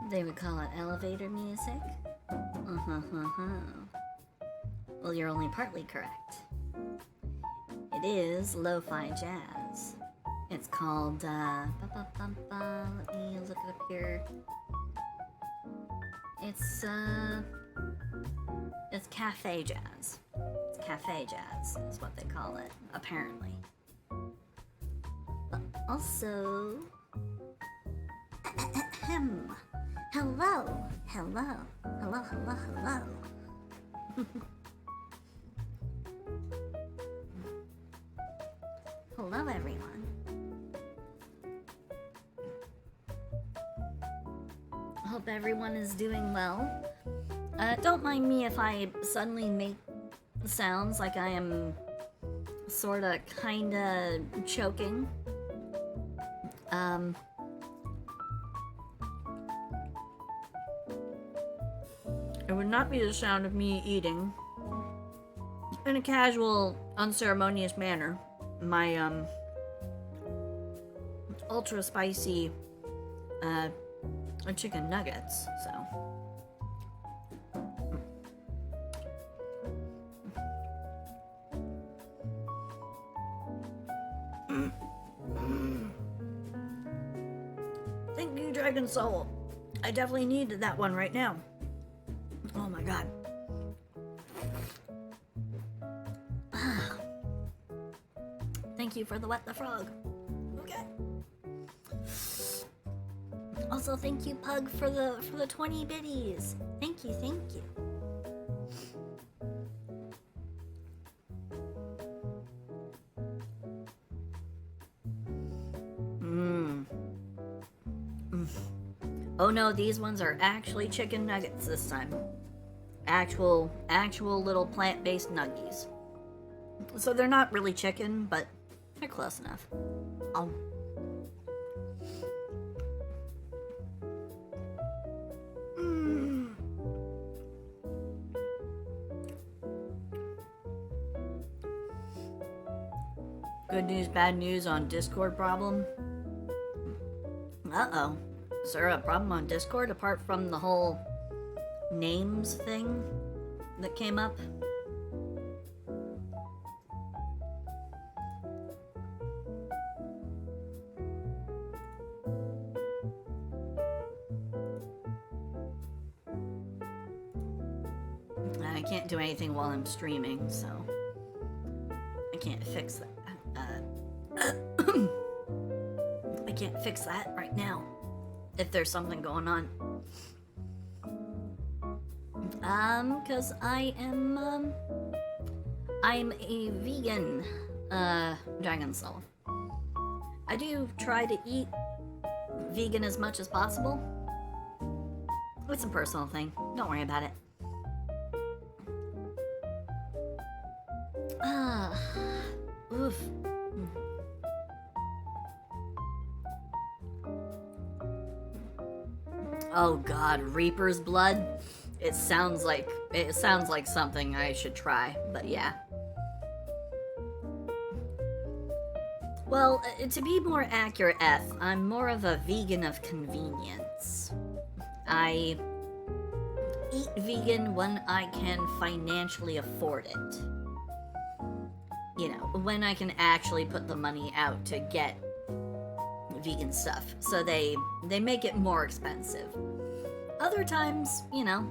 They would call it elevator music. Well, you're only partly correct. It is lo-fi jazz. It's called, let me look it up here. It's cafe jazz. It's cafe jazz is what they call it, apparently. But also, hello. Hello, everyone. Hope everyone is doing well. Don't mind me if I suddenly make sounds like I am sorta, kinda choking. It would not be the sound of me eating in a casual, unceremonious manner my ultra spicy chicken nuggets, so thank you, Dragon Soul. I definitely needed that one right now. Oh my god. Thank you for the Wet the Frog. Okay. Also, thank you, Pug, for the 20 biddies. Thank you. Oh no, these ones are actually chicken nuggets this time. Actual little plant-based nuggies. So they're not really chicken, but they're close enough. Oh. Good news, bad news on Discord problem. Uh-oh. Is there a problem on Discord apart from the whole names thing that came up? I can't do anything while I'm streaming, so I can't fix that. I can't fix that right now if there's something going on. Cause I'm a vegan, Dragon Soul. I do try to eat vegan as much as possible. It's a personal thing. Don't worry about it. Oof. Oh god, Reaper's blood? It sounds like something I should try, but yeah. Well, to be more accurate, I'm more of a vegan of convenience. I eat vegan when I can financially afford it. You know, when I can actually put the money out to get vegan stuff. So they make it more expensive. Other times, you know,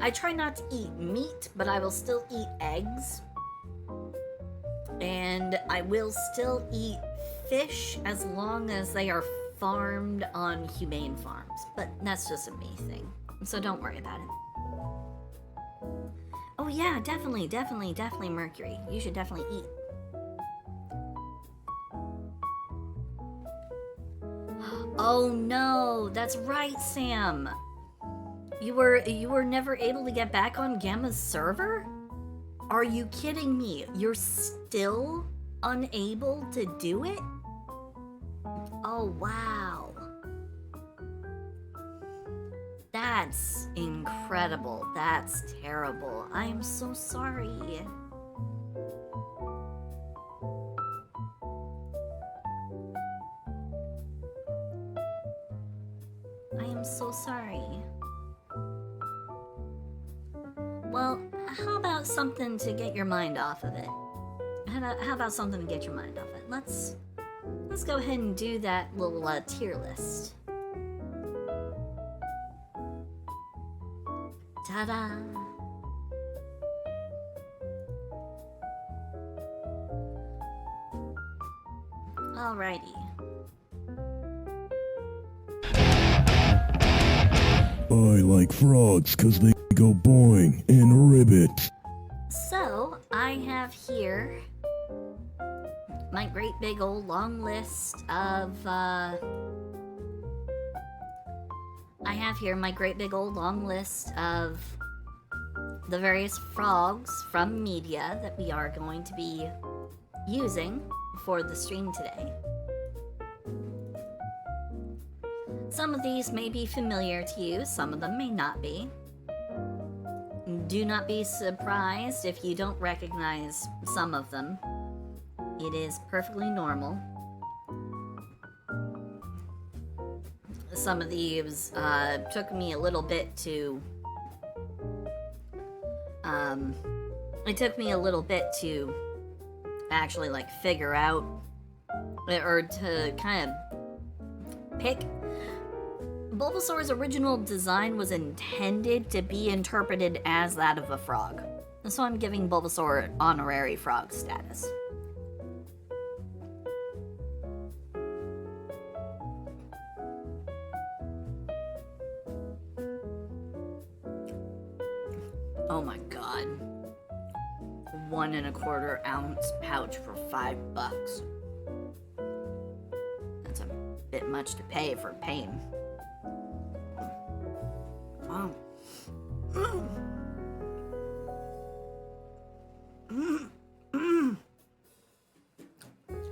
I try not to eat meat, but I will still eat eggs. And I will still eat fish as long as they are farmed on humane farms. But that's just a me thing. So don't worry about it. Oh yeah, definitely, Mercury. You should definitely eat. Oh no, that's right, Sam. You were never able to get back on Gamma's server? Are you kidding me? You're still unable to do it? Oh wow. That's incredible. That's terrible. I am so sorry. how about something to get your mind off of it? How about something to get your mind off it? Let's go ahead and do that little tier list. Ta-da! Alrighty. I like frogs 'cause they go boing and ribbit. So, I have here my great big old long list of, the various frogs from media that we are going to be using for the stream today. Some of these may be familiar to you, some of them may not be. Do not be surprised if you don't recognize some of them. It is perfectly normal. Some of these took me a little bit to actually like figure out or to kind of pick. Bulbasaur's original design was intended to be interpreted as that of a frog, so I'm giving Bulbasaur honorary frog status. Oh my god. 1 1/4 ounce pouch for $5. That's a bit much to pay for pain. Wow.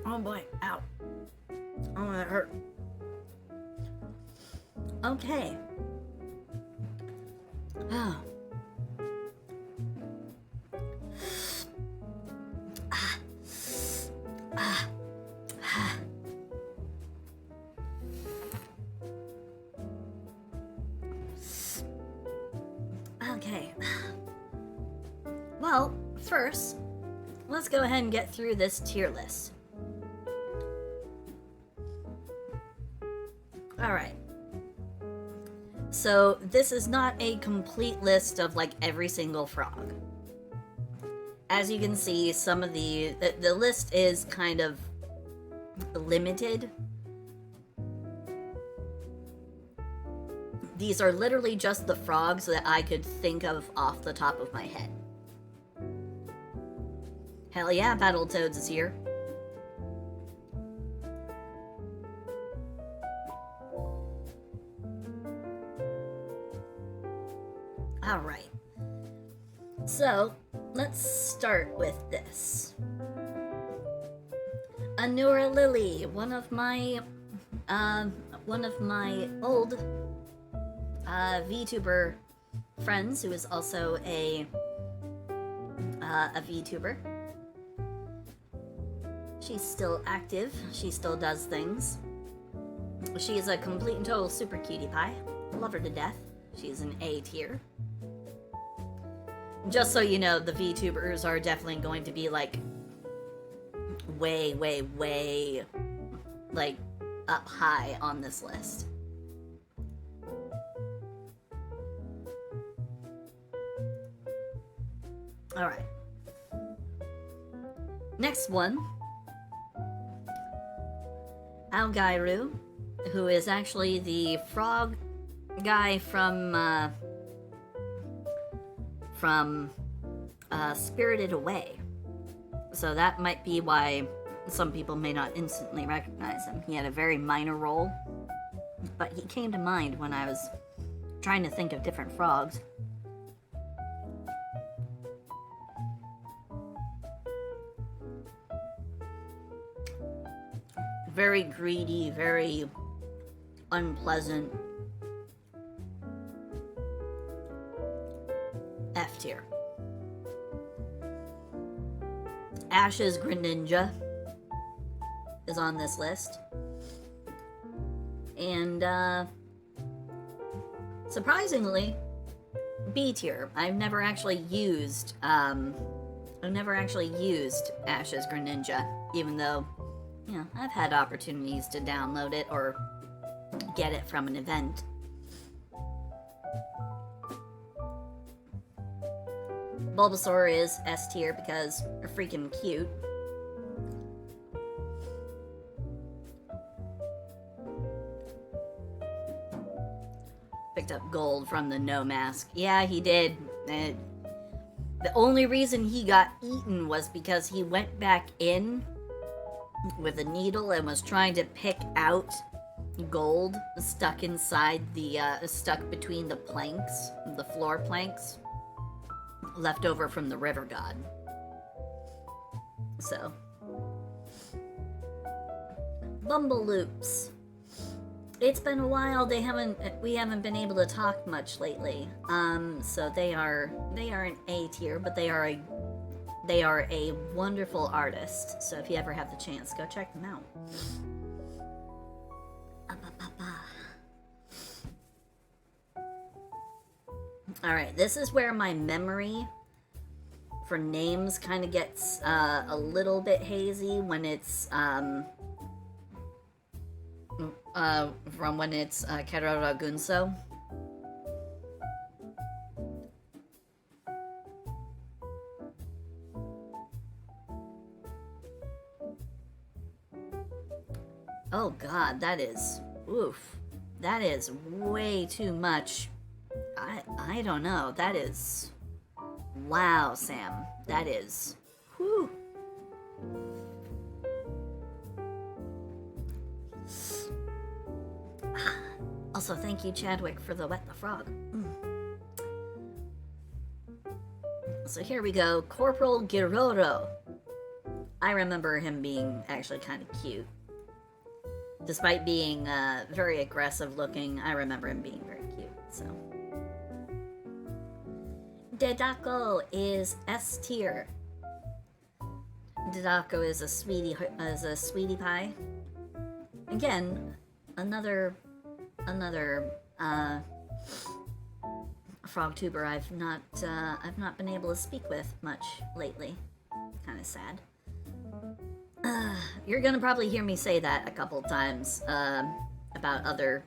Oh boy, ow. Oh, that hurt. Okay. Oh. Okay. Well, first, let's go ahead and get through this tier list. Alright. So, this is not a complete list of, like, every single frog. As you can see, some of the list is kind of limited. These are literally just the frogs that I could think of off the top of my head. Hell yeah, Battletoads is here. Alright. So, let's start with this. Anura Lily, one of my old VTuber friends, who is also a VTuber. She's still active. She still does things. She is a complete and total super cutie pie. Love her to death. She's an A tier. Just so you know, the VTubers are definitely going to be like way, like up high on this list. Alright. Next one. Algairu, who is actually the frog guy from Spirited Away. So that might be why some people may not instantly recognize him. He had a very minor role, but he came to mind when I was trying to think of different frogs. Very greedy, very unpleasant. F tier. Ash's Greninja is on this list. And, surprisingly, B tier. I've never actually used Ash's Greninja, even though, you know, I've had opportunities to download it or get it from an event. Bulbasaur is S tier because they're freaking cute. Picked up gold from the no mask. Yeah, he did. The only reason he got eaten was because he went back in with a needle and was trying to pick out gold stuck inside the, stuck between the planks, the floor planks, left over from the river god. So. Bumbleloops. It's been a while. We haven't been able to talk much lately. So they are an A tier, but they are a wonderful artist. So if you ever have the chance, go check them out. All right, this is where my memory for names kind of gets a little bit hazy when it's from when it's Kerora Gunso. Oh god, that is, oof. That is way too much. I don't know. That is, wow, Sam. That is, whew. Also, thank you, Chadwick, for the Wet the Frog. So here we go. Corporal Giroro. I remember him being actually kind of cute. Despite being very aggressive looking, I remember him being very cute, so. Dedako is S tier. Dedako is a sweetie pie. Again, another frog tuber I've not been able to speak with much lately. Kind of sad. You're gonna probably hear me say that a couple times about other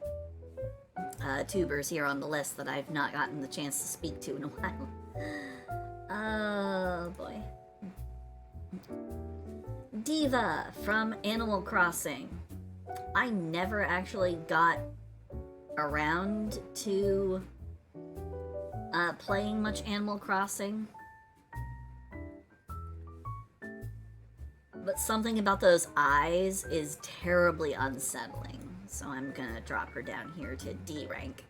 tubers here on the list that I've not gotten the chance to speak to in a while. Oh boy. Diva from Animal Crossing. I never actually got around to playing much Animal Crossing. But something about those eyes is terribly unsettling. So I'm gonna drop her down here to D rank.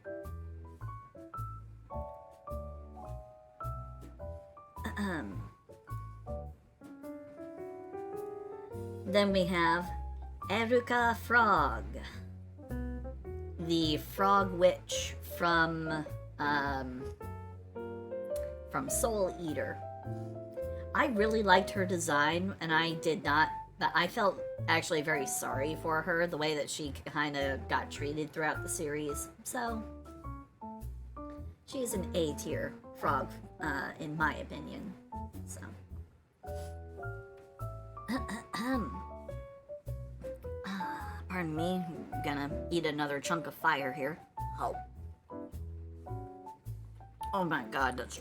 Then we have Eruka Frog, the frog witch from Soul Eater. I really liked her design, and I felt actually very sorry for her, the way that she kind of got treated throughout the series. So, she's an A tier frog, in my opinion. So. Pardon me, I'm gonna eat another chunk of fire here. Oh. Oh my god, it's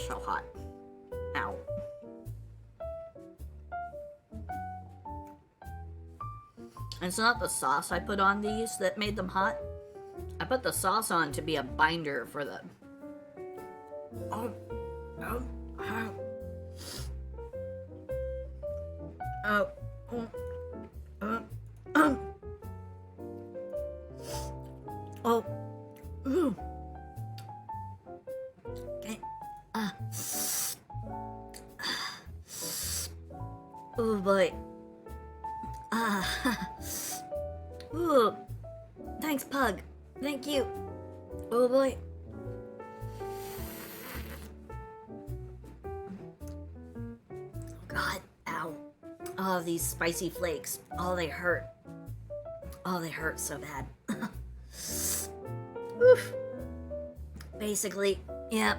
so hot. Ow. It's not the sauce I put on these that made them hot. I put the sauce on to be a binder for them. Oh. Oh. Oh. Oh. Oh. Ooh. Okay. Oh boy. Ooh. Thanks, Pug. Thank you. Oh boy. Oh god. Ow. Oh, these spicy flakes. Oh, they hurt. Oh, they hurt so bad. Oof. Basically, Yeah,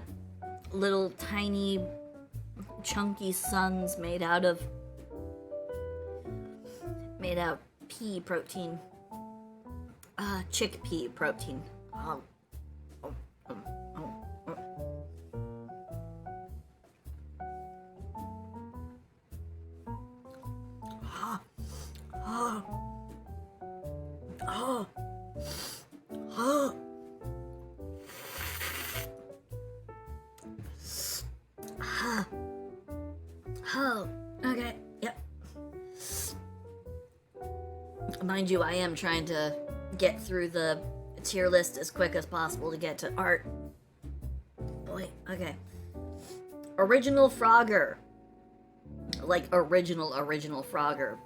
little tiny chunky suns made out pea protein. Chickpea protein. Oh. Oh, oh, oh, oh. Ah. Oh. Oh. Oh. Ah. Oh. Okay. Yep. Mind you, I am trying to get through the tier list as quick as possible to get to art. Boy, okay. Original Frogger. Like original Frogger.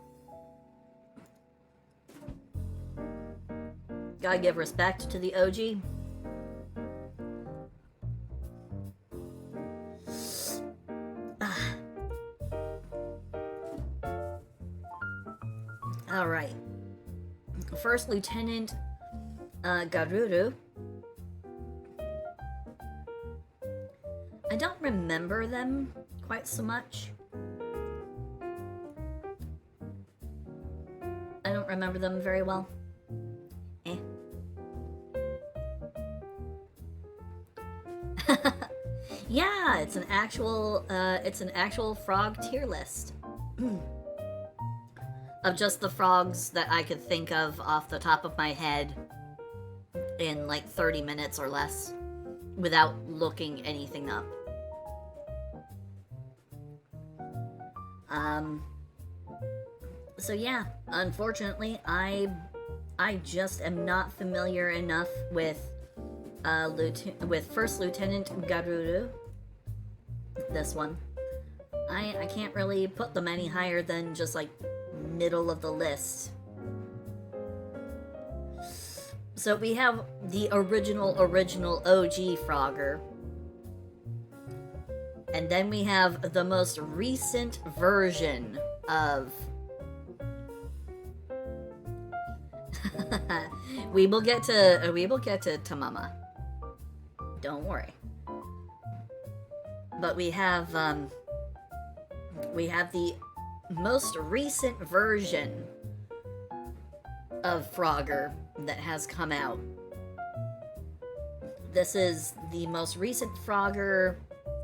Gotta give respect to the OG. Alright. First Lieutenant Garuru. I don't remember them quite so much. I don't remember them very well. Eh. Yeah, it's an actual frog tier list. Of just the frogs that I could think of off the top of my head in like 30 minutes or less without looking anything up. So yeah, unfortunately, I just am not familiar enough with First Lieutenant Garuru. This one. I can't really put them any higher than just like middle of the list. So we have the original OG Frogger. And then we have the most recent version of we will get to Tamama. Don't worry. But we have the most recent version of Frogger that has come out. This is the most recent Frogger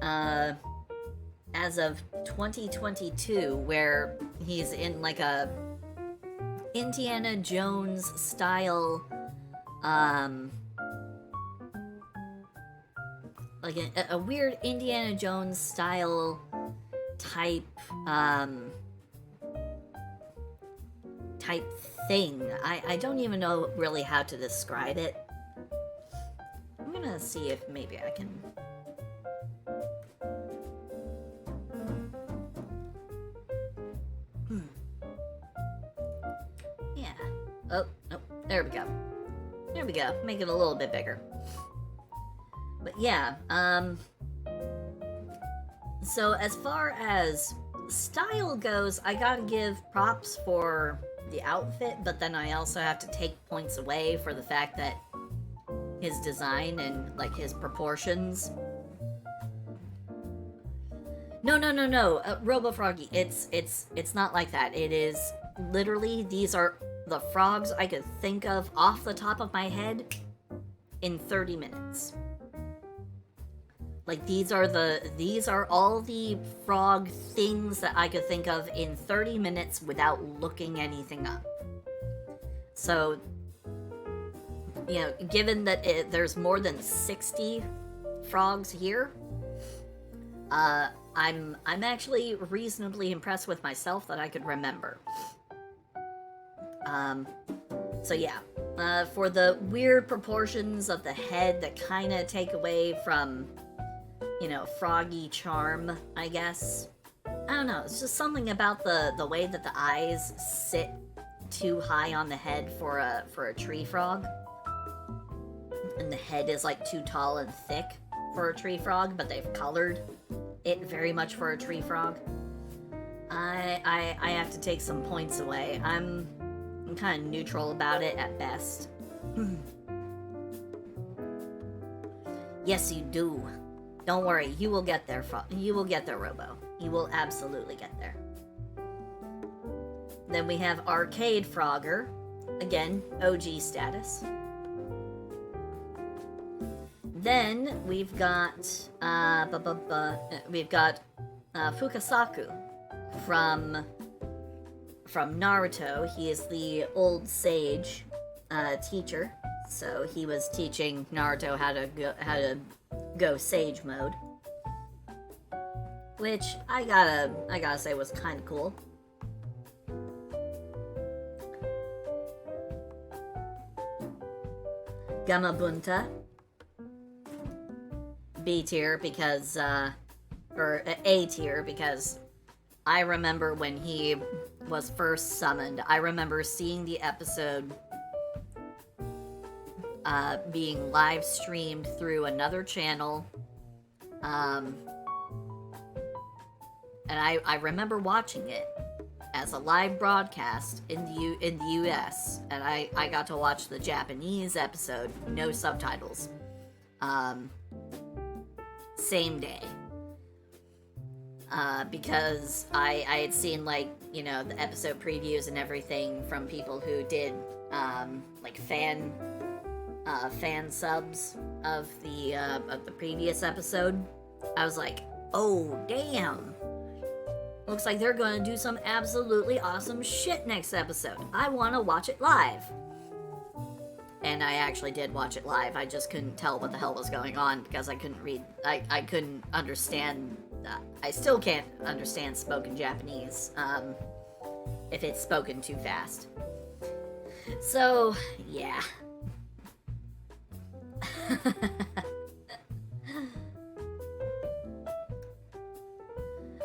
as of 2022, where he's in like a Indiana Jones style, like a weird Indiana Jones style type thing. I don't even know really how to describe it. I'm gonna see if maybe I can. Yeah. Oh, there we go. There we go. Make it a little bit bigger. But yeah, so as far as style goes, I gotta give props for the outfit, but then I also have to take points away for the fact that his design and like his proportions. No, Robo Froggy. It's not like that. It is literally, these are the frogs I could think of off the top of my head in 30 minutes. Like these are all the frog things that I could think of in 30 minutes without looking anything up. So, you know, given that there's more than 60 frogs here, I'm actually reasonably impressed with myself that I could remember. So yeah, for the weird proportions of the head that kind of take away from, you know, froggy charm, I guess. I don't know, it's just something about the way that the eyes sit too high on the head for a tree frog. And the head is like too tall and thick for a tree frog, but they've colored it very much for a tree frog. I have to take some points away. I'm kind of neutral about it at best. Yes, you do. Don't worry, you will get there, you will get there, Robo. You will absolutely get there. Then we have Arcade Frogger. Again, OG status. Then we've got Fukasaku from Naruto. He is the old sage teacher, so he was teaching Naruto how to go sage mode, which I gotta say was kind of cool. Gamabunta, B tier because, or A tier because I remember when he was first summoned. I remember seeing the episode being live streamed through another channel, and I remember watching it as a live broadcast in the US, and I got to watch the Japanese episode, no subtitles, same day, because I had seen, like, you know, the episode previews and everything from people who did like fan subs of the previous episode. I was like, oh damn, looks like they're gonna do some absolutely awesome shit next episode. I want to watch it live. And I actually did watch it live. I just couldn't tell what the hell was going on because I couldn't read. I couldn't understand. I still can't understand spoken Japanese if it's spoken too fast. So, yeah.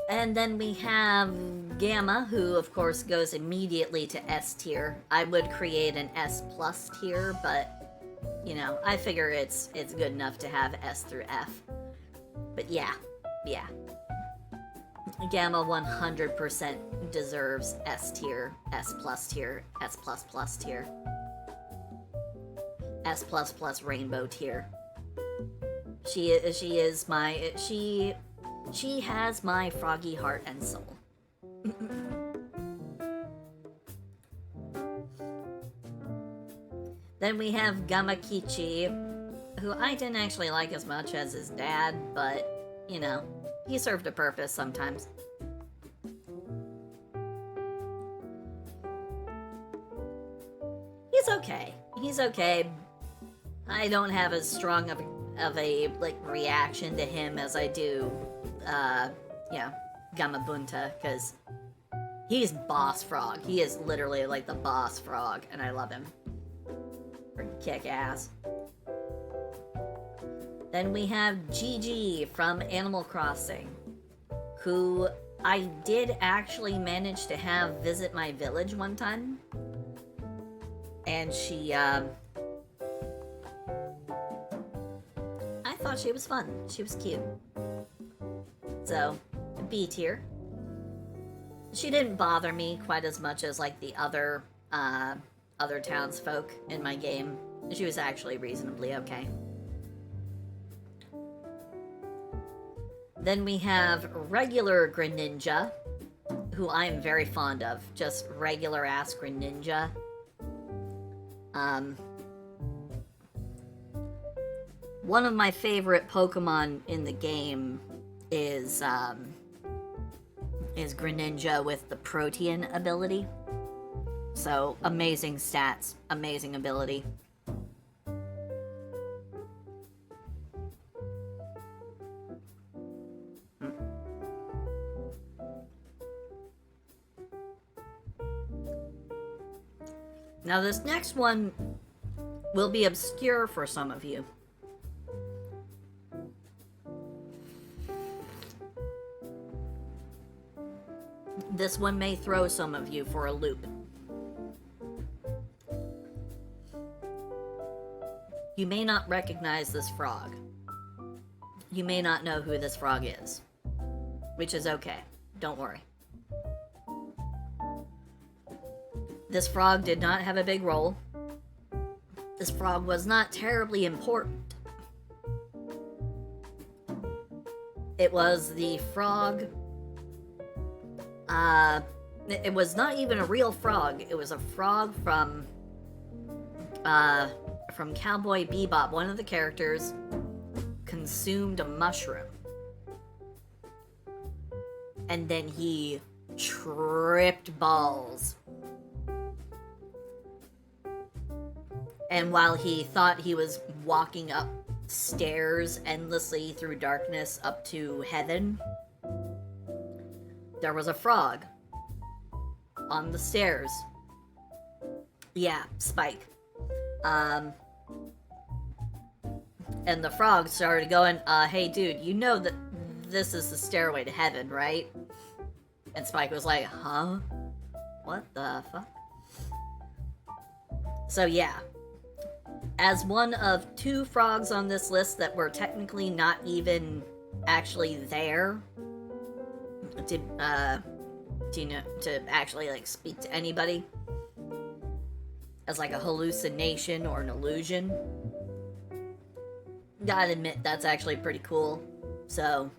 And then we have Gamma, who of course goes immediately to S tier. I would create an S plus tier, but you know, I figure it's good enough to have S through F. But yeah. Gamma 100% deserves S tier, S plus tier, S plus plus tier, S plus plus rainbow tier. She has my froggy heart and soul. Then we have Gamakichi, who I didn't actually like as much as his dad, but, you know, he served a purpose sometimes. He's okay. I don't have as strong of a like reaction to him as I do Gamabunta, because he's boss frog. He is literally like the boss frog, and I love him. Freaking kick ass. Then we have Gigi from Animal Crossing, who I did actually manage to have visit my village one time, and I thought she was fun. She was cute. So, B tier. She didn't bother me quite as much as like the other townsfolk in my game. She was actually reasonably okay. Then we have regular Greninja, who I am very fond of. Just regular ass Greninja. One of my favorite Pokemon in the game is Greninja with the Protean ability. So, amazing stats, amazing ability. Now this next one will be obscure for some of you. This one may throw some of you for a loop. You may not recognize this frog. You may not know who this frog is, which is okay. Don't worry. This frog did not have a big role. This frog was not terribly important. It was the frog. It was not even a real frog. It was a frog from Cowboy Bebop. One of the characters consumed a mushroom. And then he tripped balls. And while he thought he was walking up stairs endlessly through darkness up to heaven, there was a frog on the stairs. Yeah, Spike. And the frog started going, hey dude, you know that this is the stairway to heaven, right? And Spike was like, huh? What the fuck? So yeah. As one of 2 frogs on this list that were technically not even actually there to actually like speak to anybody as like a hallucination or an illusion, gotta admit that's actually pretty cool. So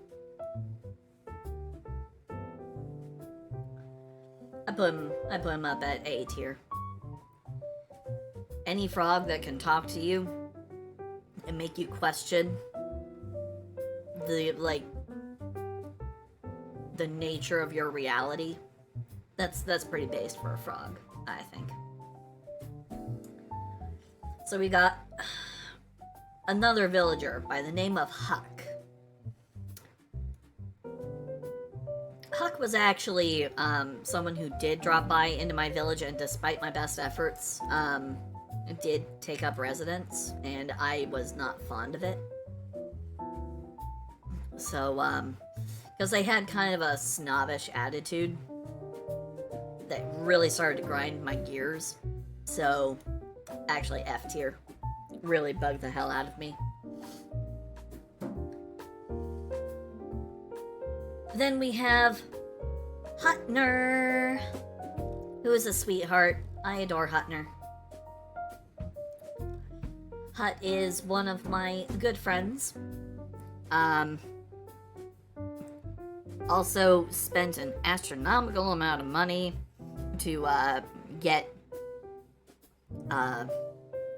I put him up at A tier. Any frog that can talk to you and make you question the nature of your reality, that's pretty based for a frog, I think. So we got another villager by the name of Huck. Huck was actually someone who did drop by into my village, and despite my best efforts, did take up residence, and I was not fond of it. So, because they had kind of a snobbish attitude that really started to grind my gears. So, actually F tier. Really bugged the hell out of me. Then we have Hutner, who is a sweetheart. I adore Hutner. Hut is one of my good friends. Also spent an astronomical amount of money to get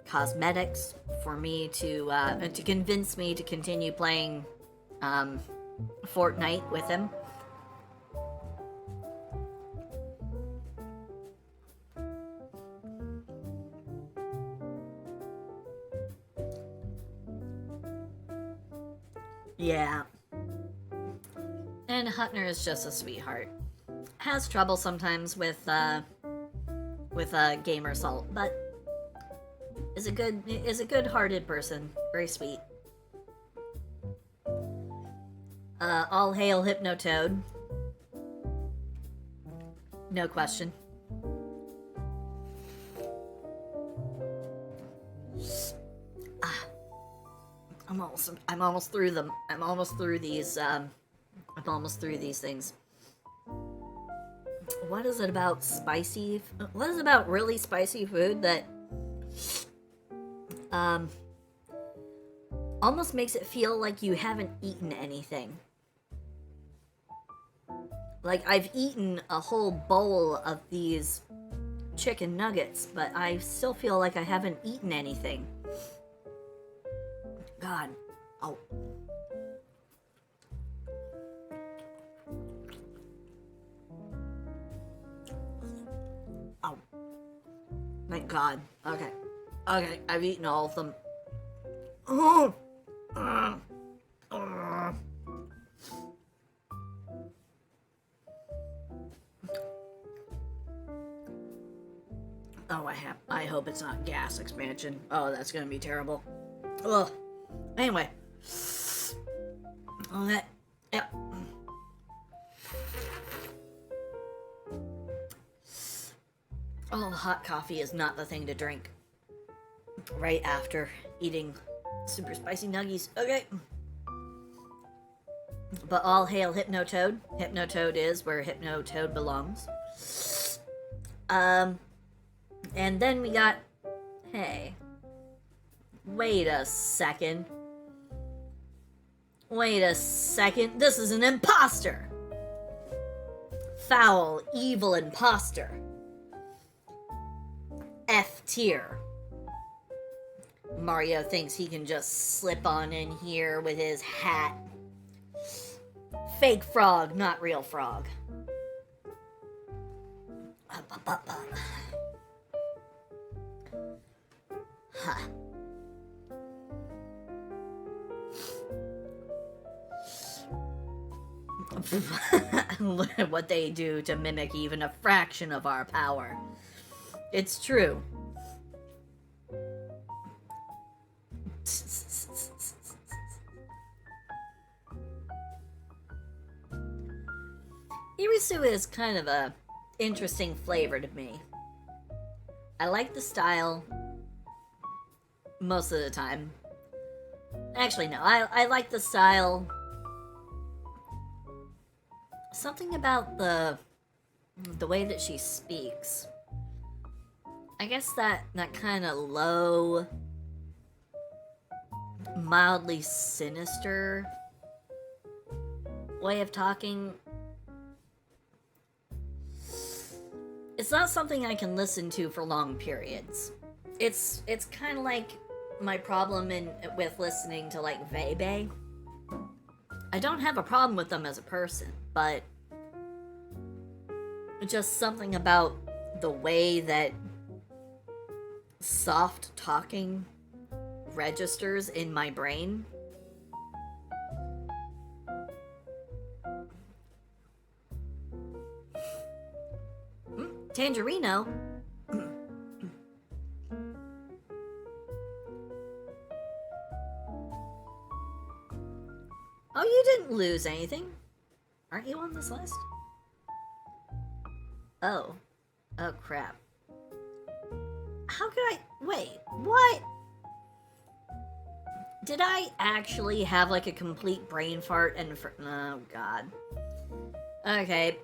cosmetics for me to convince me to continue playing Fortnite with him. Yeah. And Hutner is just a sweetheart. Has trouble sometimes with gamer salt, but is a good-hearted person. Very sweet. All hail Hypnotoad. No question. I'm almost through them. I'm almost through these things. What is it about spicy? What is it about really spicy food that almost makes it feel like you haven't eaten anything? Like, I've eaten a whole bowl of these chicken nuggets, but I still feel like I haven't eaten anything. God. Oh. Oh. Thank God. Okay. Okay, I've eaten all of them. Oh. Oh, I hope it's not gas expansion. Oh, that's gonna be terrible. Ugh. Anyway. Oh, that. Yep. Oh, hot coffee is not the thing to drink right after eating super spicy nuggies. Okay. But all hail Hypnotoad. Hypnotoad is where Hypnotoad belongs. And then we got... Hey. Wait a second. Wait a second, this is an imposter! Foul, evil imposter. F tier. Mario thinks he can just slip on in here with his hat. Fake frog, not real frog. Huh. Look at what they do to mimic even a fraction of our power. It's true. Irisu is kind of a interesting flavor to me. I like the style most of the time. Actually, no, I like the style. Something about the way that she speaks. I guess that kind of low, mildly sinister way of talking. It's not something I can listen to for long periods. It's kind of like my problem with listening to like Vebe. I don't have a problem with them as a person, but just something about the way that soft talking registers in my brain. Tangerino. Oh, you didn't lose anything. Aren't you on this list? Oh. Oh, crap. How could I... Wait, what? Did I actually have, like, a complete brain fart and... Oh, God. Okay.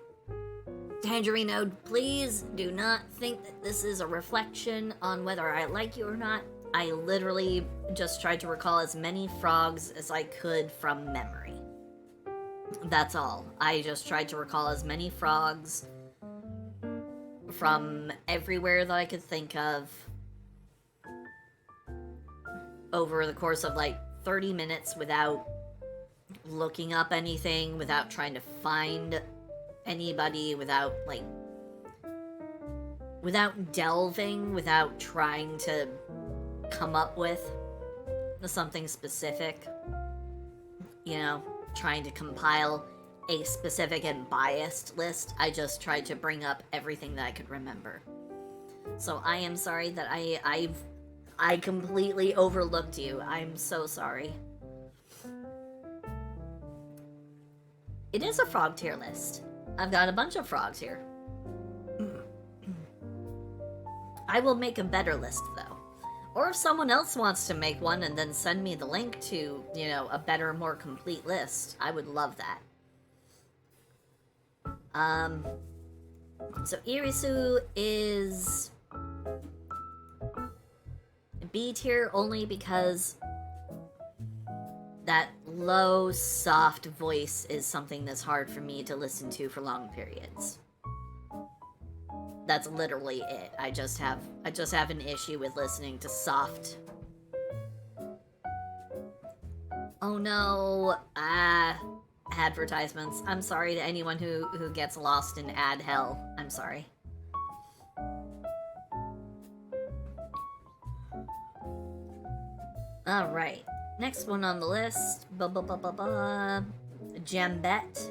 Tangerino, please do not think that this is a reflection on whether I like you or not. I literally just tried to recall as many frogs as I could from memory. That's all. I just tried to recall as many frogs from everywhere that I could think of over the course of like 30 minutes without looking up anything, without trying to find anybody, without delving, without trying to come up with something specific, you know, trying to compile a specific and biased list. I just tried to bring up everything that I could remember. So I am sorry that I completely overlooked you. I'm so sorry. It is a frog tier list. I've got a bunch of frogs here. I will make a better list, though. Or if someone else wants to make one and then send me the link to, you know, a better, more complete list, I would love that. So Irisu is B tier only because that low, soft voice is something that's hard for me to listen to for long periods. That's literally it. I just have an issue with listening to soft. Oh no, advertisements. I'm sorry to anyone who gets lost in ad hell. I'm sorry. Alright. Next one on the list. Jambette.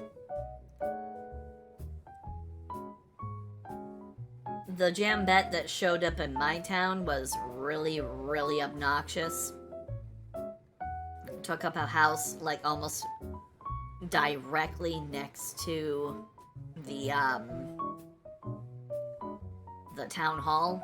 The Jambette that showed up in my town was really, really obnoxious. Took up a house, like, almost directly next to the town hall.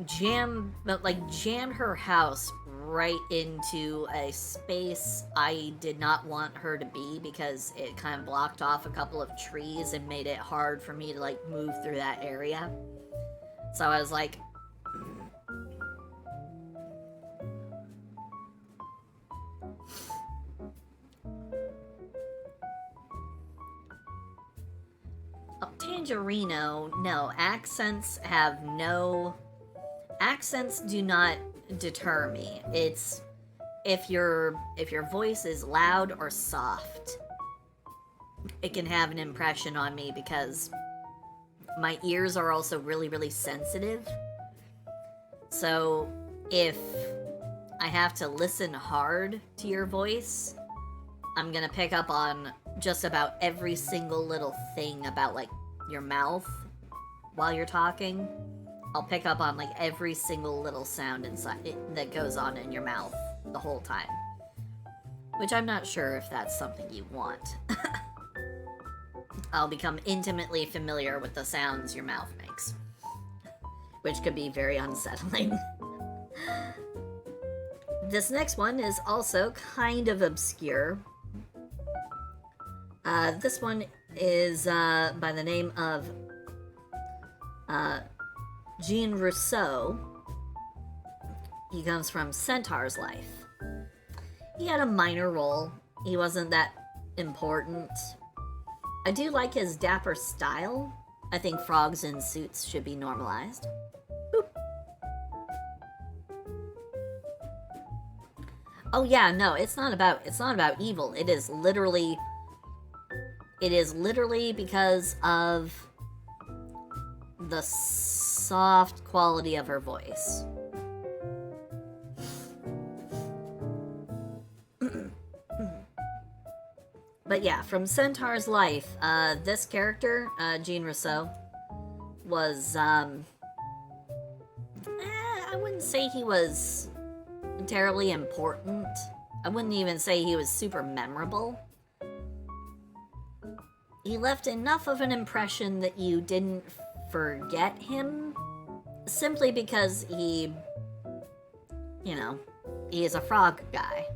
Jammed her house right into a space I did not want her to be because it kind of blocked off a couple of trees and made it hard for me to, like, move through that area. So I was like... Tangerino, no, accents do not deter me. It's if your voice is loud or soft, it can have an impression on me because my ears are also really, really sensitive. So if I have to listen hard to your voice, I'm gonna pick up on just about every single little thing about, like, your mouth while you're talking. I'll pick up on, like, every single little sound inside that goes on in your mouth the whole time. Which I'm not sure if that's something you want. I'll become intimately familiar with the sounds your mouth makes, which could be very unsettling. This next one is also kind of obscure. This one is by the name of Jean Rousseau. He comes from Centaur's Life. He had a minor role. He wasn't that important. I do like his dapper style. I think frogs in suits should be normalized. Boop. Oh yeah, no, it's not about evil. It is literally because of the soft quality of her voice. But yeah, from Centaur's Life, this character, Jean Rousseau, was, I wouldn't say he was terribly important. I wouldn't even say he was super memorable. He left enough of an impression that you didn't forget him, simply because he is a frog guy.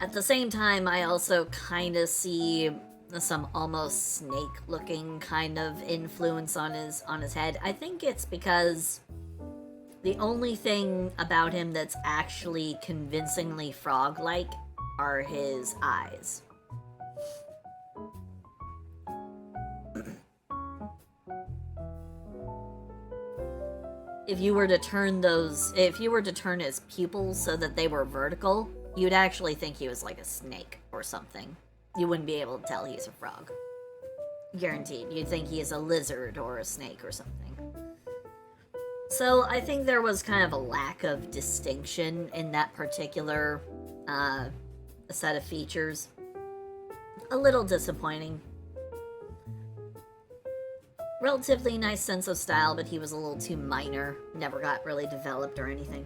At the same time, I also kind of see some almost snake-looking kind of influence on his head. I think it's because the only thing about him that's actually convincingly frog-like are his eyes. If you were to turn his pupils so that they were vertical, you'd actually think he was like a snake or something. You wouldn't be able to tell he's a frog. Guaranteed. You'd think he is a lizard or a snake or something. So I think there was kind of a lack of distinction in that particular set of features. A little disappointing. Relatively nice sense of style, but he was a little too minor. Never got really developed or anything.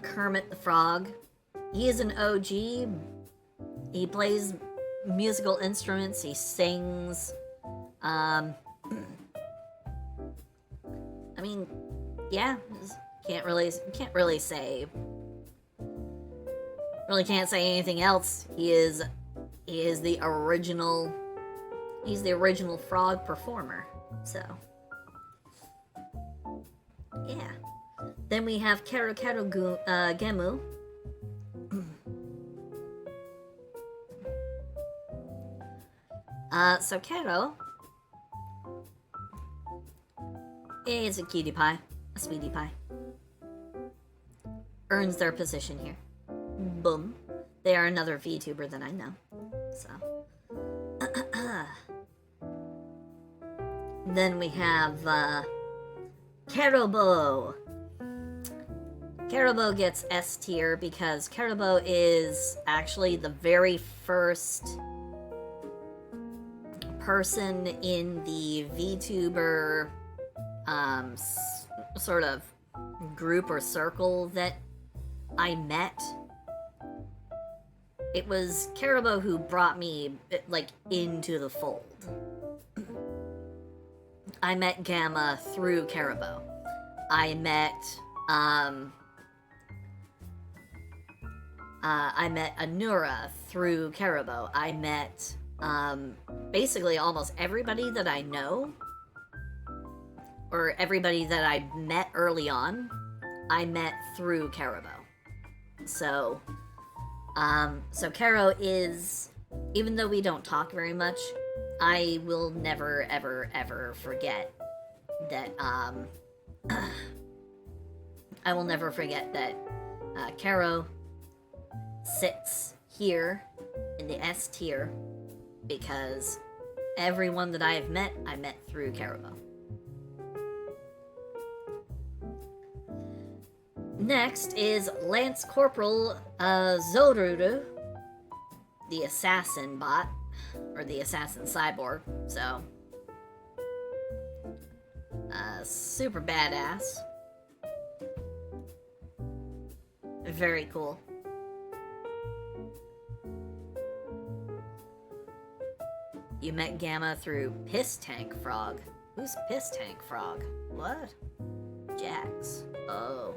Kermit the Frog. He is an OG. He plays musical instruments. He sings. I mean, yeah. Can't really say. Really can't say anything else. He is the original. He's the original frog performer. So, yeah. Then we have Kero Gemu. So Kero is a cutie pie, a sweetie pie. Earns their position here. Boom. They are another VTuber that I know. So. Then we have Kerobo. Kerobo gets S tier because Kerobo is actually the very first person in the VTuber sort of group or circle that I met. It was Kerobo who brought me, like, into the fold. I met Gamma through Kerobo. I met Anura through Kerobo. I met basically almost everybody that I know, or everybody that I met early on, I met through Kerobo. So So Caro is, even though we don't talk very much, I will never, ever, ever forget that, I will never forget that, Caro sits here in the S tier because everyone that I have met, I met through Caro. Next is Lance Corporal Zoruru, the assassin bot, or the assassin cyborg, so super badass. Very cool. You met Gamma through Piss Tank Frog. Who's Piss Tank Frog? What? Jax. Oh.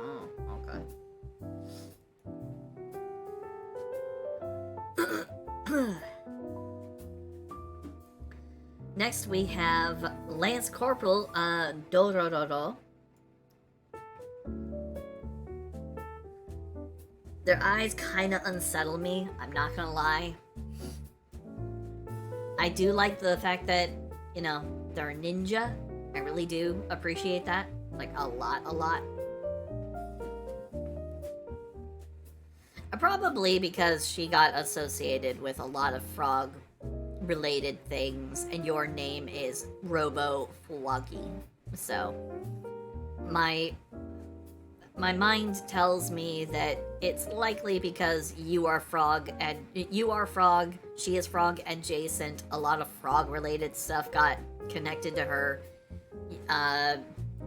Oh, okay. Next we have Lance Corporal Dorororo. Their eyes kind of unsettle me, I'm not gonna lie. I do like the fact that, you know, they're a ninja. I really do appreciate that. Like, a lot. Probably because she got associated with a lot of frog-related things, and your name is Robo Floggy. So, my mind tells me that it's likely because you are frog, she is frog adjacent, a lot of frog related stuff got connected to her,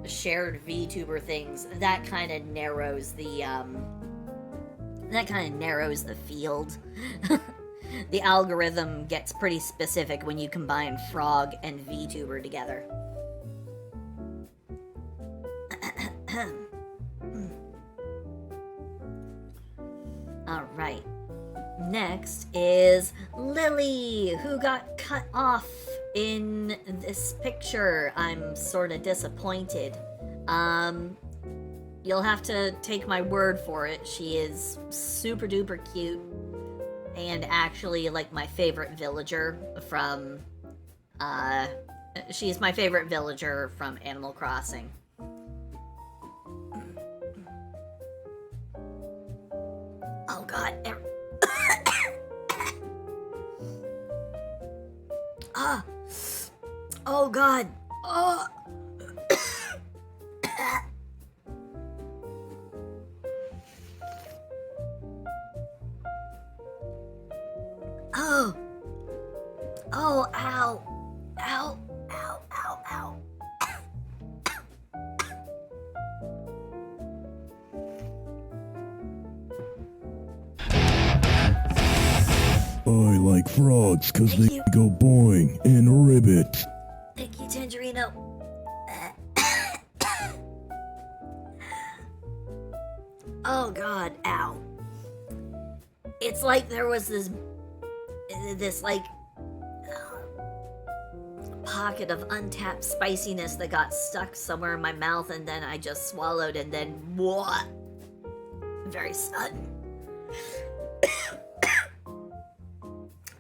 shared VTuber things, that kind of narrows the field. The algorithm gets pretty specific when you combine frog and VTuber together. Alright. Next is Lily, who got cut off in this picture. I'm sort of disappointed. You'll have to take my word for it. She is super duper cute. And actually, like, my favorite villager from, she's my favorite villager from Animal Crossing. Oh god. Oh god. Oh. Oh. Oh, ow. Ow. Ow, ow, ow. I like frogs because they go boing and ribbit. Thank you, Tangerino. Oh god, ow. It's like there was this like pocket of untapped spiciness that got stuck somewhere in my mouth, and then I just swallowed, and then what? Very sudden.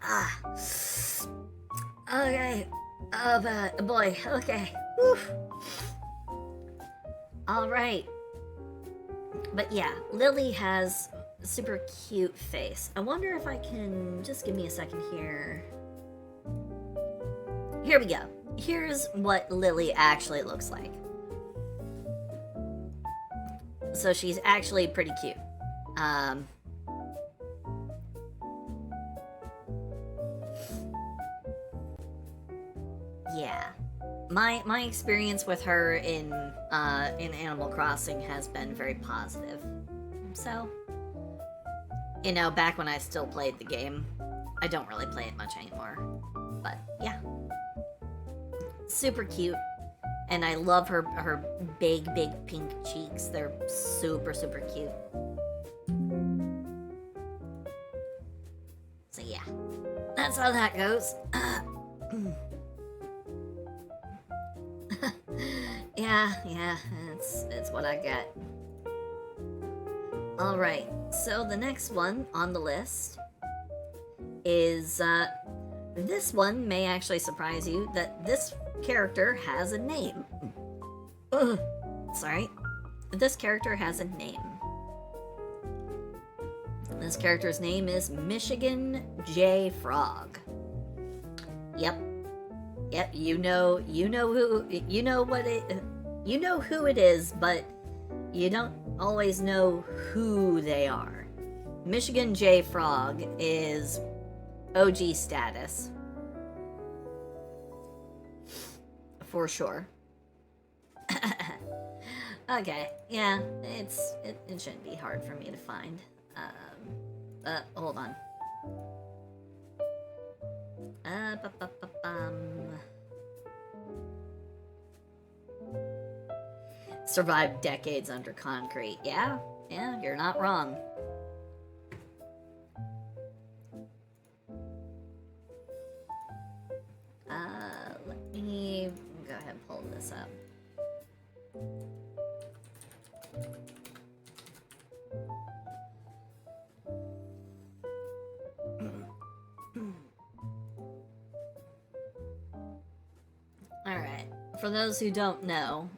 Ah. Okay. Oh boy. Okay. Whew. All right. But yeah, Lily has a super cute face. I wonder if I can just give me a second here. Here we go. Here's what Lily actually looks like. So she's actually pretty cute. Yeah. My experience with her in Animal Crossing has been very positive. So, you know, back when I still played the game, I don't really play it much anymore. But yeah. Super cute. And I love her big pink cheeks. They're super cute. So yeah. That's how that goes. Yeah, it's what I got. Alright, so the next one on the list is, this one may actually surprise you that this character has a name. Ugh. Sorry. This character has a name. This character's name is Michigan J. Frog. Yep. Yep, you know who it is, but you don't always know who they are. Michigan J. Frog is OG status. For sure. Okay, yeah, it shouldn't be hard for me to find. Hold on. Survived decades under concrete. Yeah, you're not wrong. Let me go ahead and pull this up. Alright, for those who don't know,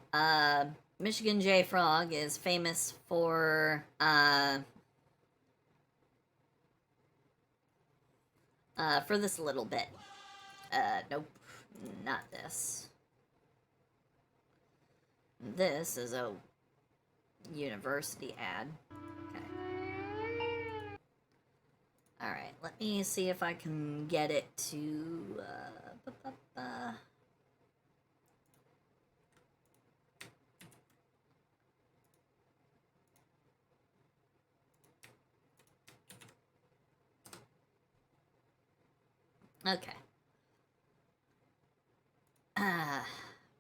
Michigan J. Frog is famous for this little bit. Nope, not this. This is a university ad. Okay. Alright, let me see if I can get it to, Okay.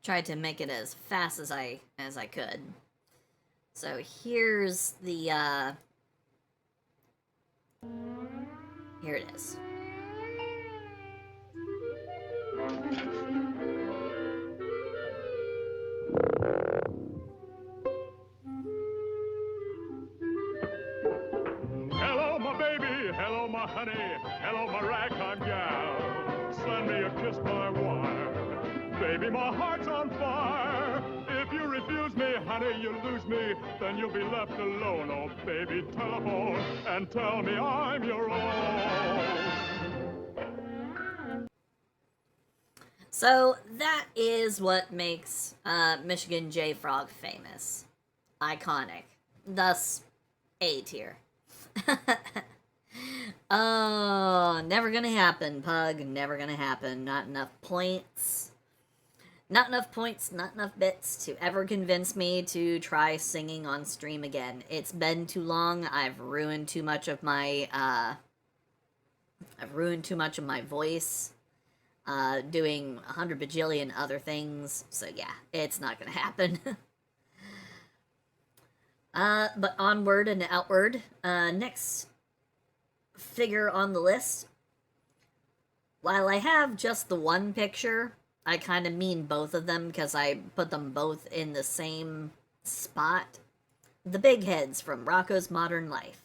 Tried to make it as fast as I could. So here's the here it is. Hello, my baby. Hello, my honey. Hello, my ragtime gal. Send me a kiss by wire. Baby, my heart's on fire. If you refuse me, honey, you lose me. Then you'll be left alone. Oh, baby, telephone and tell me I'm your own. So that is what makes Michigan J. Frog famous. Iconic. Thus, A tier. Oh, never gonna happen, Pug. Never gonna happen. Not enough points. Not enough points, not enough bits to ever convince me to try singing on stream again. It's been too long. I've ruined too much of my, voice. Doing 100 bajillion other things. So yeah, it's not gonna happen. But onward and outward. Next figure on the list. While I have just the one picture, I kind of mean both of them because I put them both in the same spot. The big heads from Rocko's Modern Life.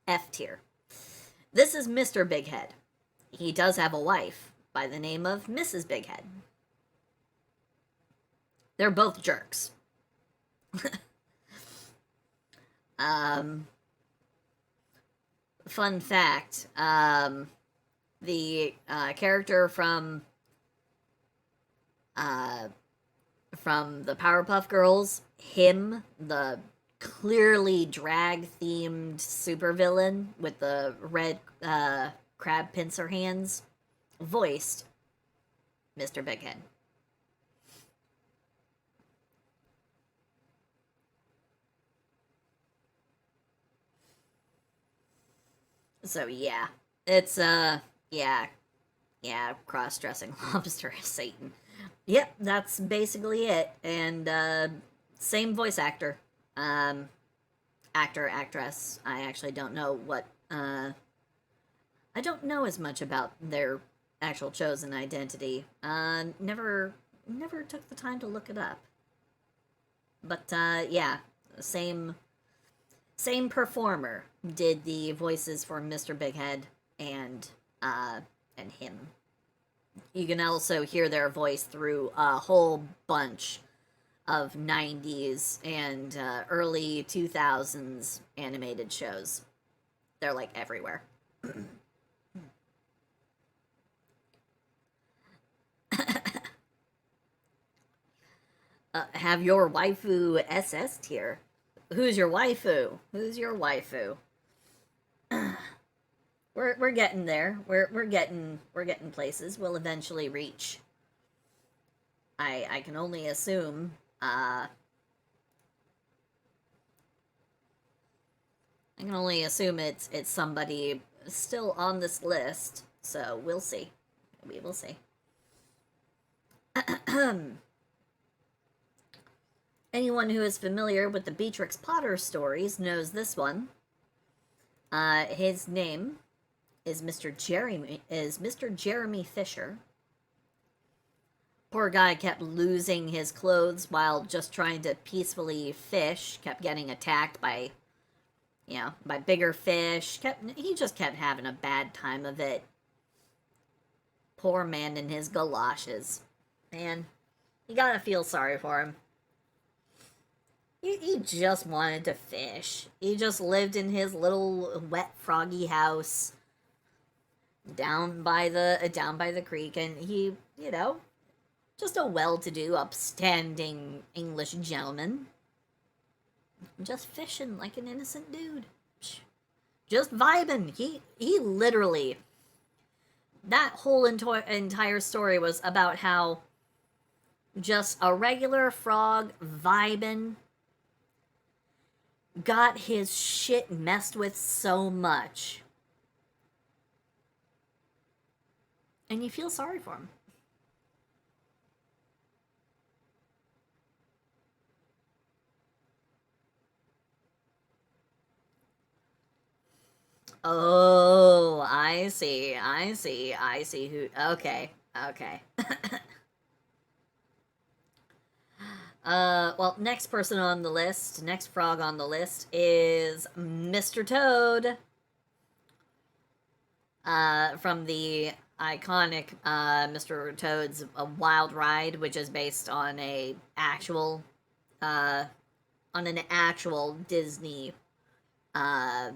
F tier. This is Mr. Big Head. He does have a wife by the name of Mrs. Big Head. They're both jerks. Fun fact, the character from the Powerpuff Girls, him, the clearly drag-themed supervillain with the red crab pincer hands, voiced Mr. Big Head. So yeah, it's cross-dressing lobster is Satan. Yep, that's basically it. And same voice actor, actress. I actually don't know what I don't know as much about their actual chosen identity. Never took the time to look it up. But yeah, Same performer did the voices for Mr. Big Head and him. You can also hear their voice through a whole bunch of 90s and early 2000s animated shows. They're like everywhere. Have your waifu SS tier. Who's your waifu? Who's your waifu? We're getting there. We're getting places. We'll eventually reach. I can only assume. I can only assume it's somebody still on this list. So we'll see. We will see. Anyone who is familiar with the Beatrix Potter stories knows this one. His name is Mr. Jeremy Fisher. Poor guy kept losing his clothes while just trying to peacefully fish. Kept getting attacked by, by bigger fish. He just kept having a bad time of it. Poor man in his galoshes. Man, you gotta feel sorry for him. He just wanted to fish. He just lived in his little wet, froggy house down by the creek, and he, just a well-to-do, upstanding English gentleman. Just fishing like an innocent dude. Just vibing. He literally... That whole entire story was about how just a regular frog vibing got his shit messed with so much. And you feel sorry for him. Oh, I see who... Okay. Well, next person on the list, next frog on the list is Mr. Toad. From the iconic Mr. Toad's A Wild Ride, which is based on an actual Disney, I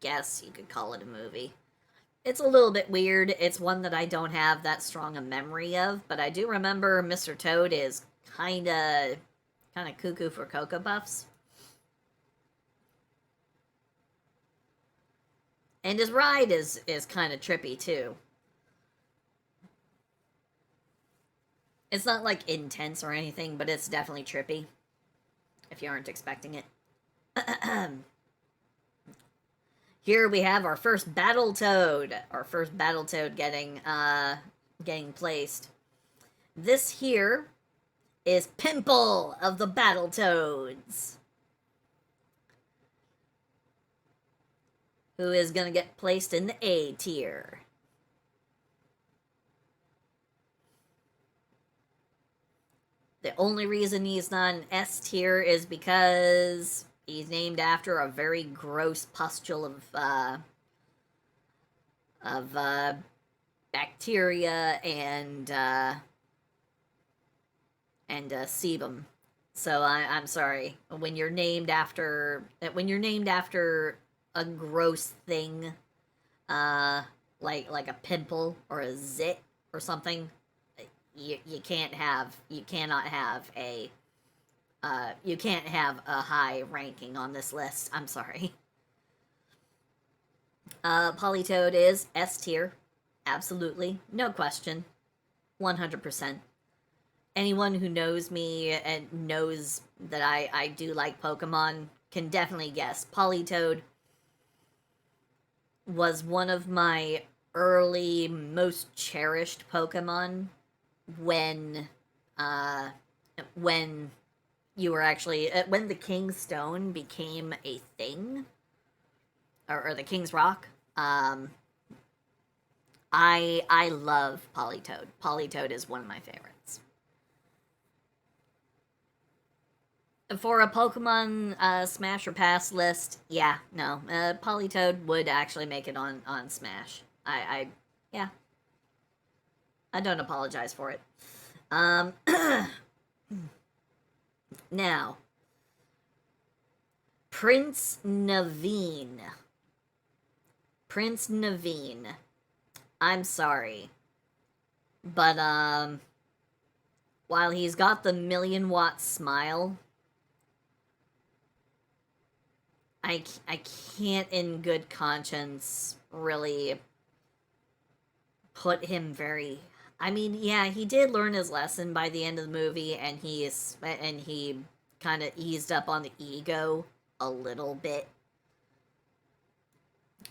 guess you could call it a movie. It's a little bit weird. It's one that I don't have that strong a memory of, but I do remember Mr. Toad is kinda cuckoo for Cocoa Puffs. And his ride is kind of trippy, too. It's not, like, intense or anything, but it's definitely trippy. If you aren't expecting it. Here we have our first Battletoad. Our first Battletoad getting placed. This here is Pimple of the Battletoads, who is going to get placed in the A tier. The only reason he's not an S tier is because he's named after a very gross pustule of bacteria and sebum. So I'm sorry. When you're named after a gross thing, like a pimple or a zit or something, you can't have a high ranking on this list. I'm sorry. Politoed is S tier. Absolutely. No question. 100%. Anyone who knows me and knows that I do like Pokemon can definitely guess. Politoed was one of my early, most cherished Pokemon when you were actually... when the King's Stone became a thing, or the King's Rock, I love Politoed. Politoed is one of my favorites. For a Pokemon Smash or Pass list, yeah, no, Politoed would actually make it on Smash. Yeah, I don't apologize for it. Um, now, Prince Naveen. Prince Naveen. I'm sorry, but while he's got the million-watt smile, I can't in good conscience really put him very. I mean, yeah, he did learn his lesson by the end of the movie, and he kind of eased up on the ego a little bit.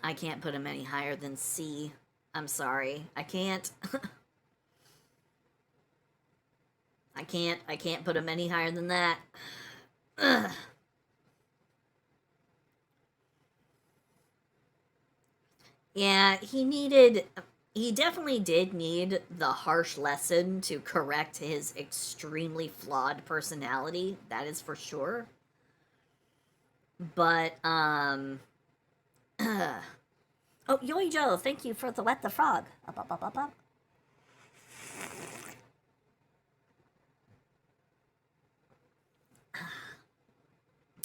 I can't put him any higher than C. I'm sorry, I can't. I can't put him any higher than that. Ugh. Yeah, he definitely did need the harsh lesson to correct his extremely flawed personality, that is for sure. But, oh, Yoy Joe, thank you for the wet the frog. Up, up, up, up, up.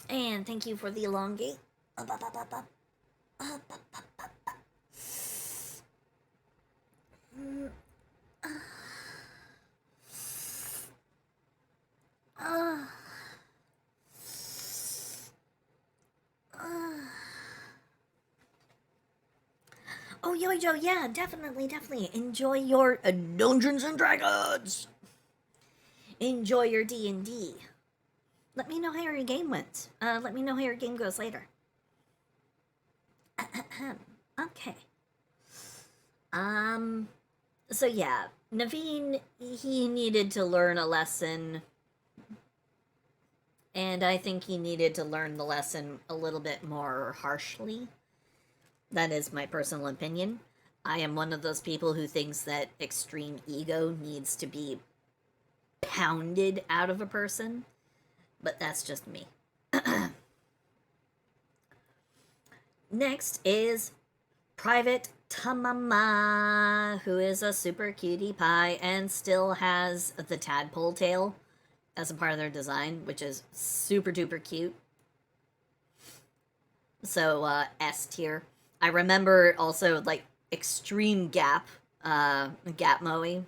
And thank you for the elongate. Up, up, up, up, up. Up, up, up, up, up. Mm, uh, uh. Oh, Yo Joe, yeah, definitely, definitely. Enjoy your Dungeons and Dragons. Enjoy your D&D. Let me know how your game went. Let me know how your game goes later. Okay. So yeah, Naveen, he needed to learn a lesson. And I think he needed to learn the lesson a little bit more harshly. That is my personal opinion. I am one of those people who thinks that extreme ego needs to be pounded out of a person, but that's just me. Next is Private Tamama, who is a super cutie pie and still has the tadpole tail as a part of their design, which is super duper cute. So, S tier. I remember also, like, extreme gap moe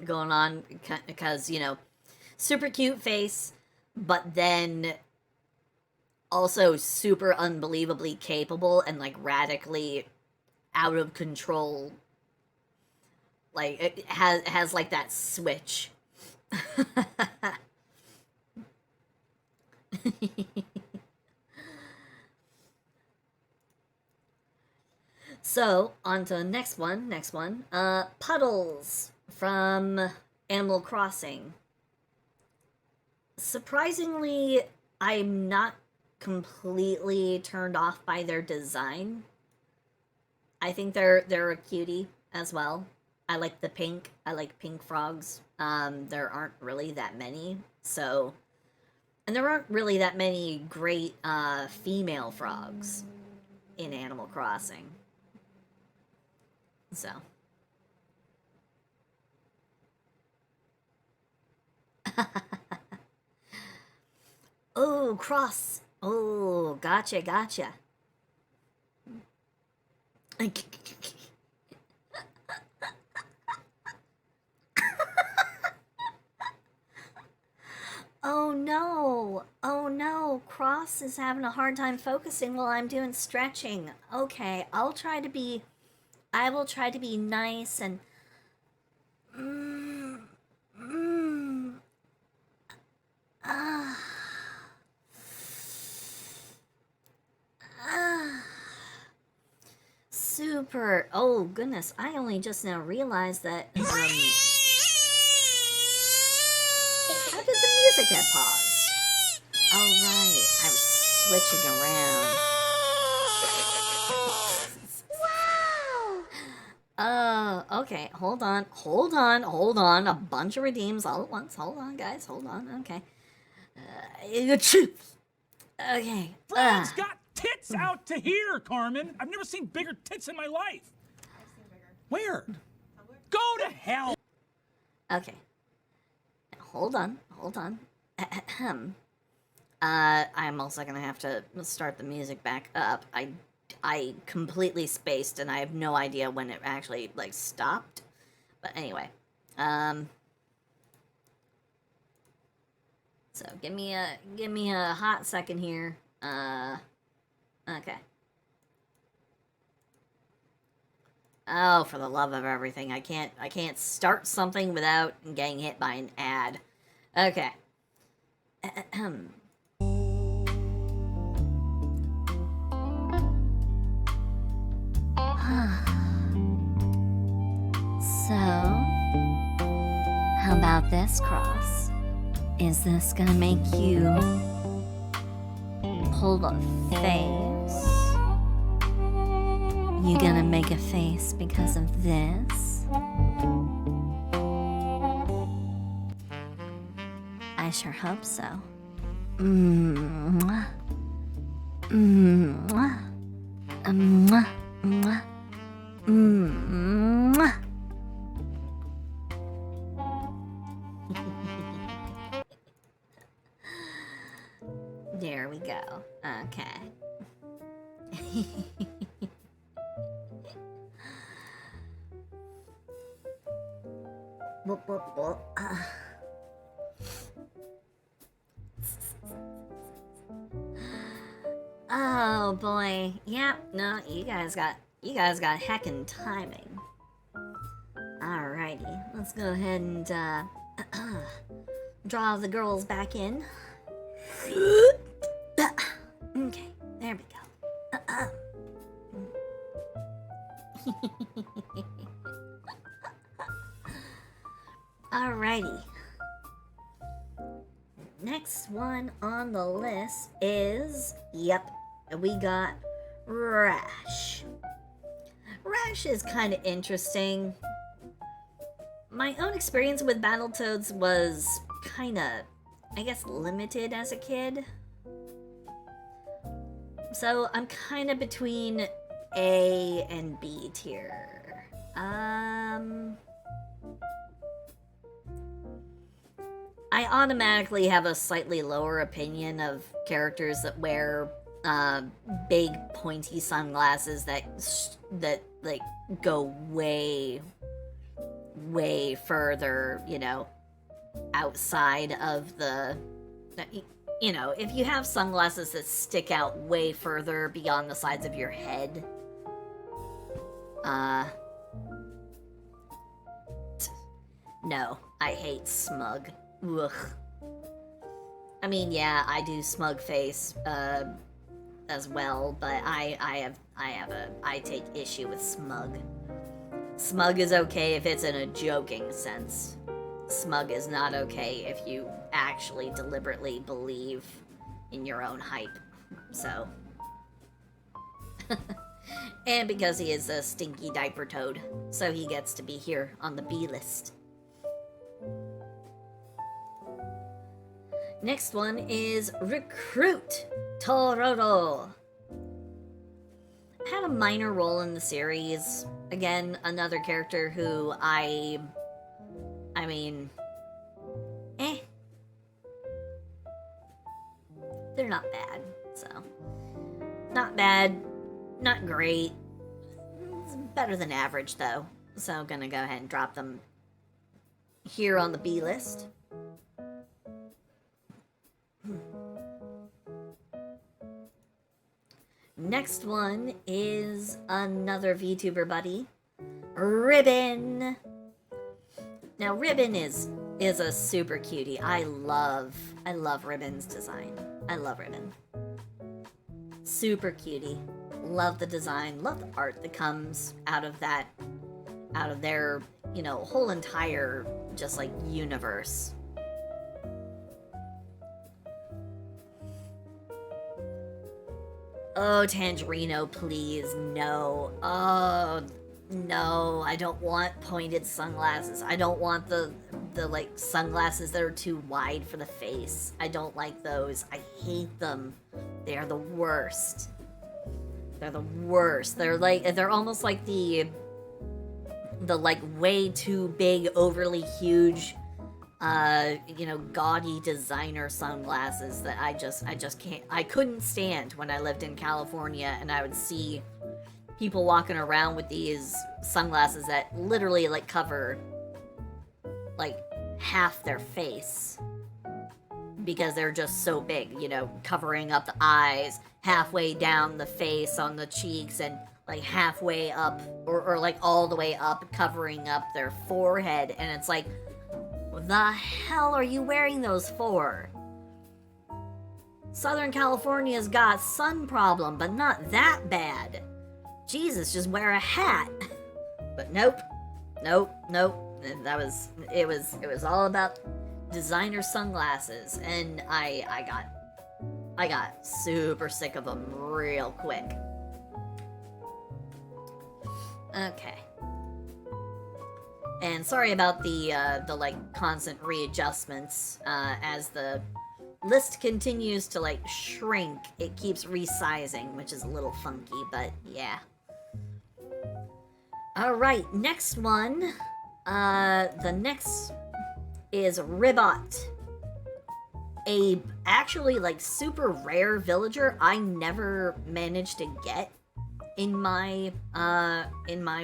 going on, because, you know, super cute face, but then also super unbelievably capable and, like, radically out of control. Like, it has like, that switch. So, on to the next one. Puddles from Animal Crossing. Surprisingly, I'm not completely turned off by their design. I think they're a cutie as well. I like the pink. I like pink frogs. There aren't really that many, so, and there aren't really that many great female frogs in Animal Crossing. So. Oh, cross. Oh, gotcha. Oh no. Oh no. Cross is having a hard time focusing while I'm doing stretching. Okay, I will try to be nice and mm, mm, ah, ah. Super. Oh goodness, I only just now realized that how did the music get paused? Oh right, I was switching around. Wow! Okay, hold on. A bunch of redeems all at once. Hold on, guys, hold on, okay. Okay. Frogs got tits out to here, Carmen. I've never seen bigger tits in my life. I've seen bigger. Where? Go to hell. Okay. Hold on. Ahem. I'm also gonna have to start the music back up. I completely spaced and I have no idea when it actually like stopped. But anyway. So give me a hot second here. Okay. Oh, for the love of everything. I can't start something without getting hit by an ad. Okay. Ahem. So, how about this, Cross? Is this gonna make you pull a face? You gonna make a face because of this? I sure hope so. Mwah. Mwah. Mwah. Mwah. Mwah. There we go. Okay. Oh boy. Yep, no, you guys got heckin' timing. Alrighty, let's go ahead and draw the girls back in. Okay, there we go. Alrighty. Next one on the list is, yep, we got Rash. Rash is kind of interesting. My own experience with Battletoads was kind of, I guess, limited as a kid. So I'm kind of between A and B tier. I automatically have a slightly lower opinion of characters that wear big pointy sunglasses that like go way further, you know, outside of the, you know, if you have sunglasses that stick out way further beyond the sides of your head, no, I hate smug. Ugh. I mean, yeah, I do smug face, as well, but I take issue with smug. Smug is okay if it's in a joking sense. Smug is not okay if you actually deliberately believe in your own hype. So. And because he is a stinky diaper toad, so he gets to be here on the B list. Next one is Recruit Tororo. Had a minor role in the series. Again, another character who I mean, they're not bad, so. Not bad, not great. It's better than average, though. So I'm gonna go ahead and drop them here on the B list. Next one is another VTuber buddy, Ribbon. Now Ribbon is a super cutie. I love Ribbon's design. I love Ribbon. Super cutie. Love the design. Love the art that comes out of their, you know, whole entire just like universe. Oh, Tangerino, please, no. Oh, no, I don't want pointed sunglasses. I don't want the the like sunglasses that are too wide for the face. I don't like those. I hate them. They are the worst. They're the worst. They're almost like the like way too big, overly huge, gaudy designer sunglasses that I just can't. I couldn't stand when I lived in California, and I would see people walking around with these sunglasses that literally like cover like half their face because they're just so big, covering up the eyes, halfway down the face on the cheeks, and like halfway up or like all the way up, covering up their forehead. And it's like, what the hell are you wearing those for? Southern California's got sun problem, but not that bad. Jesus, just wear a hat. But nope. It was all about designer sunglasses, and I got super sick of them real quick. Okay. And sorry about the like constant readjustments as the list continues to like shrink. It keeps resizing, which is a little funky, but yeah. All right, next one. The next is Ribot, a actually like super rare villager I never managed to get in my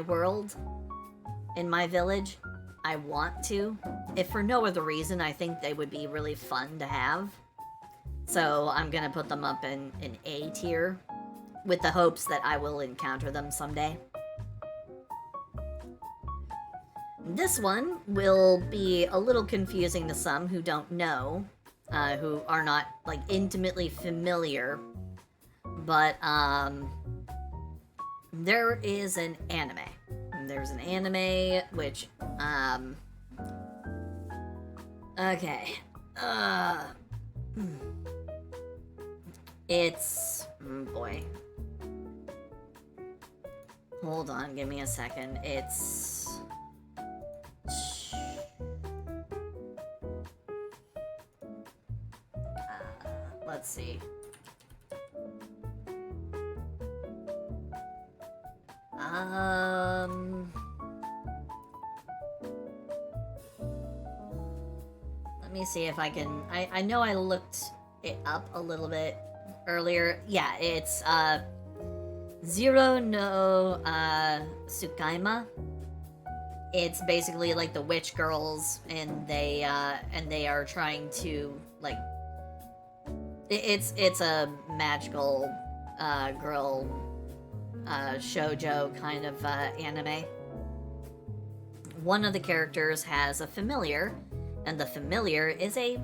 world, in my village. I want to, if for no other reason. I think they would be really fun to have, so I'm gonna put them up in A tier with the hopes that I will encounter them someday. This one will be a little confusing to some who don't know, who are not like intimately familiar, but there is an anime. There's an anime which okay. It's boy. Hold on, give me a second. It's let's see. Let me see if I can. I know I looked it up a little bit earlier. Yeah, it's Zero no Tsukaima. It's basically like the witch girls, and they are trying to like. It's a magical girl shoujo kind of anime. One of the characters has a familiar, and the familiar is a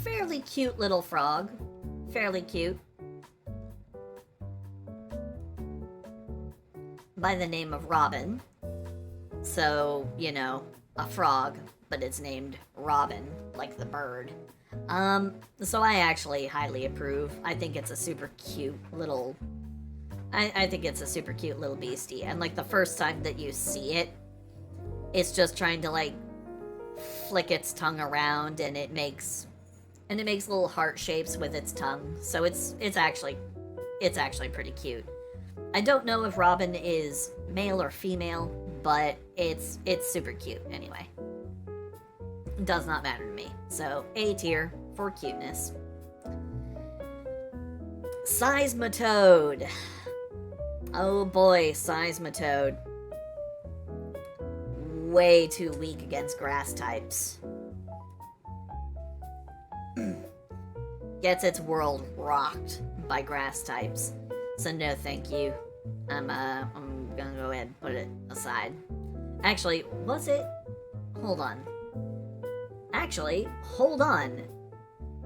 fairly cute little frog. Fairly cute. By the name of Robin. So, a frog, but it's named Robin, like the bird. So I actually highly approve. I think it's a super cute little... I think it's a super cute little beastie. And, like, the first time that you see it, it's just trying to, like, flick its tongue around, and it makes little heart shapes with its tongue. So it's actually pretty cute. I don't know if Robin is male or female, but it's super cute anyway. It does not matter to me. So A tier for cuteness. Seismitoad. Oh boy, Seismitoad. Way too weak against grass types. Gets its world rocked by grass types. So no thank you. I'm gonna go ahead and put it aside. Actually, was it? Hold on. Actually, hold on.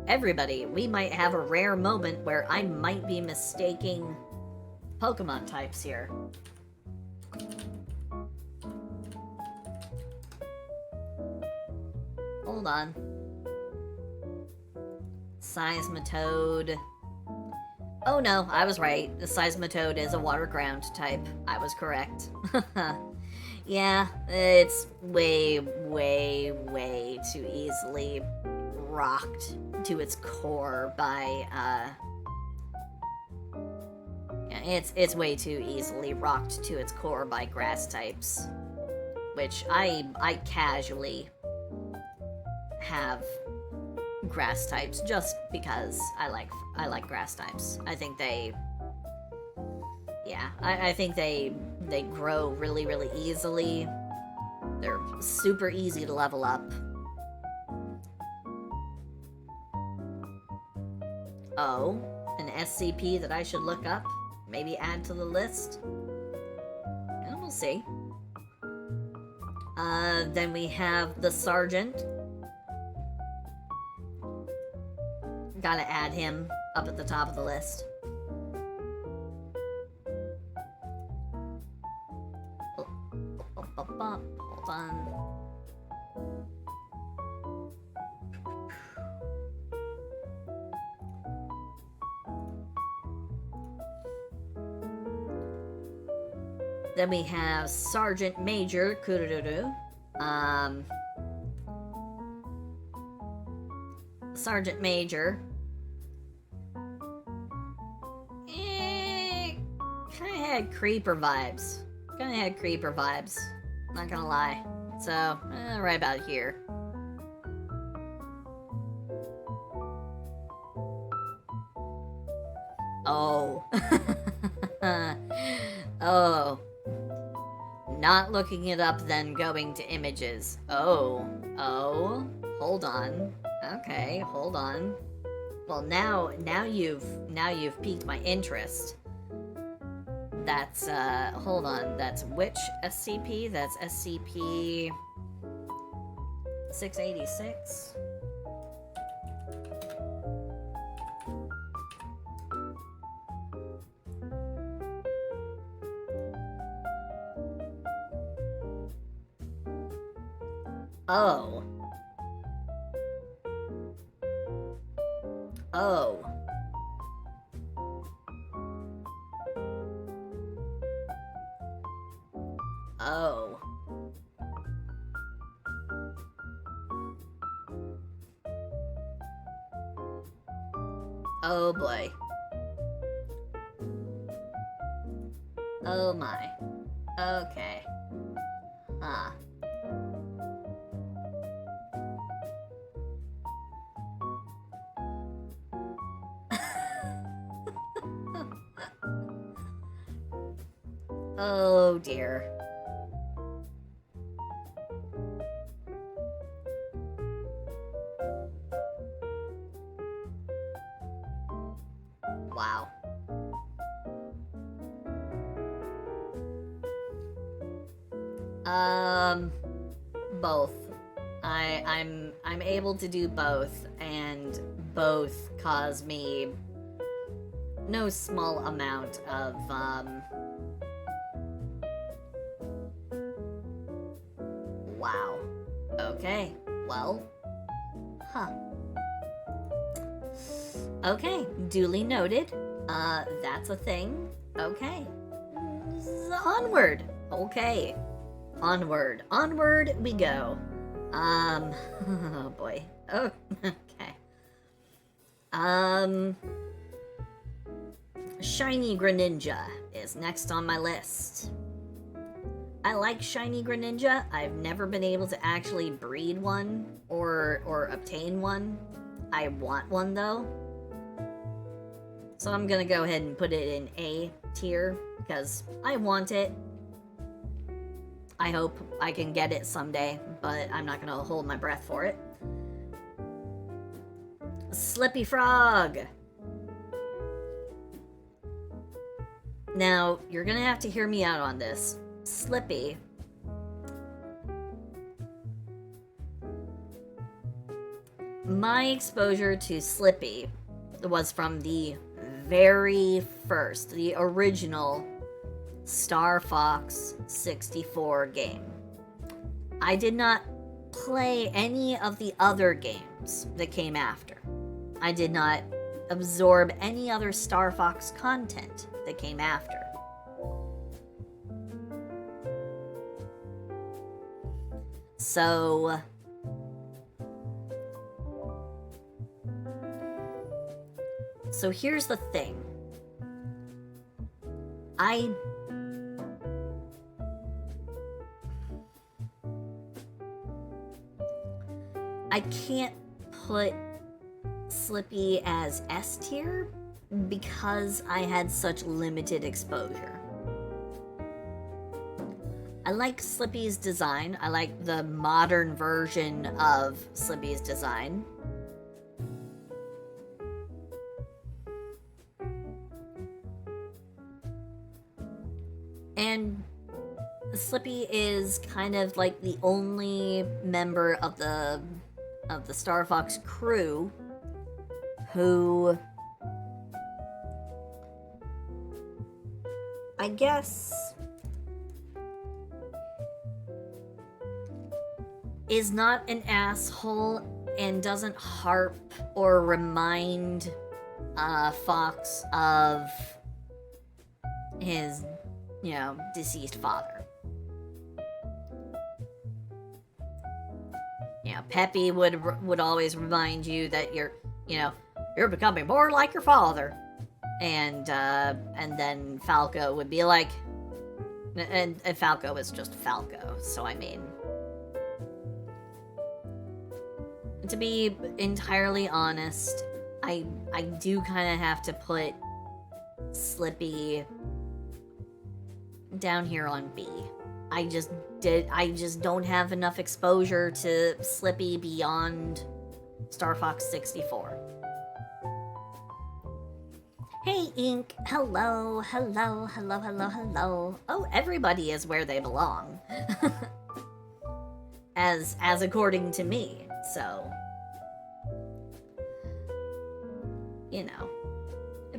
Everybody, we might have a rare moment where I might be mistaking Pokemon types here. Hold on. Seismitoad. Oh no, I was right. The Seismitoad is a water ground type. I was correct. Yeah, it's way, way, way too easily rocked to its core by, yeah, it's way too easily rocked to its core by grass types, which I casually have grass types just because I like grass types. I think they, yeah, I think they grow really, really easily. They're super easy to level up. Oh, an SCP that I should look up? Maybe add to the list? And we'll see. Then we have the Sergeant. Gotta add him up at the top of the list. Hold on. Then we have Sergeant Major Kururu. Sergeant Major. Kinda had creeper vibes. Not gonna lie. So, right about here. Oh. Oh. Not looking it up, then going to images. Oh. Hold on. Okay, hold on. Well, now you've piqued my interest. That's, hold on. That's which SCP? That's SCP 686? Oh. Oh. Oh. Oh boy. Oh my. Okay. Huh. Oh dear. Wow. Both. I'm able to do both, and both cause me no small amount of, wow. Okay, well, huh. Okay, duly noted. That's a thing. Okay. Onward. Okay. Onward we go. Oh boy. Oh, okay. Shiny Greninja is next on my list. I like Shiny Greninja. I've never been able to actually breed one or obtain one. I want one though. So I'm gonna go ahead and put it in A tier because I want it. I hope I can get it someday, but I'm not gonna hold my breath for it. Slippy Frog! Now, you're gonna have to hear me out on this. Slippy. My exposure to Slippy was from the very first, the original Star Fox 64 game. I did not play any of the other games that came after. I did not absorb any other Star Fox content that came after. So here's the thing. I can't put Slippy as S tier because I had such limited exposure. I like Slippy's design. I like the modern version of Slippy's design. And Slippy is kind of like the only member of the Star Fox crew who, I guess, is not an asshole and doesn't harp or remind Fox of his, deceased father. Peppy would always remind you that you're becoming more like your father, and then Falco would be like, and Falco is just Falco. So I mean, to be entirely honest, I do kind of have to put Slippy down here on B. I just don't have enough exposure to Slippy beyond Star Fox 64. Hey, Ink. Hello, hello, hello, hello, hello. Oh, everybody is where they belong. as according to me, so.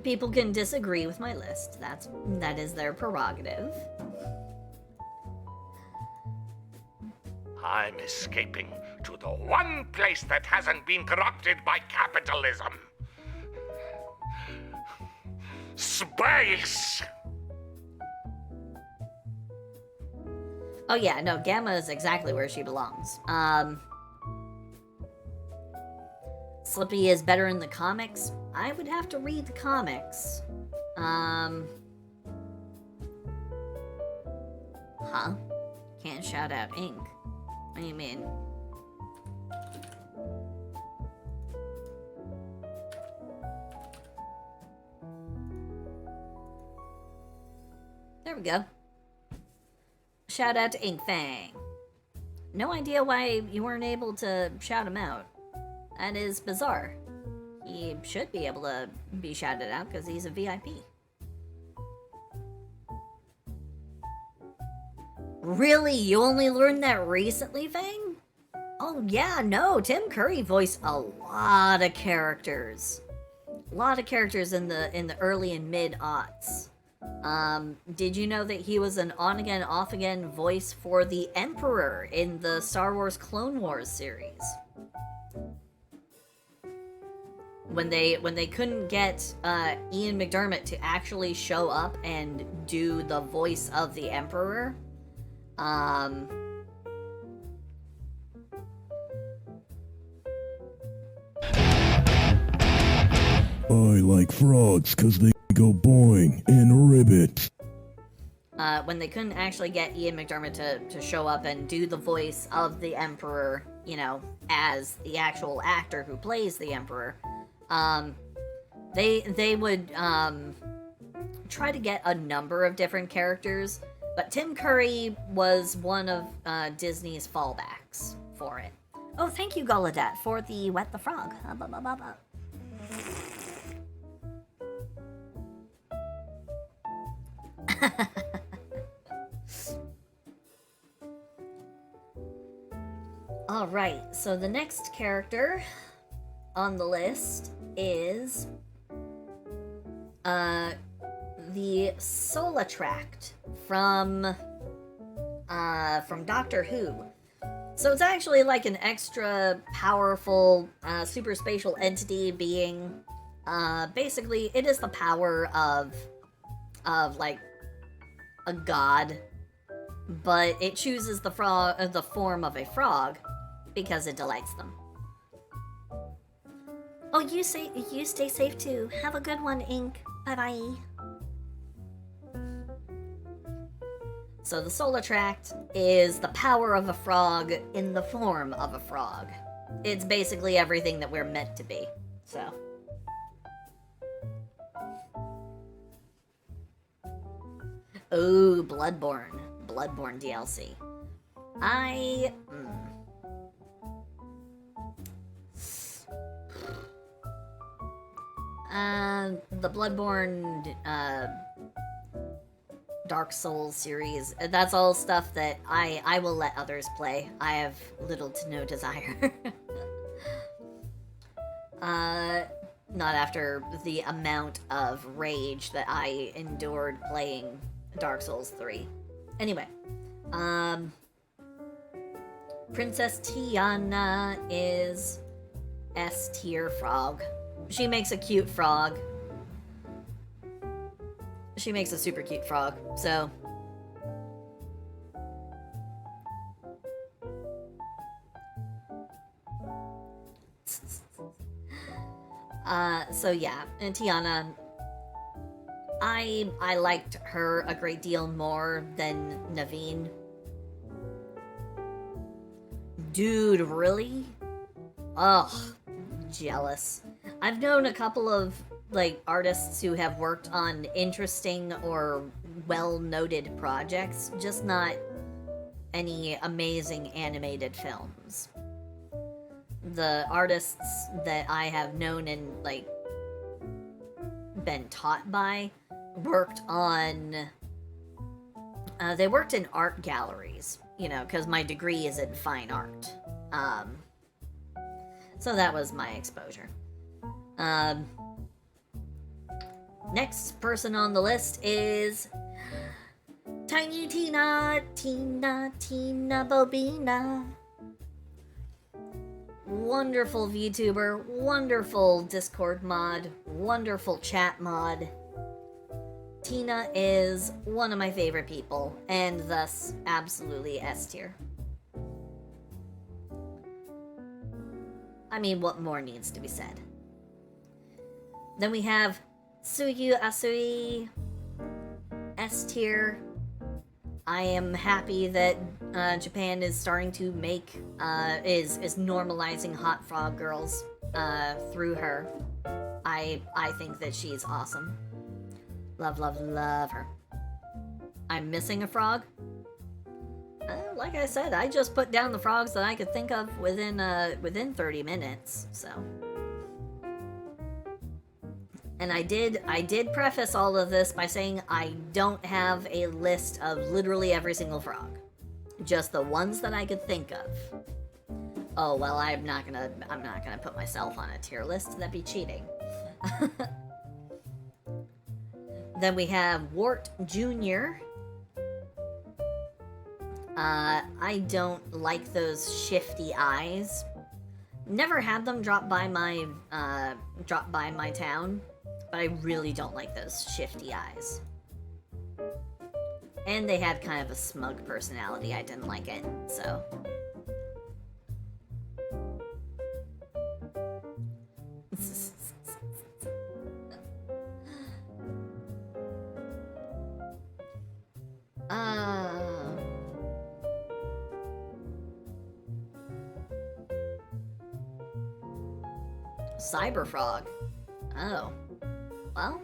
People can disagree with my list. That is their prerogative. I'm escaping to the one place that hasn't been corrupted by capitalism. Space! Oh yeah, no, Gamma is exactly where she belongs. Slippy is better in the comics. I would have to read the comics. Can't shout out Ink. What do you mean? There we go. Shout out to Ink Fang. No idea why you weren't able to shout him out. That is bizarre. He should be able to be shouted out because he's a VIP. Really? You only learned that recently, Fang? Oh yeah, no, Tim Curry voiced a lot of characters. A lot of characters in the early and mid-aughts. Did you know that he was an on-again, off-again voice for the Emperor in the Star Wars Clone Wars series? When they couldn't get Ian McDermott to actually show up and do the voice of the Emperor, I like frogs because they go boing and ribbit. when they couldn't actually get Ian McDermott to show up and do the voice of the Emperor, as the actual actor who plays the Emperor, they would try to get a number of different characters, but Tim Curry was one of Disney's fallbacks for it. Oh, thank you, Gallaudet, for the Wet the Frog. Alright, so the next character on the list is the Solatract from Doctor Who. So it's actually like an extra powerful super spatial entity being. Basically, it is the power of like a god but it chooses the form of a frog because it delights them. Oh, you stay safe too. Have a good one, Ink. Bye-bye. So the solar tract is the power of a frog in the form of a frog. It's basically everything that we're meant to be. So. Oh, Bloodborne. Bloodborne DLC. The Bloodborne, Dark Souls series, that's all stuff that I will let others play. I have little to no desire. Not after the amount of rage that I endured playing Dark Souls 3. Anyway, Princess Tiana is S-tier frog. She makes a cute frog. She makes a super cute frog, so... so yeah, and Tiana, I liked her a great deal more than Naveen. Dude, really? Ugh, jealous. I've known a couple of, like, artists who have worked on interesting or well-noted projects, just not any amazing animated films. The artists that I have known and, like, been taught by worked on... they worked in art galleries, you know, because my degree is in fine art. So that was my exposure. Next person on the list is... Tiny Tina Bobina. Wonderful VTuber, wonderful Discord mod, wonderful chat mod. Tina is one of my favorite people, and thus absolutely S tier. I mean, what more needs to be said? Then we have Suyu Asui, S tier. I am happy that Japan is starting to make, is normalizing hot frog girls through her. I think that she's awesome. Love, love, love her. I'm missing a frog. Like I said, I just put down the frogs that I could think of within 30 minutes, so. And I did preface all of this by saying I don't have a list of literally every single frog. Just the ones that I could think of. Oh, well, I'm not gonna put myself on a tier list. That'd be cheating. Then we have Wart Jr. I don't like those shifty eyes. Never had them drop by my town, but I really don't like those shifty eyes. And they had kind of a smug personality. I didn't like it, so. Cyberfrog. Oh. Well.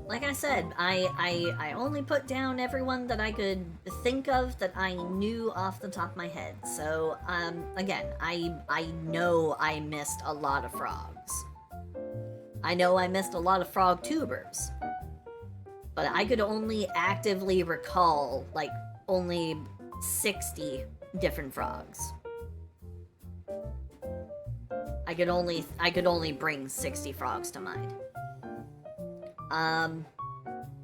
Like I said, I only put down everyone that I could think of that I knew off the top of my head. So, again, I know I missed a lot of frogs. I know I missed a lot of frog tubers. But I could only actively recall, like, only 60 different frogs. I could only bring 60 frogs to mind.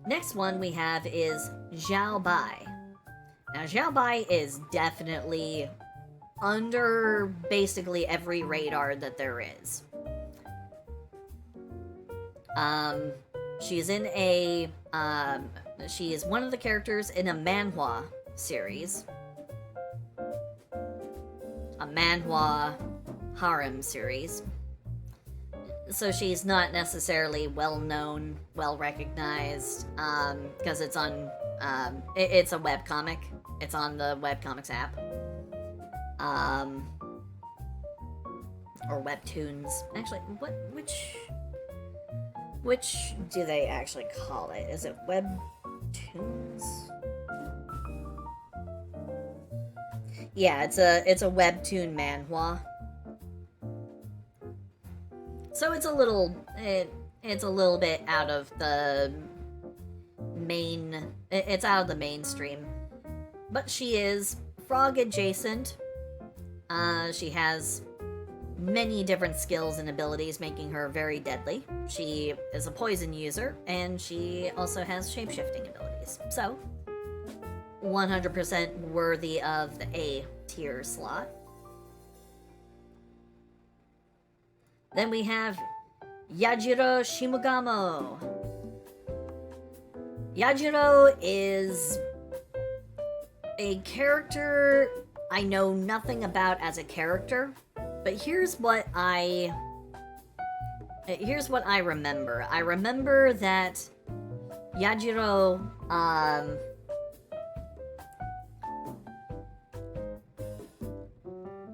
Next one we have is Xiao Bai. Now, Xiao Bai is definitely under basically every radar that there is. She's in a She is one of the characters in a manhwa series. A manhwa harem series. So she's not necessarily well-known, well-recognized, because it's on, it's a webcomic. It's on the webcomics app. Or webtoons. Actually, which do they actually call it? Is it webtoons? Yeah, it's a webtoon manhwa. So it's a little bit out of the it's out of the mainstream. But she is frog adjacent. She has many different skills and abilities, making her very deadly. She is a poison user, and she also has shape-shifting abilities. So, 100% worthy of the A tier slot. Then we have Yajiro Shimogamo. Yajiro is a character I know nothing about as a character, but here's what I remember. I remember that Yajiro,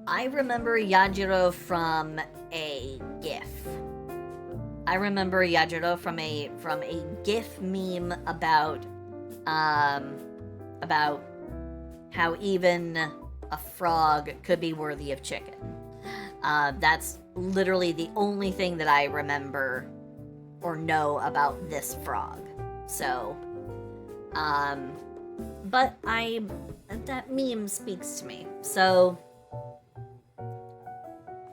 I remember Yajiro from a GIF. I remember Yajiro from a GIF meme about how even a frog could be worthy of chicken. That's literally the only thing that I remember or know about this frog. So, but that meme speaks to me. So,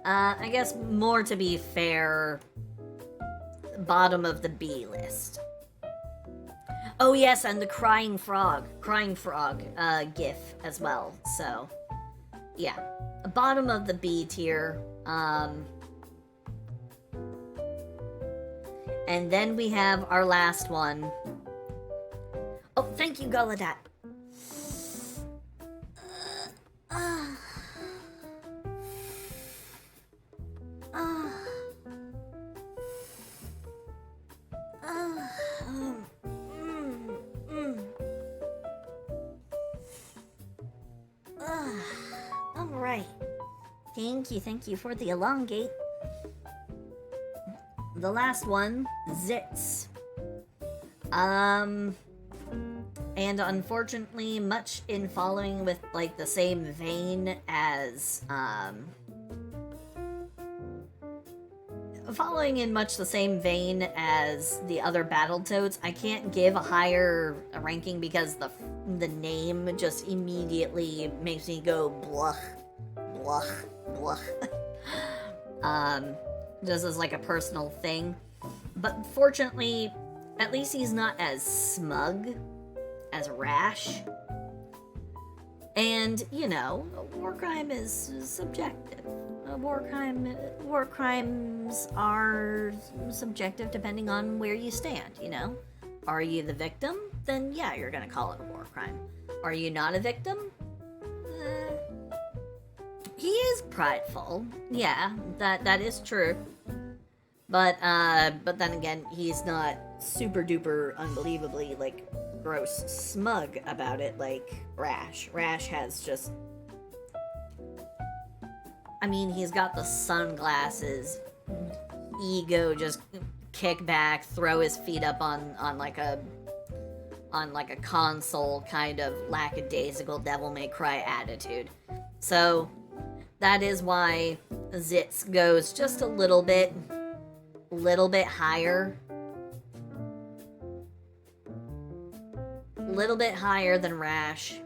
I guess more to be fair, bottom of the B list. Oh yes, and the crying frog GIF as well. So, yeah, bottom of the B tier. And then we have our last one. Oh, thank you, Guladat. Alright. Thank you for the elongate. The last one, Zits. And unfortunately, much in following with, like, the same vein as, following in much the same vein as the other Battletoads, I can't give a higher ranking because the name just immediately makes me go bluh, bluh, bluh. Just as like a personal thing. But fortunately, at least he's not as smug as Rash. And, you know, war crime is subjective. War crimes are subjective depending on where you stand, you know? Are you the victim? Then yeah, you're gonna call it a war crime. Are you not a victim? He is prideful. Yeah, that is true. But then again, he's not super duper unbelievably, like, gross smug about it like Rash. Rash has just... I mean, he's got the sunglasses, ego just kick back, throw his feet up on like a console, kind of lackadaisical Devil May Cry attitude. So that is why Zits goes just a little bit higher. Little bit higher than Rash.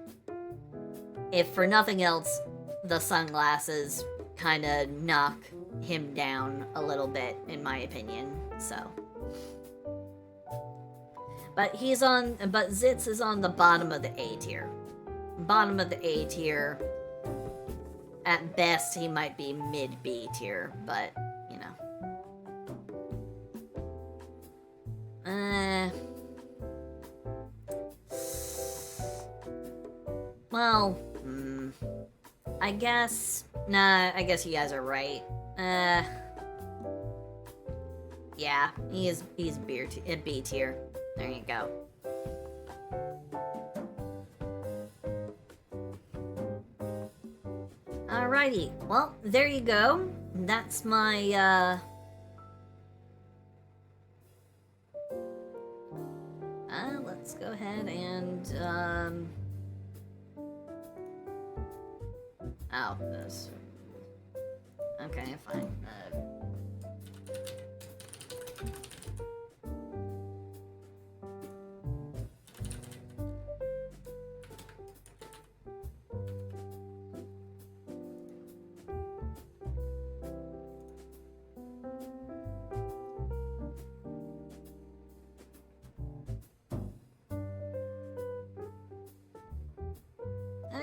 If for nothing else, the sunglasses kind of knock him down a little bit, in my opinion. So, but Zits is on the bottom of the A tier. Bottom of the A tier. At best, he might be mid B tier, but you know. Well, I guess... Nah, I guess you guys are right. Yeah, he's B tier. There you go. Alrighty, well, there you go. That's my, let's go ahead and, oh, this. Okay, fine.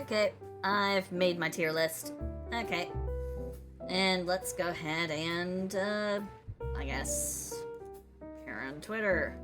Okay, I've made my tier list. Okay. And let's go ahead and, I guess, here on Twitter.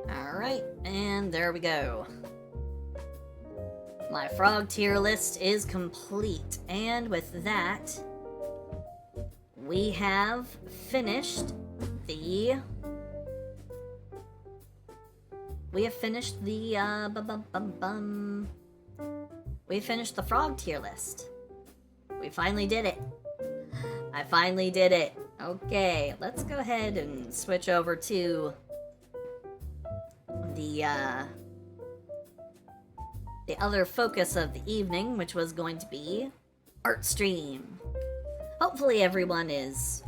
Alright, and there we go. My frog tier list is complete, and with that, we have finished the... We finished the frog tier list. We finally did it. I finally did it. Okay, let's go ahead and switch over to the other focus of the evening, which was going to be art stream. Hopefully everyone is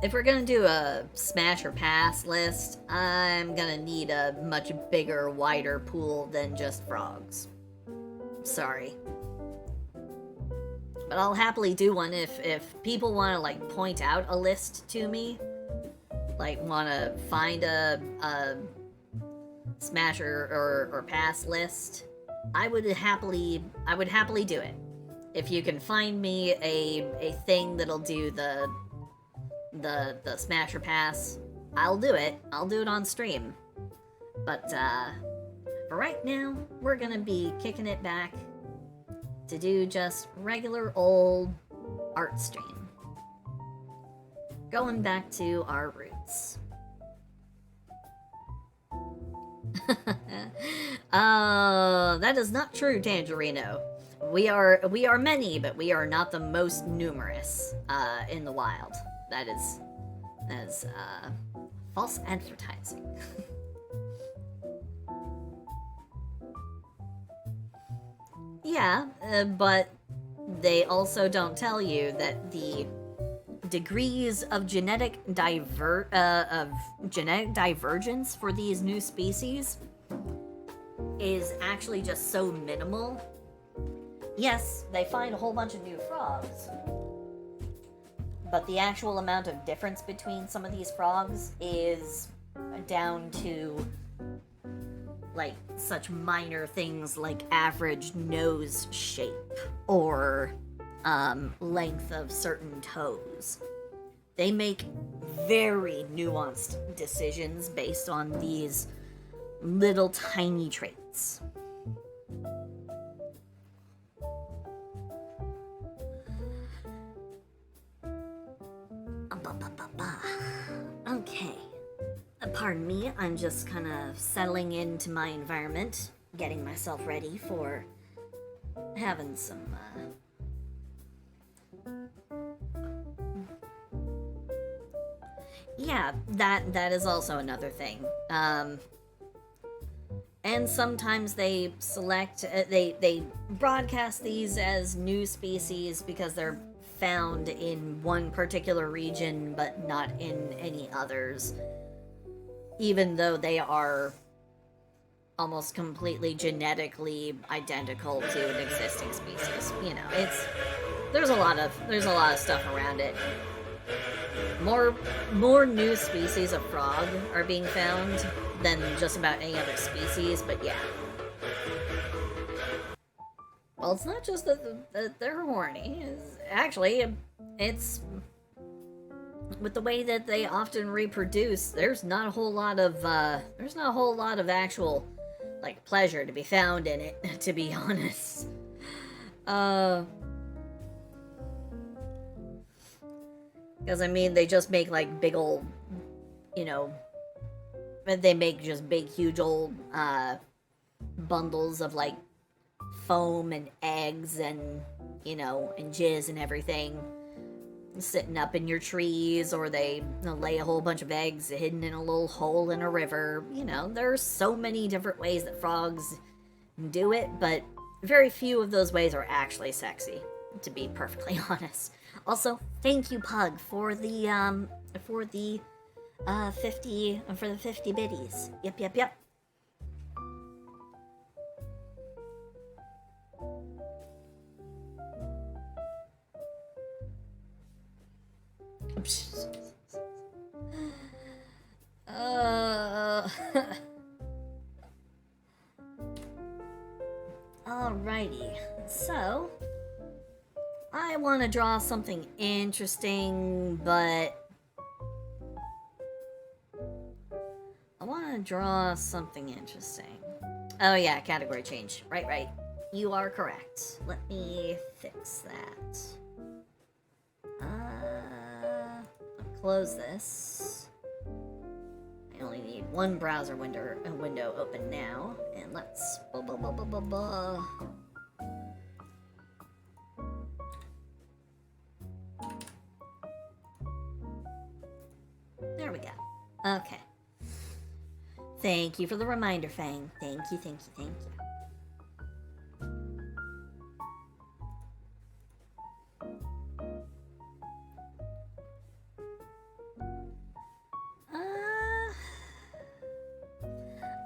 if we're gonna do a smash or pass list, I'm gonna need a much bigger, wider pool than just frogs. Sorry. But I'll happily do one if people want to, like, point out a list to me. Like, want to find a smash or pass list. I would happily do it. If you can find me a thing that'll do the smash or pass, I'll do it. I'll do it on stream. But for right now, we're gonna be kicking it back to do just regular old art stream. Going back to our roots. That is not true, Tangerino. We are many, but we are not the most numerous in the wild. That is false advertising. Yeah, but they also don't tell you that the degrees of genetic divergence for these new species is actually just so minimal. Yes, they find a whole bunch of new frogs, but the actual amount of difference between some of these frogs is down to, like, such minor things like average nose shape or length of certain toes. They make very nuanced decisions based on these little tiny traits. Okay. Pardon me, I'm just kind of settling into my environment, getting myself ready for having some, Yeah, that is also another thing. and sometimes they select, they broadcast these as new species because they're found in one particular region but not in any others, even though they are almost completely genetically identical to an existing species. You know, there's a lot of stuff around it. More new species of frog are being found than just about any other species, but yeah. Well, it's not just that they're horny. It's with the way that they often reproduce. There's not a whole lot of actual like pleasure to be found in it, to be honest. Because I mean, they just make like big old, you know, they make just big, huge old bundles of like foam and eggs and, you know, and jizz and everything sitting up in your trees, or they lay a whole bunch of eggs hidden in a little hole in a river. You know, there's so many different ways that frogs do it, but very few of those ways are actually sexy, to be perfectly honest. Also, thank you, Pug, for the 50 biddies. Yep. Alrighty, so I want to draw something interesting, but Oh yeah, category change. Right. You are correct. Let me fix that. I'll close this. I only need one browser window open now, and let's There we go. Okay. Thank you for the reminder, Fang. Thank you.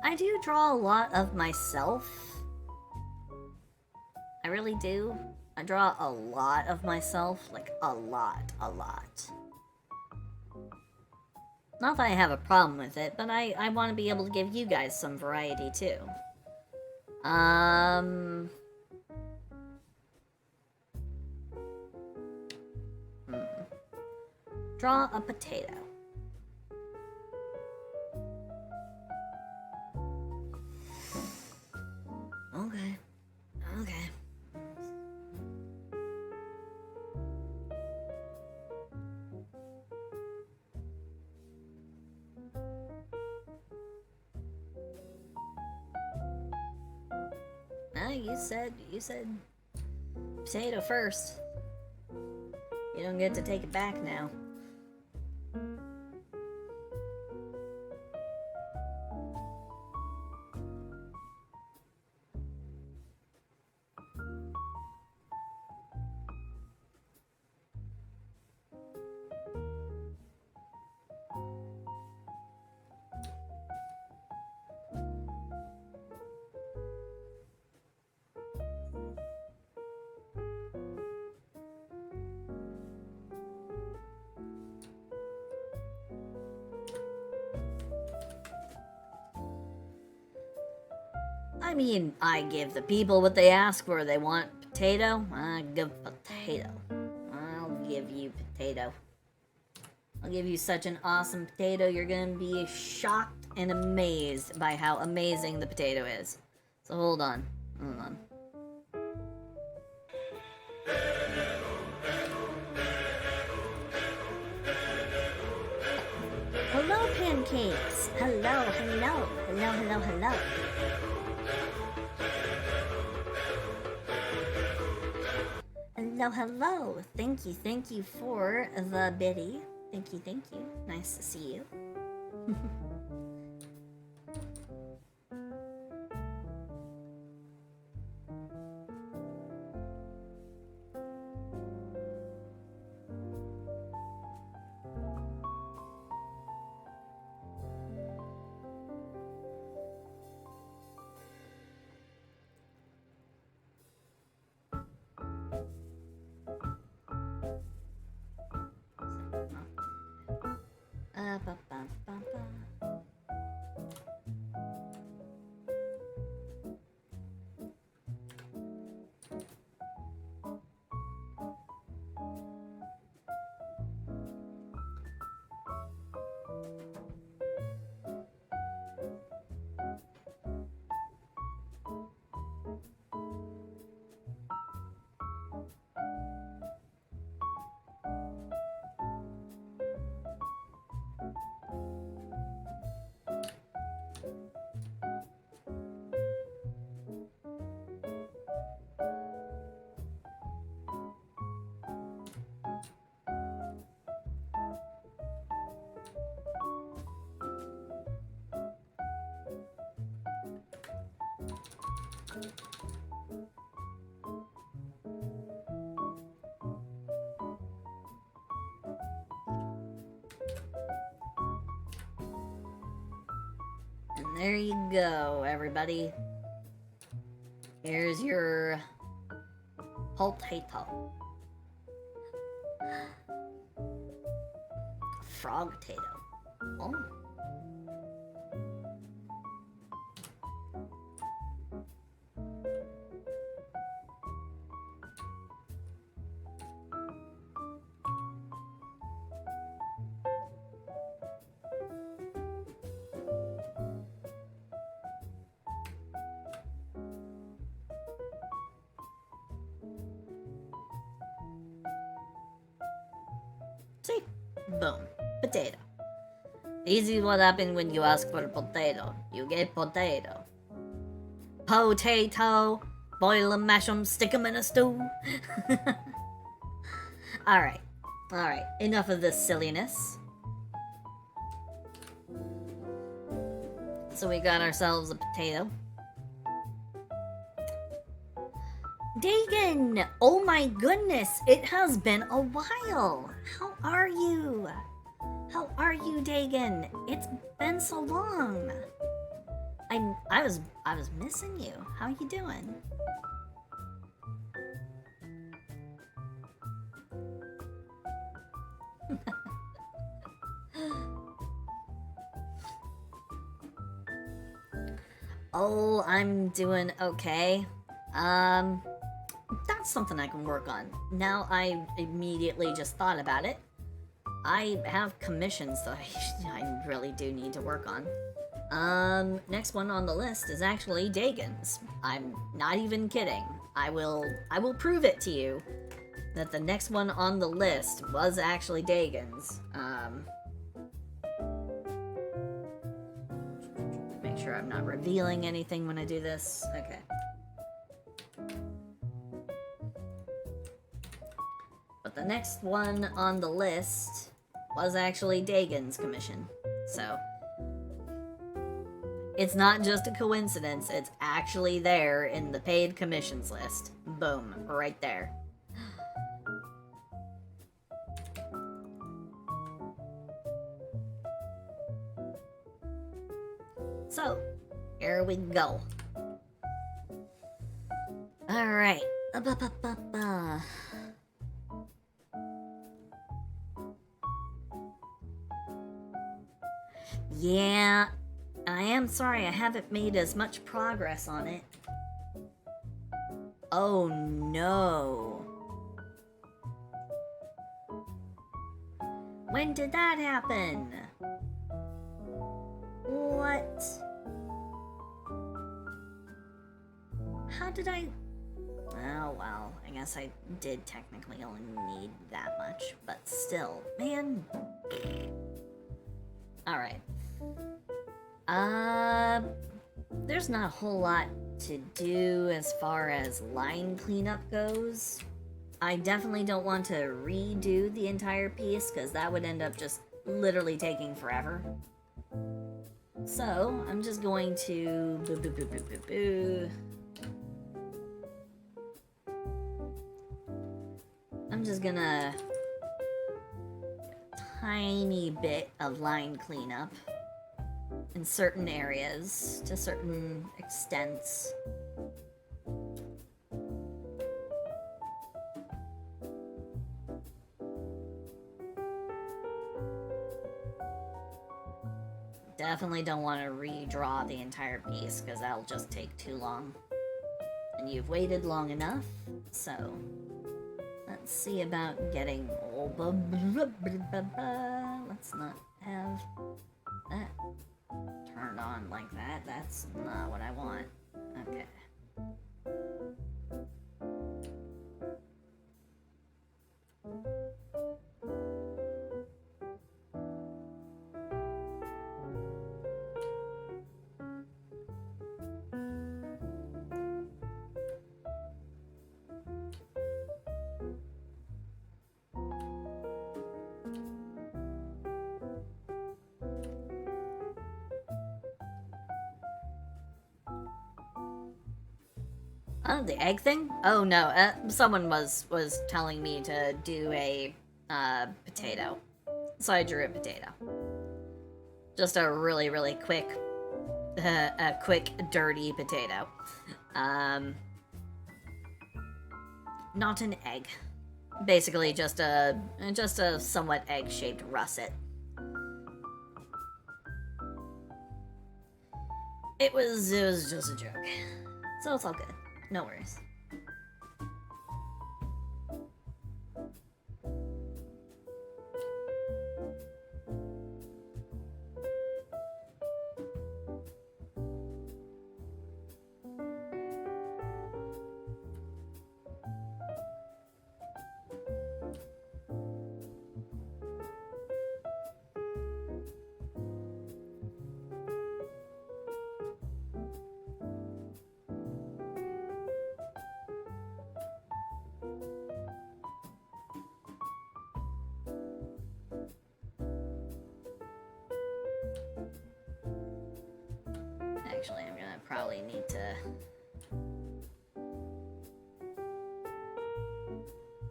I do draw a lot of myself. I really do. I draw a lot of myself, like a lot. Not that I have a problem with it, but I want to be able to give you guys some variety too. Draw a potato. Okay. You said potato first. You don't get to take it back now. I mean, I give the people what they ask for. They want potato, I give potato. I'll give you potato. I'll give you such an awesome potato, you're gonna be shocked and amazed by how amazing the potato is. So hold on. Hello, pancakes. Hello. Hello. Thank you for the biddy. Thank you. Nice to see you. And there you go, everybody. Here's your potato. Frog potato. Oh. See? Boom. Potato. Easy what happens when you ask for potato. You get potato. Potato. Boil 'em, mash 'em, stick 'em in a stew. Alright. Alright. Enough of this silliness. So we got ourselves a potato. Dagon! Oh my goodness! It has been a while! How are you? How are you, Dagon? It's been so long. I was missing you. How you doing? Oh, I'm doing okay. That's something I can work on. Now I immediately just thought about it. I have commissions that I really do need to work on. Next one on the list is actually Dagon's. I'm not even kidding. I will prove it to you that the next one on the list was actually Dagon's. Make sure I'm not revealing anything when I do this. Okay. But the next one on the list was actually Dagon's commission. So, it's not just a coincidence, it's actually there in the paid commissions list. Boom, right there. So, here we go. Alright. Yeah, I am sorry I haven't made as much progress on it. Oh no. When did that happen? What? How did I... Oh, well, I guess I did technically only need that much, but still, man. Alright. There's not a whole lot to do as far as line cleanup goes. I definitely don't want to redo the entire piece, because that would end up just literally taking forever. So, I'm just going to... I'm just gonna... tiny bit of line cleanup in certain areas to certain extents. Definitely don't want to redraw the entire piece because that'll just take too long. And you've waited long enough, so let's see about getting... Let's not have that turned on like that. That's not what I want. Okay. Oh, the egg thing? Oh no, someone was telling me to do a potato, so I drew a potato. Just a really, really quick, dirty potato. Not an egg. Basically, just a somewhat egg-shaped russet. It was just a joke, so it's all good. No worries. Actually, I'm gonna probably need to...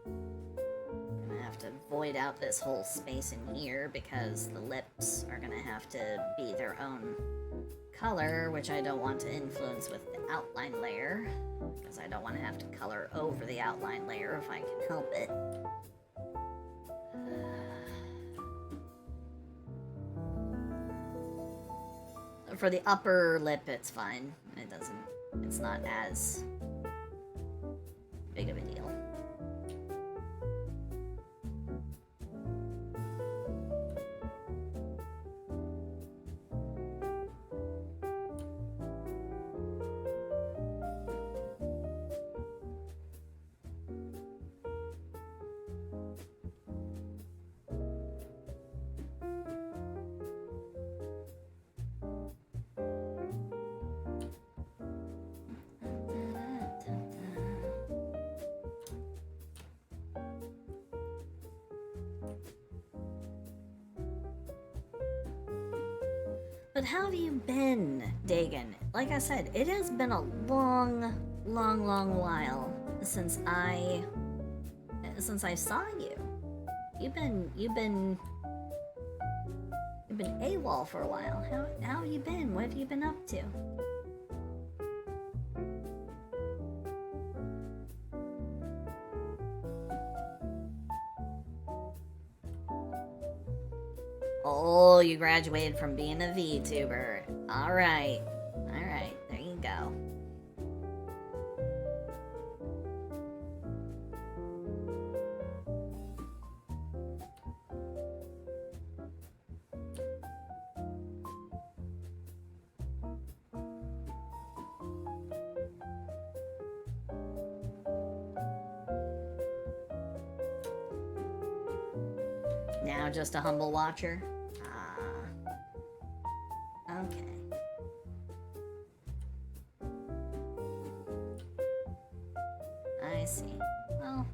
I'm gonna have to void out this whole space in here because the lips are gonna have to be their own color, which I don't want to influence with the outline layer, because I don't want to have to color over the outline layer if I can help it. For the upper lip, it's fine. It's not as big of a deal. But how have you been, Dagon? Like I said, it has been a long, long, long while since I saw you. You've been AWOL for a while. How have you been? What have you been up to? Oh, you graduated from being a VTuber. Alright. Alright, there you go. Now just a humble watcher? Okay. I see. Well,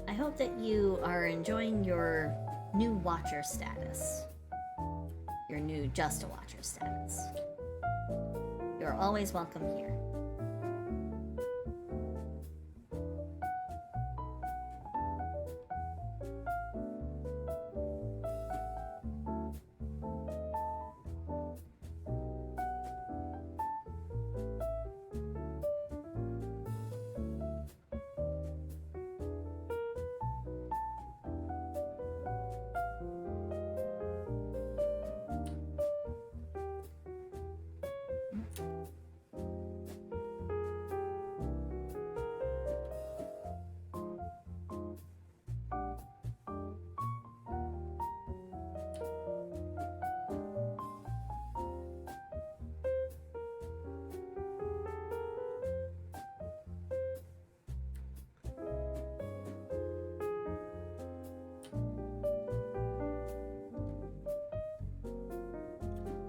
I hope that you are enjoying your new watcher status. Your new just a watcher status. You're always welcome here.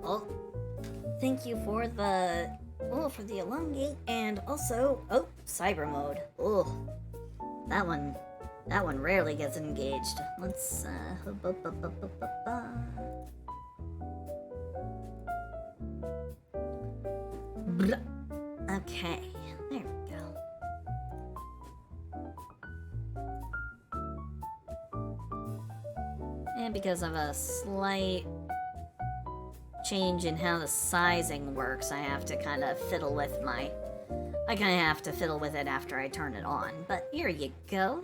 Oh, thank you for the elongate, and also cyber mode. Oh, that one rarely gets engaged. Let's Okay, there we go. And because of a slight change in how the sizing works, I have to kind of fiddle with my... I kind of have to fiddle with it after I turn it on. But here you go.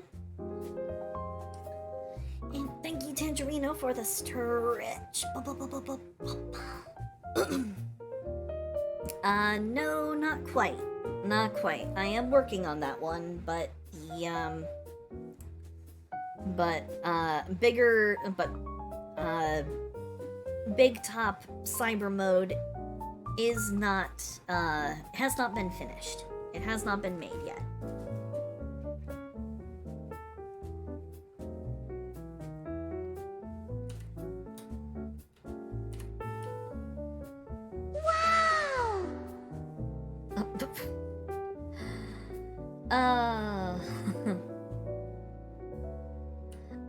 And thank you, Tangerino, for the stretch. No, not quite. Not quite. I am working on that one, but the, Big Top Cyber Mode is not, has not been finished. It has not been made yet. Wow!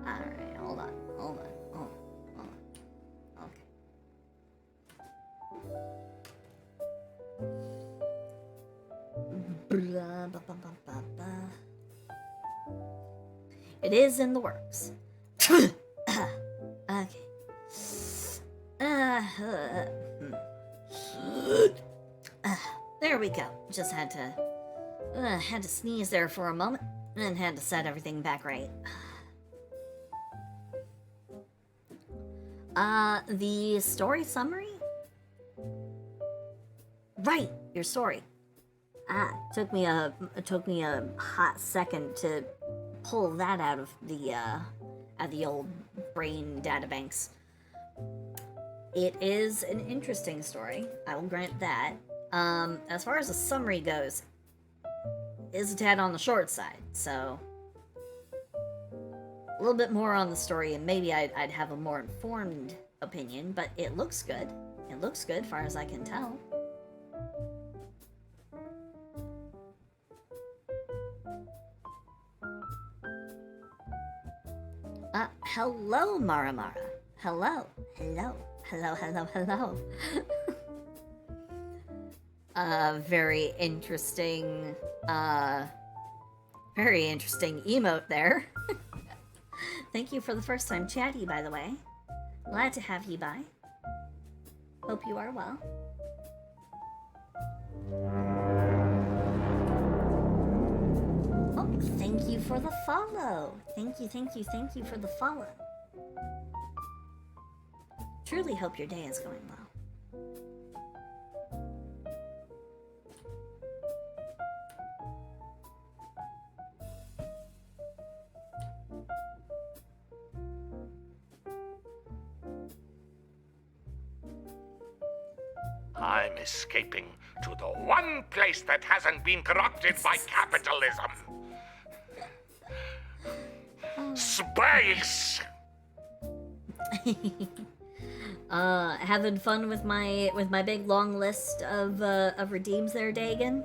Alright, hold on. Okay. Blah, ba, ba, ba, ba, ba. It is in the works. Okay. There we go. Just had to sneeze there for a moment, and then had to set everything back right. The story summary? Right, your story. Took me a hot second to pull that out of the old brain databanks. It is an interesting story, I will grant that. As far as the summary goes, is a tad on the short side, so a little bit more on the story, and maybe I'd have a more informed opinion, but it looks good. It looks good, far as I can tell. Hello, Mara. Hello. Very interesting emote there. Thank you for the first time chatty, by the way. Glad to have you by. Hope you are well. Oh, thank you for the follow. Thank you for the follow. Truly hope your day is going well. I'm escaping to the one place that hasn't been corrupted by capitalism. Space! Having fun with my big long list of redeems there, Dagan?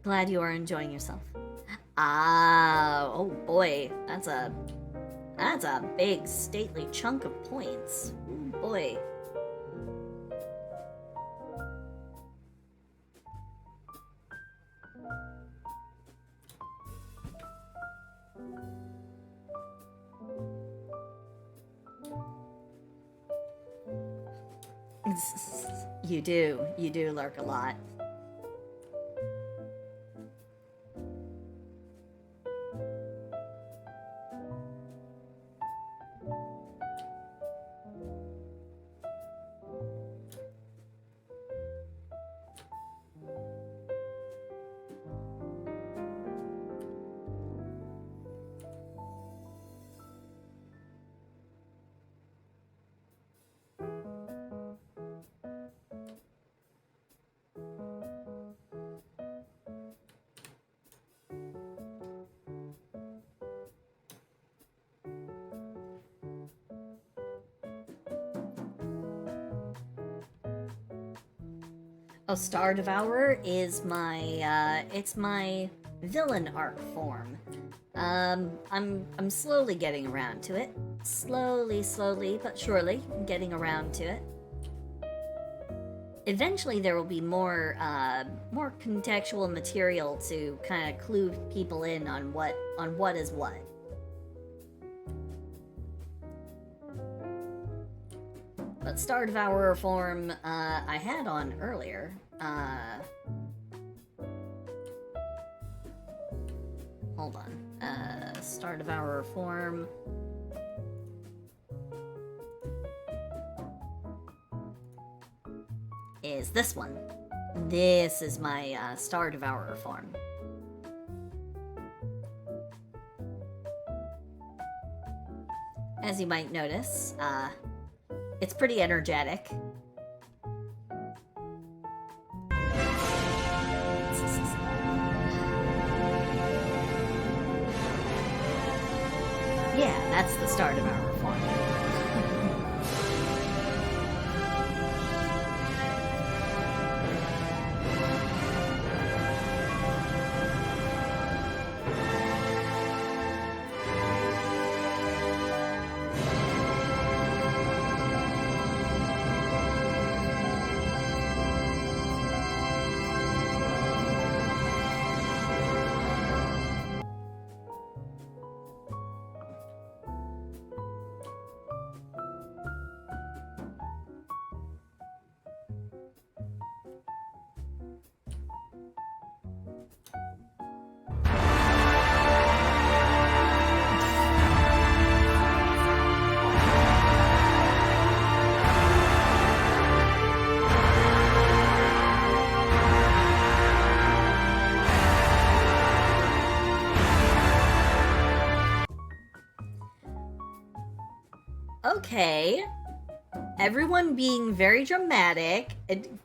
Glad you are enjoying yourself. Oh boy, that's a big stately chunk of points. Ooh, boy. You do lurk a lot. Oh, Star Devourer is my, it's my villain arc form. I'm slowly getting around to it. Slowly, but surely getting around to it. Eventually, there will be more contextual material to kind of clue people in on what is what. But Star Devourer form I had on earlier. Hold on. Star Devourer form. Is this one. This is my Star Devourer form. As you might notice, it's pretty energetic. Yeah, that's the Star Devourer form. Okay. Everyone being very dramatic.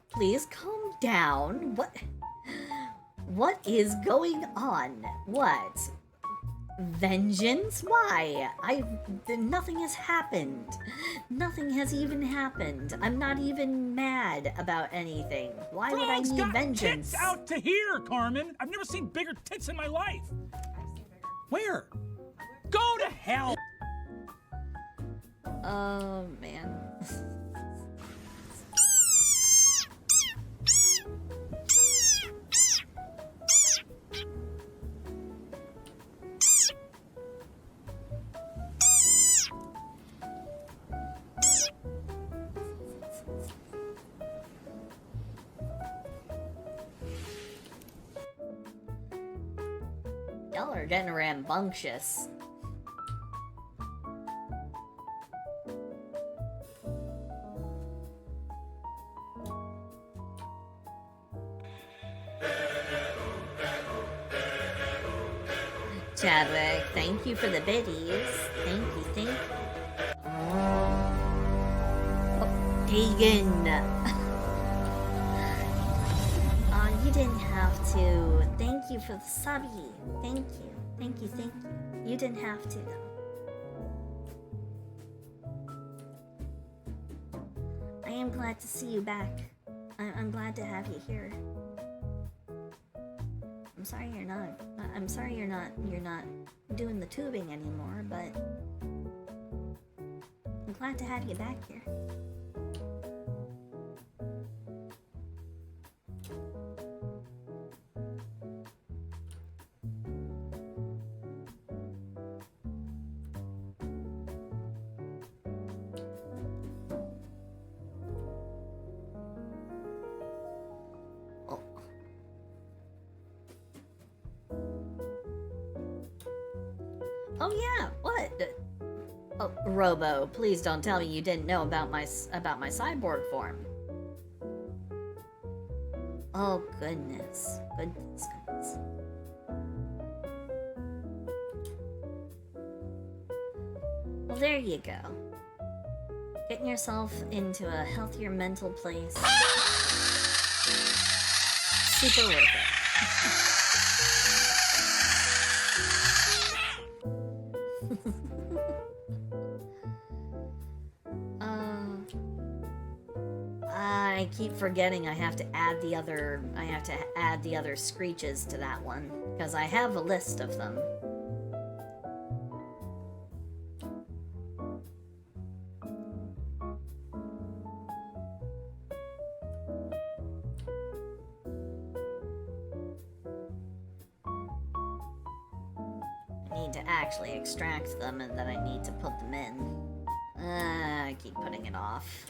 Please calm down. What is going on? What? Vengeance? Why? Nothing has happened. Nothing has even happened. I'm not even mad about anything. Why would I Frog's need got vengeance? Tits out to here, Carmen. I've never seen bigger tits in my life. Where? Go to hell. Oh, man. Y'all are getting rambunctious. Chadwick, thank you for the biddies. Thank you. Oh, Dagan. You didn't have to. Thank you for the subby. Thank you. You didn't have to, though. I am glad to see you back. I'm glad to have you here. I'm sorry you're not. I'm sorry you're not doing the tubing anymore, but I'm glad to have you back here. Oh yeah, what? Oh, Robo, please don't tell me you didn't know about my cyborg form. Oh goodness. Well, there you go. Getting yourself into a healthier mental place. Super worth it. I keep forgetting I have to add the other screeches to that one. Because I have a list of them. I need to actually extract them, and then I need to put them in. I keep putting it off.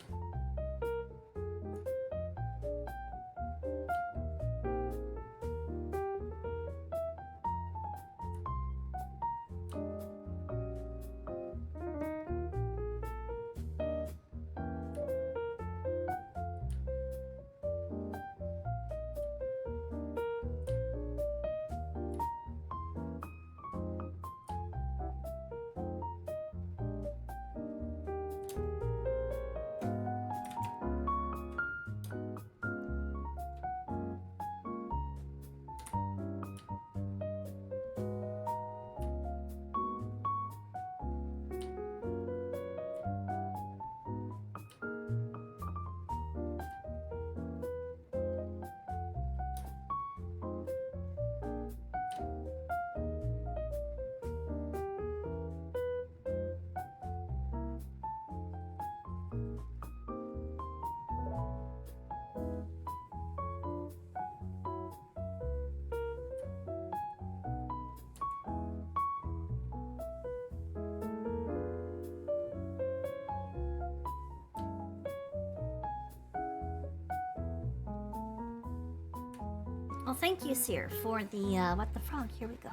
Well, thank you, Seer, for the, what the frog. Here we go.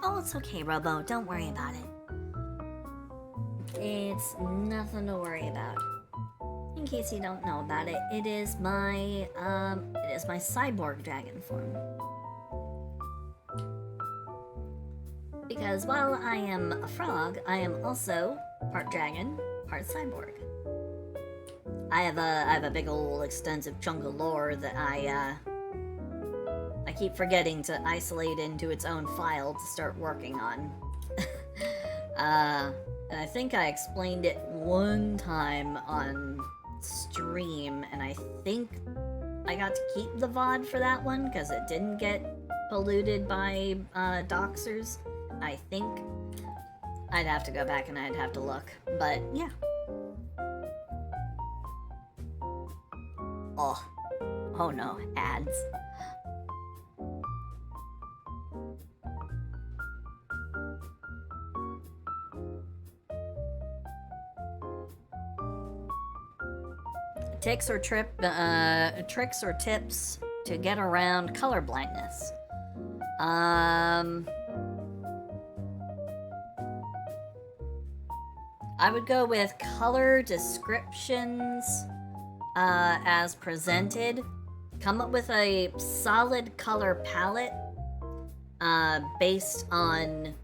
Oh, it's okay, Robo. Don't worry about it. It's nothing to worry about. In case you don't know about it, it is my cyborg dragon form. Because while I am a frog, I am also part dragon, part cyborg. I have a big old extensive chunk of lore that I keep forgetting to isolate into its own file to start working on. And I think I explained it one time on stream, and I think I got to keep the VOD for that one because it didn't get polluted by doxers. I think I'd have to go back and I'd have to look, but yeah. Oh no, ads. Tricks or tips to get around color blindness. I would go with color descriptions as presented. Come up with a solid color palette based on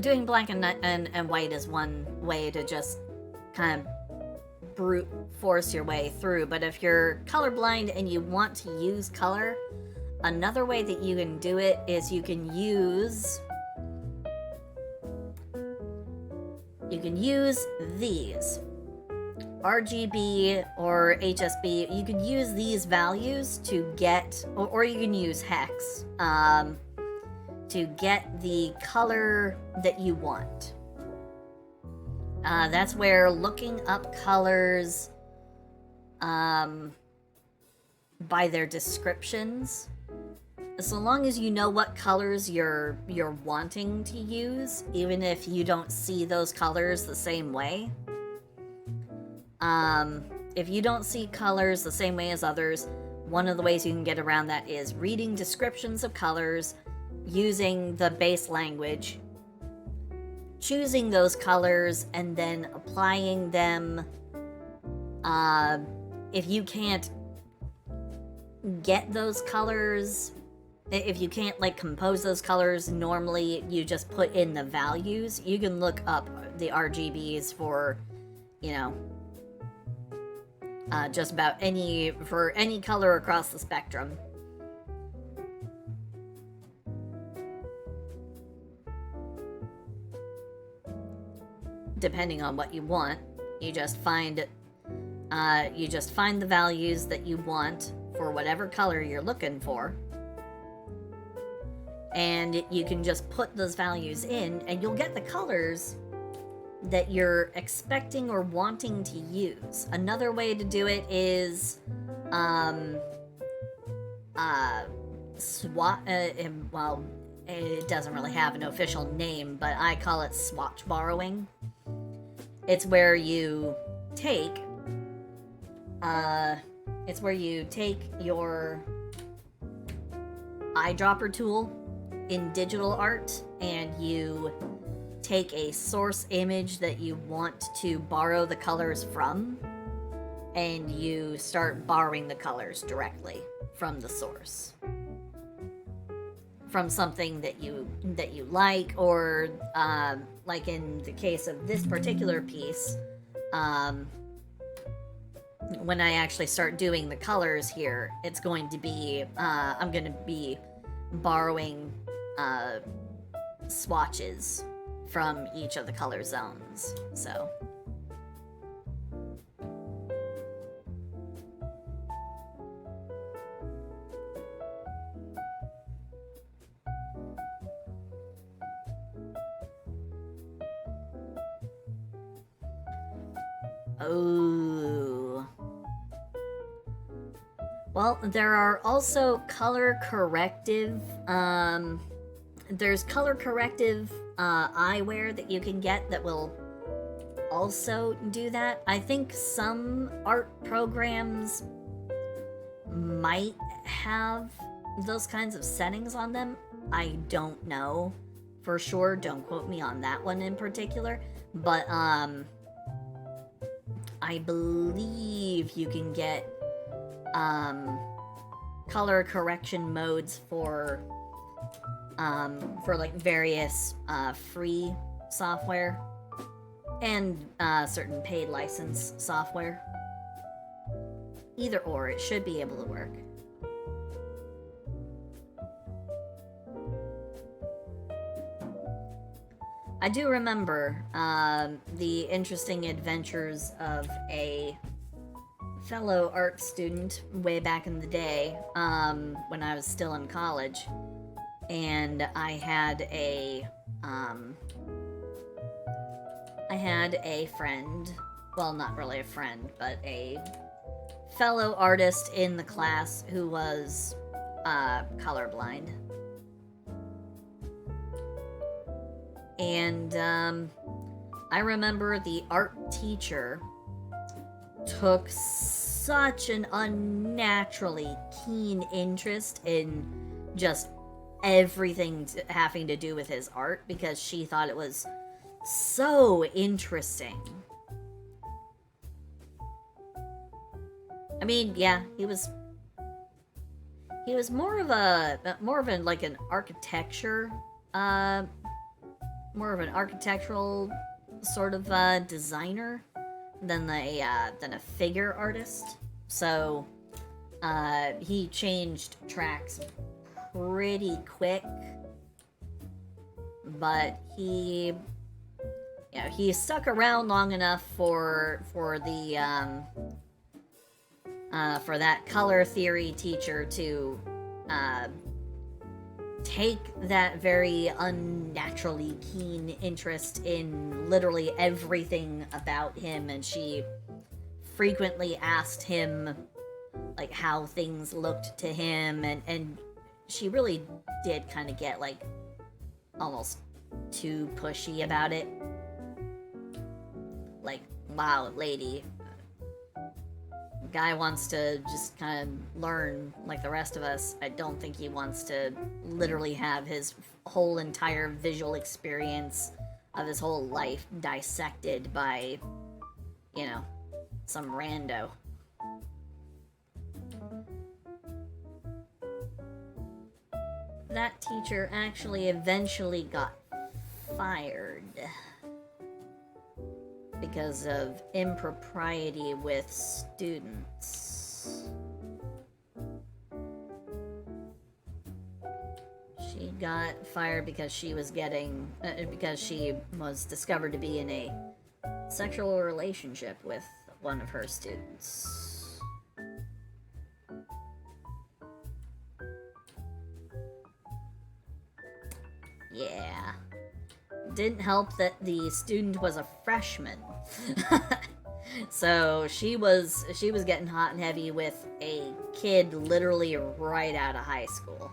doing black and white is one way to just kind of brute force your way through, but if you're colorblind and you want to use color, another way that you can do it is you can use these RGB or HSB. You can use these values to get, or you can use hex to get the color that you want. That's where looking up colors by their descriptions, so long as you know what colors you're wanting to use, even if you don't see those colors the same way. If you don't see colors the same way as others, one of the ways you can get around that is reading descriptions of colors, using the base language, choosing those colors, and then applying them. If you can't get those colors, if you can't like compose those colors normally, you just put in the values. You can look up the RGBs for, just about for any color across the spectrum. Depending on what you want, you just find the values that you want for whatever color you're looking for, and you can just put those values in, and you'll get the colors that you're expecting or wanting to use. Another way to do it is well, it doesn't really have an official name, but I call it swatch borrowing. It's where you take your eyedropper tool in digital art, and you take a source image that you want to borrow the colors from, and you start borrowing the colors directly from the source, from something that you like, or like in the case of this particular piece, when I actually start doing the colors here, it's going to be I'm going to be borrowing swatches from each of the color zones. So oh. Well, there are also color corrective, there's color corrective eyewear that you can get that will also do that. I think some art programs might have those kinds of settings on them. I don't know for sure. Don't quote me on that one in particular. But I believe you can get color correction modes for like various free software and certain paid license software. Either or, it should be able to work. I do remember the interesting adventures of a fellow art student way back in the day, when I was still in college, and I had a friend, well, not really a friend, but a fellow artist in the class who was colorblind. And I remember the art teacher took such an unnaturally keen interest in just everything having to do with his art, because she thought it was so interesting. I mean, yeah, he was more of an like an architecture, more of an architectural sort of designer than a figure artist. So he changed tracks pretty quick, but he stuck around long enough for that color theory teacher to take that very unnaturally keen interest in literally everything about him, and she frequently asked him like how things looked to him, and she really did kind of get like almost too pushy about it. Like, wow, lady, guy wants to just kind of learn like the rest of us. I don't think he wants to literally have his whole entire visual experience of his whole life dissected by, you know, some rando. That teacher actually eventually got fired. because of impropriety with students. She got fired because she was because she was discovered to be in a sexual relationship with one of her students. Yeah. Didn't help that the student was a freshman. So she was getting hot and heavy with a kid literally right out of high school.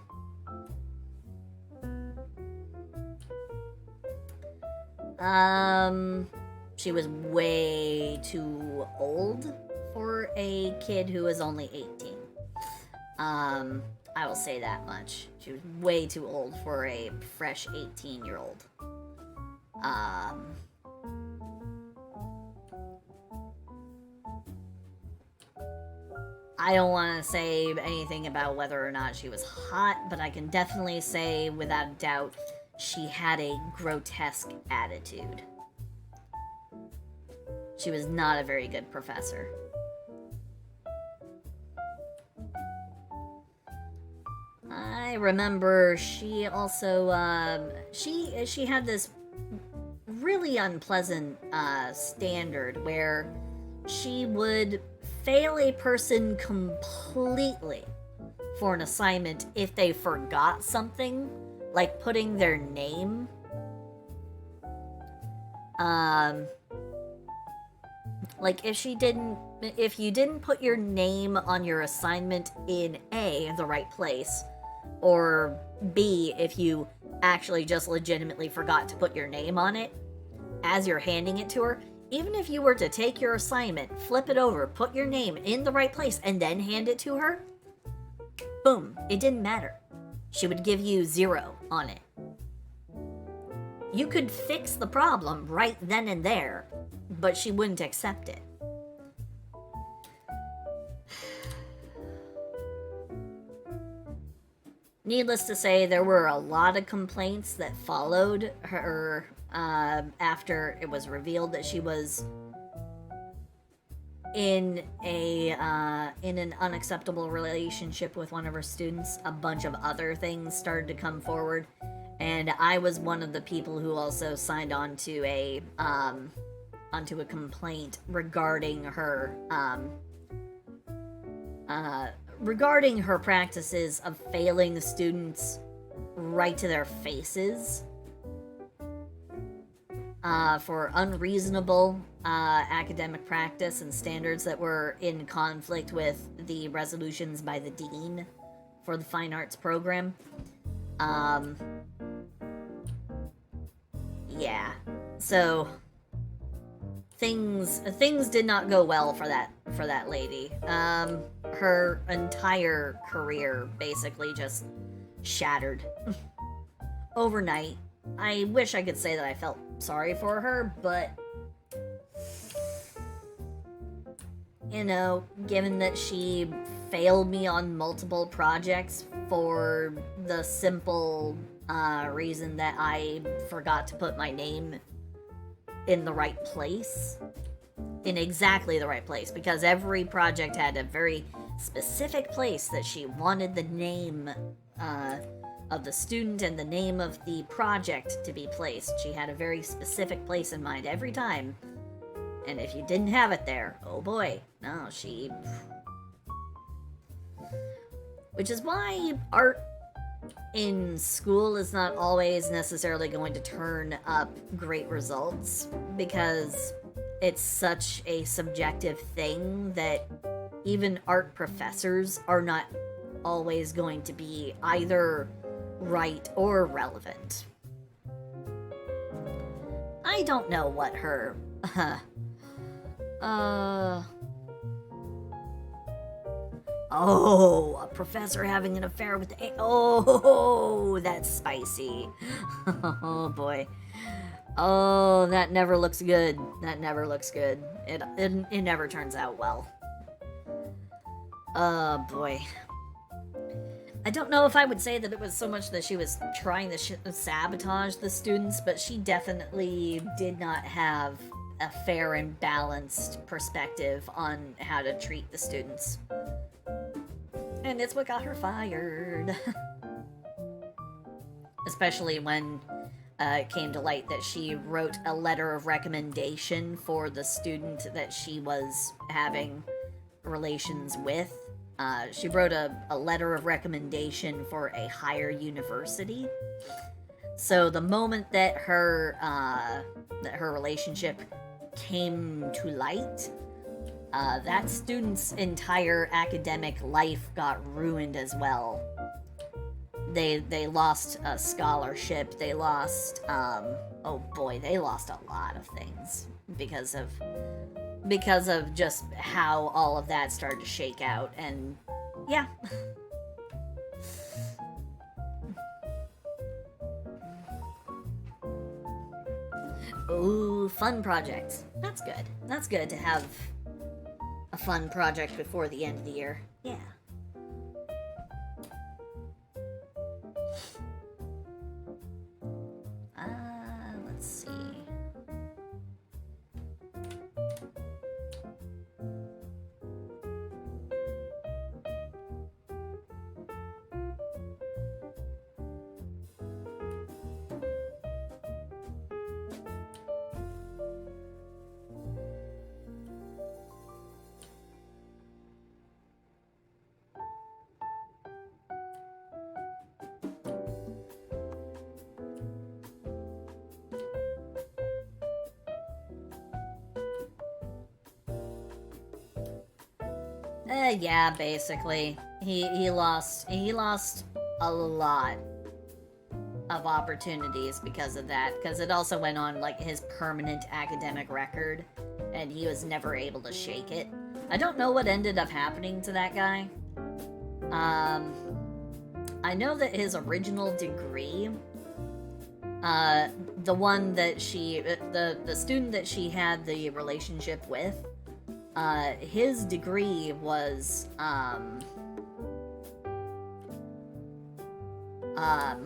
She was way too old for a kid who was only 18. I will say that much. She was way too old for a fresh 18-year-old. I don't want to say anything about whether or not she was hot, but I can definitely say without a doubt she had a grotesque attitude. She was not a very good professor. I remember she also, she had this really unpleasant standard where she would fail a person completely for an assignment if they forgot something, like putting their name. Like if you didn't put your name on your assignment in A, the right place, or B, if you actually just legitimately forgot to put your name on it as you're handing it to her, even if you were to take your assignment, flip it over, put your name in the right place, and then hand it to her, boom, it didn't matter. She would give you 0 on it. You could fix the problem right then and there, but she wouldn't accept it. Needless to say, there were a lot of complaints that followed her after it was revealed that she was in an unacceptable relationship with one of her students. A bunch of other things started to come forward, and I was one of the people who also signed on to a complaint regarding her practices of failing students right to their faces for unreasonable academic practice and standards that were in conflict with the resolutions by the dean for the fine arts program. Yeah, so things did not go well for that lady. Her entire career basically just shattered overnight. I wish I could say that I felt sorry for her, but you know, given that she failed me on multiple projects for the simple reason that I forgot to put my name in the right place, in exactly the right place, because every project had a very specific place that she wanted the name of the student and the name of the project to be placed. She had a very specific place in mind every time, and if you didn't have it there, oh boy, no, she... Which is why art in school is not always necessarily going to turn up great results, because it's such a subjective thing that even art professors are not always going to be either right or relevant. I don't know what her oh, a professor having an affair with oh, that's spicy. Oh boy. Oh, that never looks good. That never looks good. It never turns out well. Oh boy. I don't know if I would say that it was so much that she was trying to sabotage the students, but she definitely did not have a fair and balanced perspective on how to treat the students. And it's what got her fired. Especially when it came to light that she wrote a letter of recommendation for the student that she was having relations with. She wrote a letter of recommendation for a higher university. So the moment that her relationship came to light, that student's entire academic life got ruined as well. They lost a scholarship. They lost they lost a lot of things because of just how all of that started to shake out. And yeah. Ooh, fun project. That's good. That's good to have a fun project before the end of the year. Yeah. Let's see. Yeah, basically. He lost a lot of opportunities because of that, because it also went on like his permanent academic record, and he was never able to shake it. I don't know what ended up happening to that guy. I know that his original degree, the one that the student that she had the relationship with, his degree was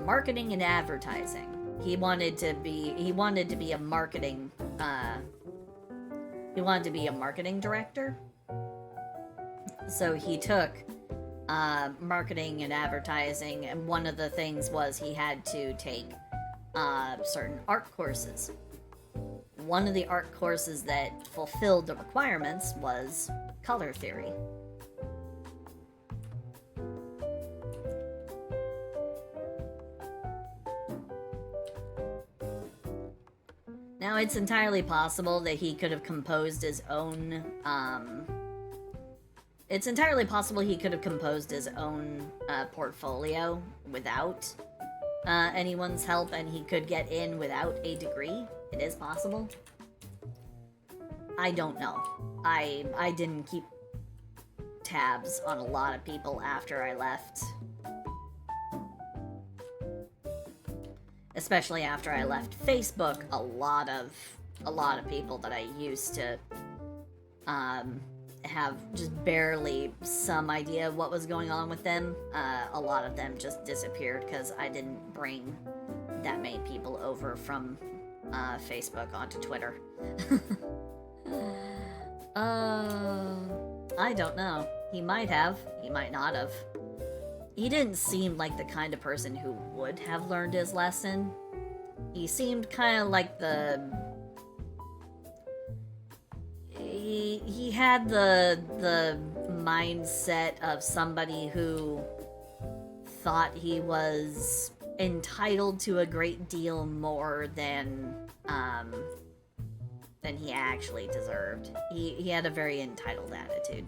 marketing and advertising. He wanted to be a marketing director. So he took marketing and advertising, and one of the things was he had to take certain art courses. One of the art courses that fulfilled the requirements was color theory. Now, it's entirely possible that he could have composed his own, portfolio without anyone's help, and he could get in without a degree. It is possible. I don't know. I didn't keep tabs on a lot of people after I left. Especially after I left Facebook, a lot of people that I used to have just barely some idea of what was going on with them. A lot of them just disappeared because I didn't bring that many people over from Facebook onto Twitter. I don't know. He might have. He might not have. He didn't seem like the kind of person who would have learned his lesson. He seemed kind of like He had the mindset of somebody who thought he was entitled to a great deal more than he actually deserved. He had a very entitled attitude.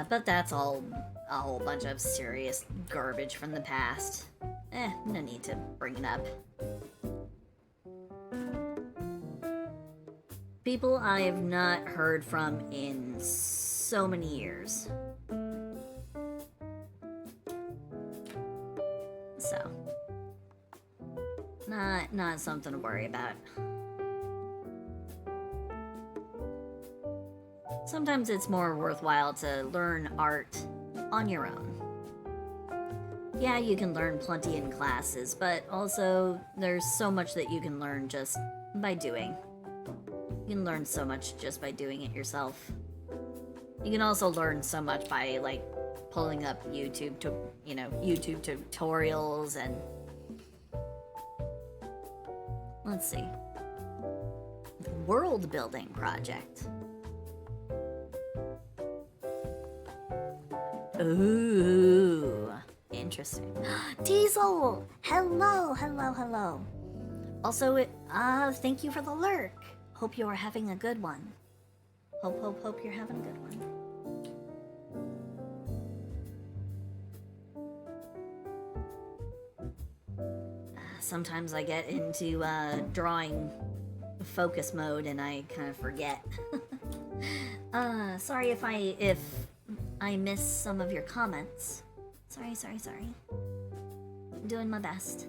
But that's all a whole bunch of serious garbage from the past. No need to bring it up. People I have not heard from in so many years. So, not something to worry about. Sometimes it's more worthwhile to learn art on your own. Yeah, you can learn plenty in classes, but also there's so much that you can learn just by doing. You can learn so much just by doing it yourself. You can also learn so much by, like, pulling up YouTube tutorials and... Let's see. World building project. Ooh, interesting. Diesel! Hello. Also, thank you for the lurk. Hope you are having a good one. Hope you're having a good one. Sometimes I get into drawing focus mode and I kind of forget. Sorry if I miss some of your comments. Sorry. I'm doing my best.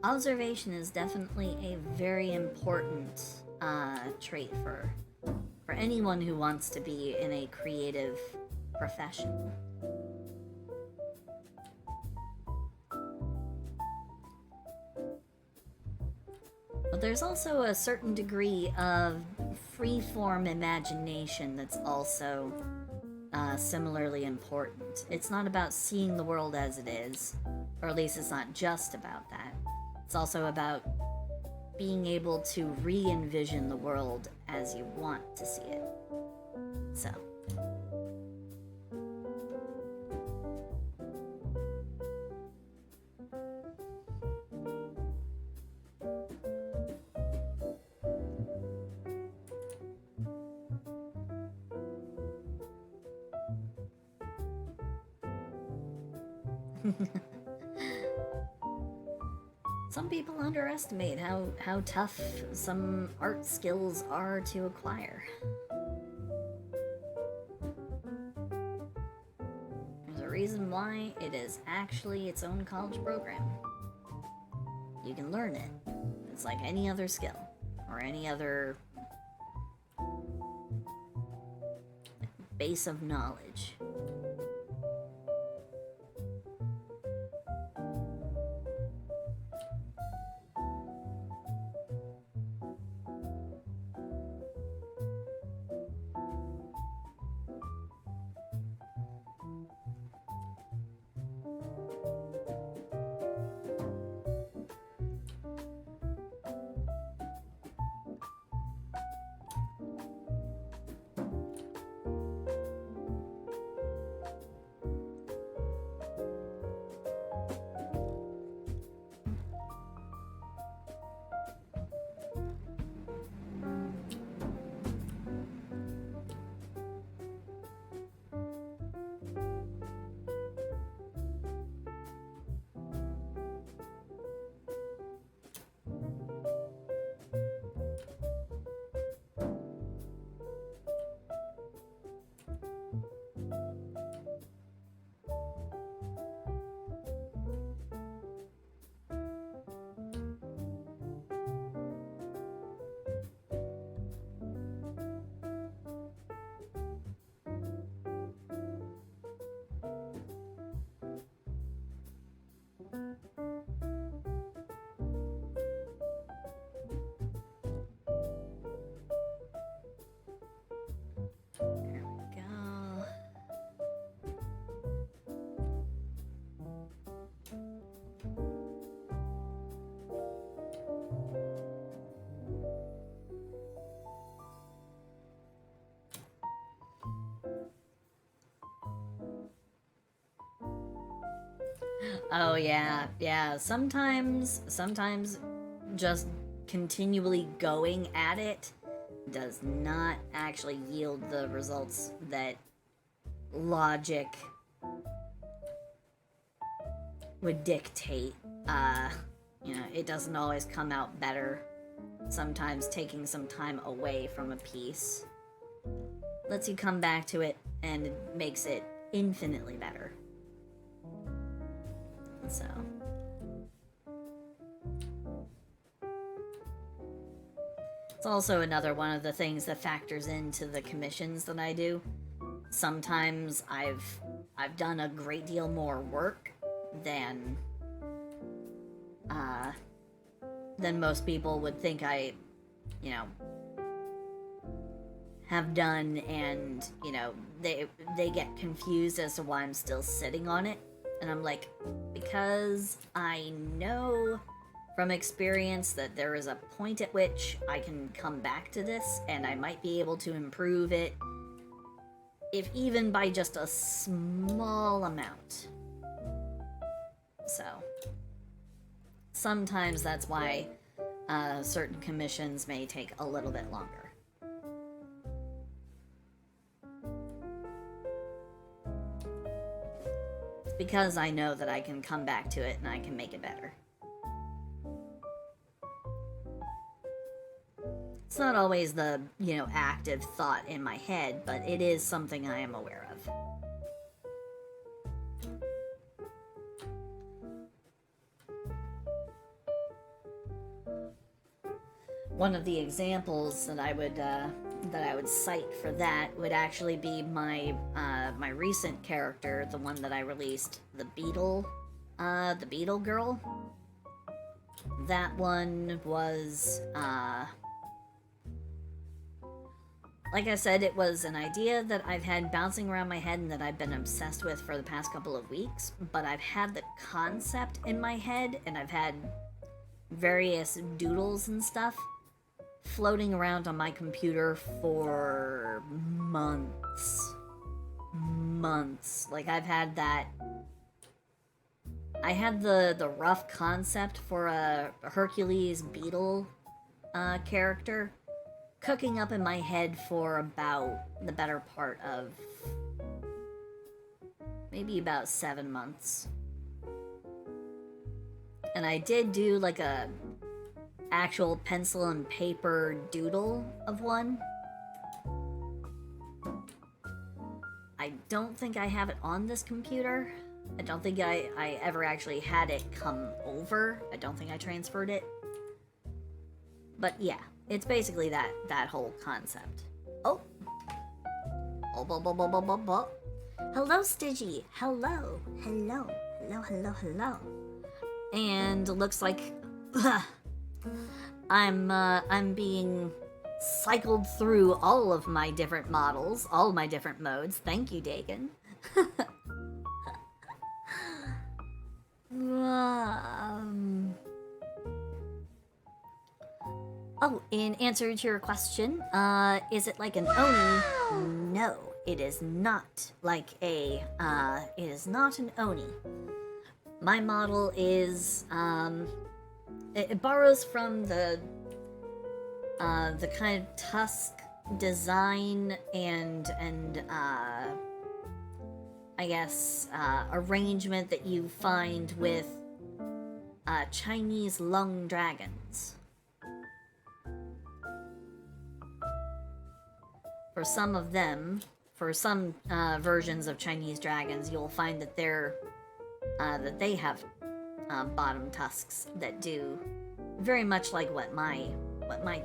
Observation is definitely a very important trait for anyone who wants to be in a creative profession. But there's also a certain degree of free-form imagination that's also similarly important. It's not about seeing the world as it is, or at least it's not just about that. It's also about being able to re-envision the world as you want to see it. So. Some people underestimate how tough some art skills are to acquire. There's a reason why it is actually its own college program. You can learn it. It's like any other skill, or any other base of knowledge. Oh yeah, yeah. Sometimes just continually going at it does not actually yield the results that logic would dictate. It doesn't always come out better. Sometimes taking some time away from a piece lets you come back to it and makes it infinitely better. So it's also another one of the things that factors into the commissions that I do. Sometimes I've done a great deal more work than most people would think I, have done, and they get confused as to why I'm still sitting on it, and I'm like, because I know from experience that there is a point at which I can come back to this and I might be able to improve it, if even by just a small amount. So sometimes that's why certain commissions may take a little bit longer. It's because I know that I can come back to it and I can make it better. It's not always the, active thought in my head, but it is something I am aware of. One of the examples that I would cite for that would actually be my my recent character, the one that I released, the Beetle Girl. That one was like I said, it was an idea that I've had bouncing around my head and that I've been obsessed with for the past couple of weeks, but I've had the concept in my head and I've had various doodles and stuff floating around on my computer for months. Like, I had the rough concept for a Hercules beetle character cooking up in my head for about the better part of maybe about 7 months. And I did do like a actual pencil and paper doodle of one. I don't think I have it on this computer. I don't think I ever actually had it come over. I don't think I transferred it. But yeah, it's basically that whole concept. Oh. Hello, Stidgy. Hello. And looks like I'm being cycled through all of my different models, all of my different modes. Thank you, Dagon. Oh, in answer to your question, is it like an Oni? No, it is not like it is not an Oni. My model is, it borrows from the kind of tusk design and I guess, arrangement that you find with, Chinese lung dragons. For some of them, for some versions of Chinese dragons, you'll find that that they have bottom tusks that do very much like what my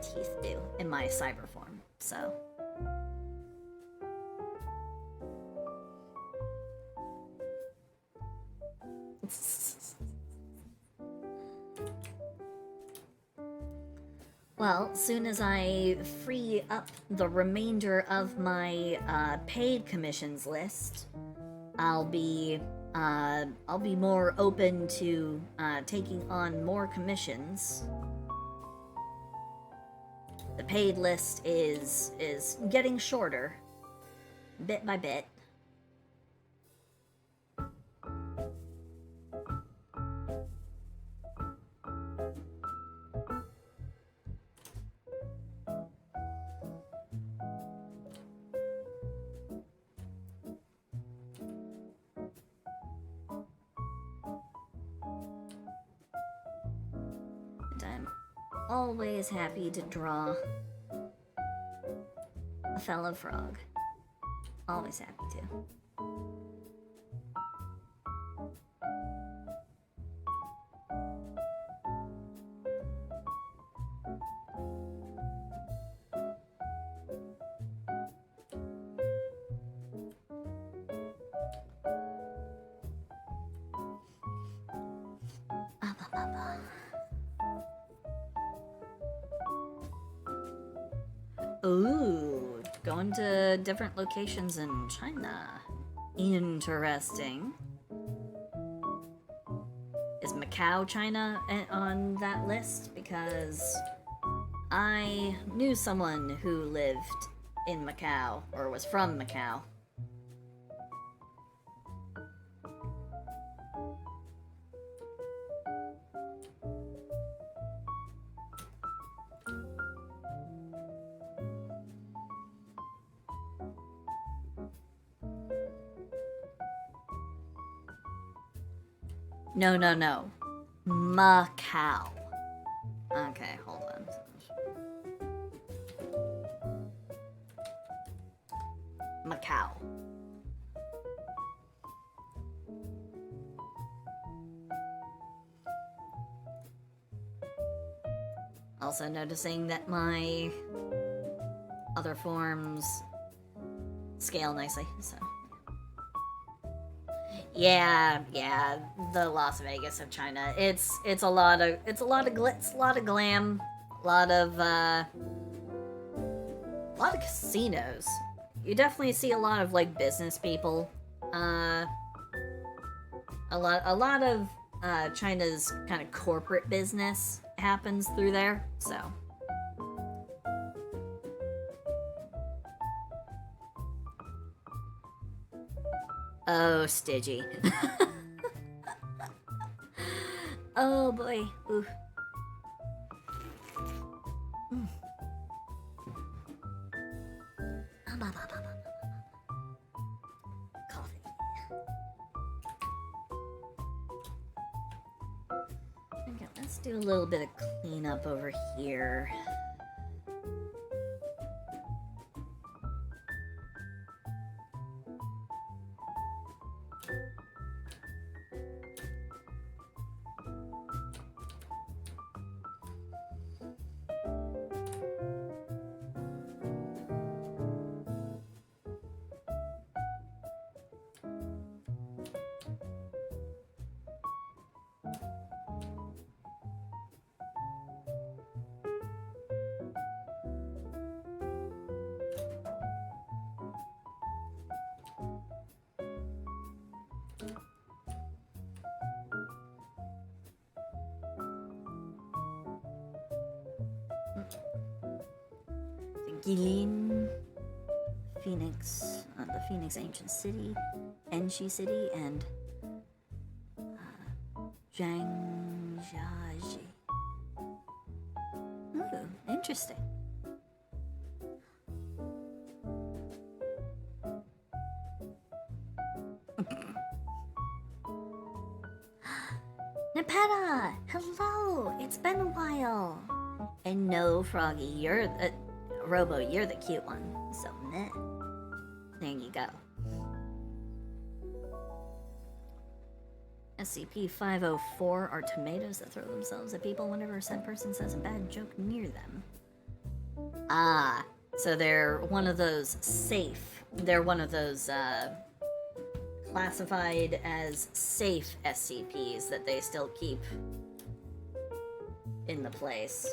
teeth do in my cyber form. So well, soon as I free up the remainder of my paid commissions list, I'll be more open to taking on more commissions. The paid list is getting shorter, bit by bit. I'm always happy to draw a fellow frog. Always happy to. Ooh, going to different locations in China. Interesting. Is Macau, China on that list? Because I knew someone who lived in Macau, or was from Macau. No, no, no. Macau. Okay, hold on. Macau. Also noticing that my other forms scale nicely, so. Yeah, the Las Vegas of China. It's a lot of glitz, a lot of glam, a lot of casinos. You definitely see a lot of like business people. A lot of China's kind of corporate business happens through there. So. Oh, Stidgy. Oh boy. Ooh. Coffee. Okay, let's do a little bit of cleanup over here. Guilin, Phoenix, the Phoenix Ancient City, Enshi City, and Zhangjiaji. Ooh, interesting. Nepeta! Hello! It's been a while! And no, Froggy, you're the... Robo, you're the cute one. So, meh. There you go. SCP-504 are tomatoes that throw themselves at people whenever said person says a bad joke near them. Ah, so they're one of those safe. They're one of those, classified as safe SCPs that they still keep in the place.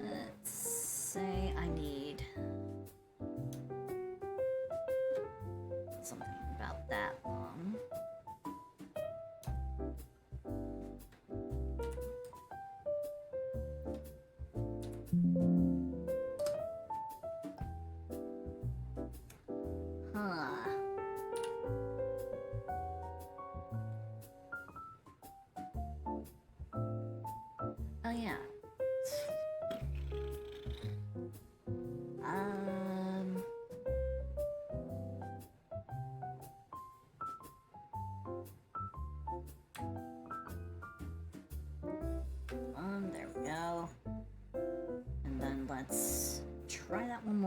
Let's say I need something about that long. Huh.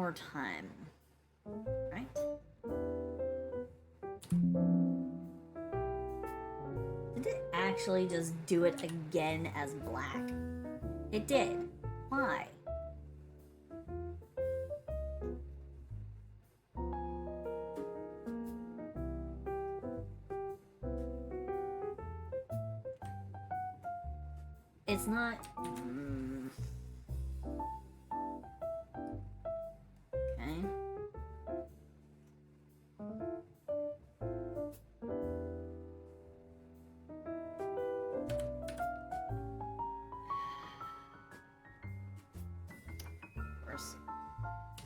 more time. Right? Did it actually just do it again as black? It did. Why? It's not... Okay.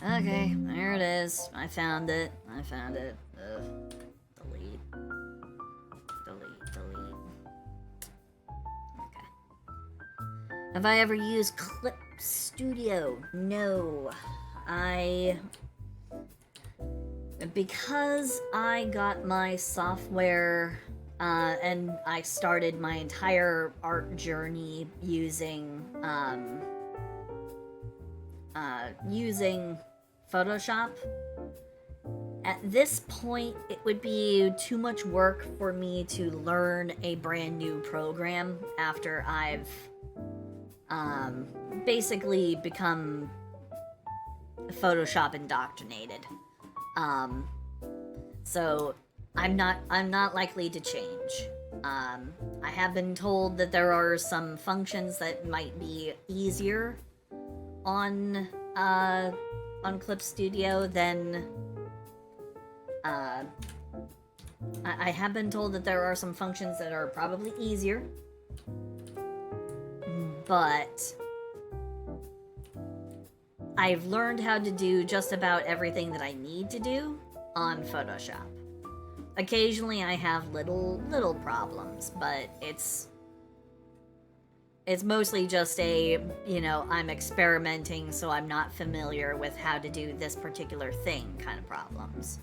Okay, there it is. I found it. Delete. Okay. Have I ever used Clip Studio? No. Because I got my software and I started my entire art journey using Photoshop. At this point, it would be too much work for me to learn a brand new program after I've basically become Photoshop indoctrinated. So I'm not likely to change. I have been told that there are some functions that might be easier on Clip Studio than I have been told that there are some functions that are probably easier, but I've learned how to do just about everything that I need to do on Photoshop. Occasionally I have little problems, but it's mostly just I'm experimenting, so I'm not familiar with how to do this particular thing kind of problems.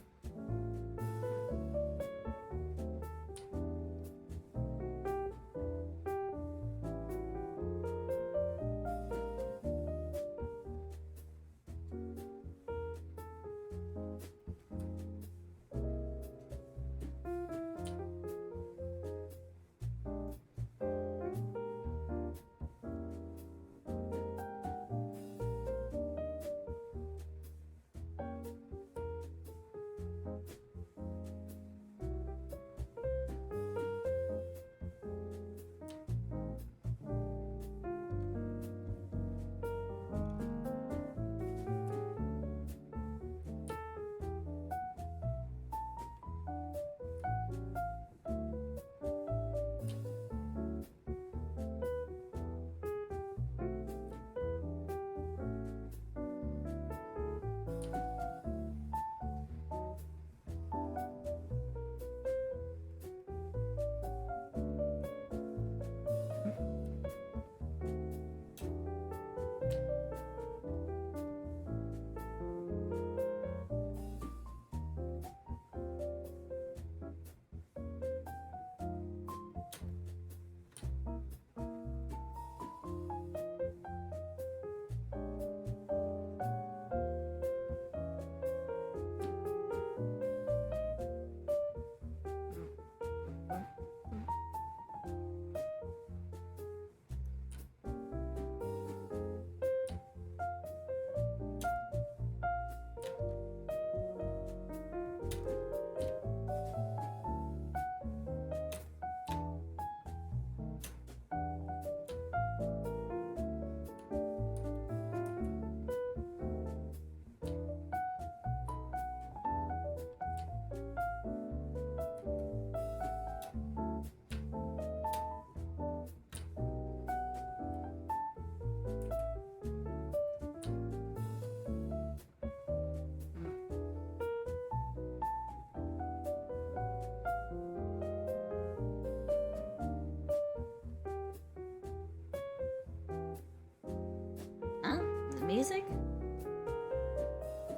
Music?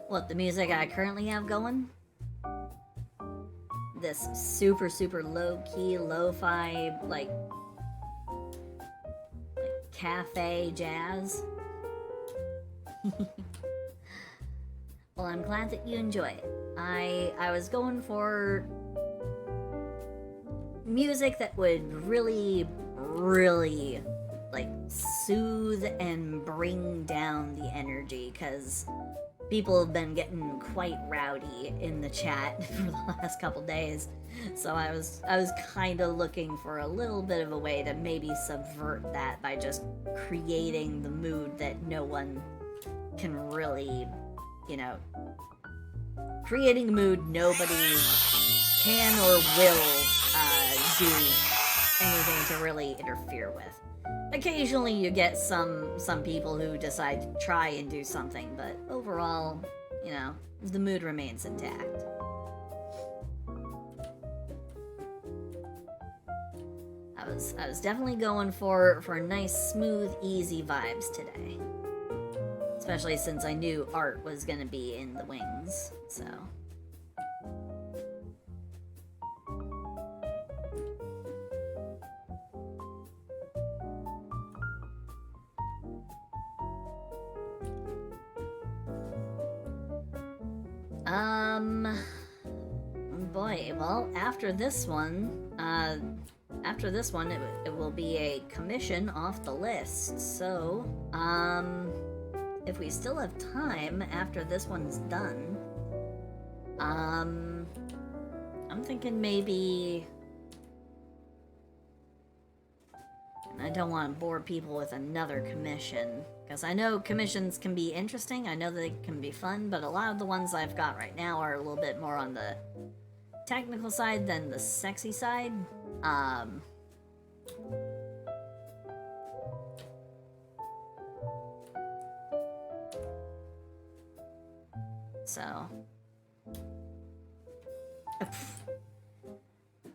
What, the music I currently have going? This super low-key, lo-fi, like cafe jazz? Well, I'm glad that you enjoy it. I was going for music that would really, really, like, soothe and bring down the energy, because people have been getting quite rowdy in the chat for the last couple days. So I was kind of looking for a little bit of a way to maybe subvert that by just creating the mood that no one can really, you know, creating a mood nobody can or will do anything to really interfere with. Occasionally you get some people who decide to try and do something, but overall, you know, the mood remains intact. I was definitely going for nice, smooth, easy vibes today. Especially since I knew art was gonna be in the wings, so. Boy, well, after this one, it will be a commission off the list, so, if we still have time after this one's done, I'm thinking maybe, I don't want to bore people with another commission, because I know commissions can be interesting, I know they can be fun, but a lot of the ones I've got right now are a little bit more on the technical side than the sexy side. So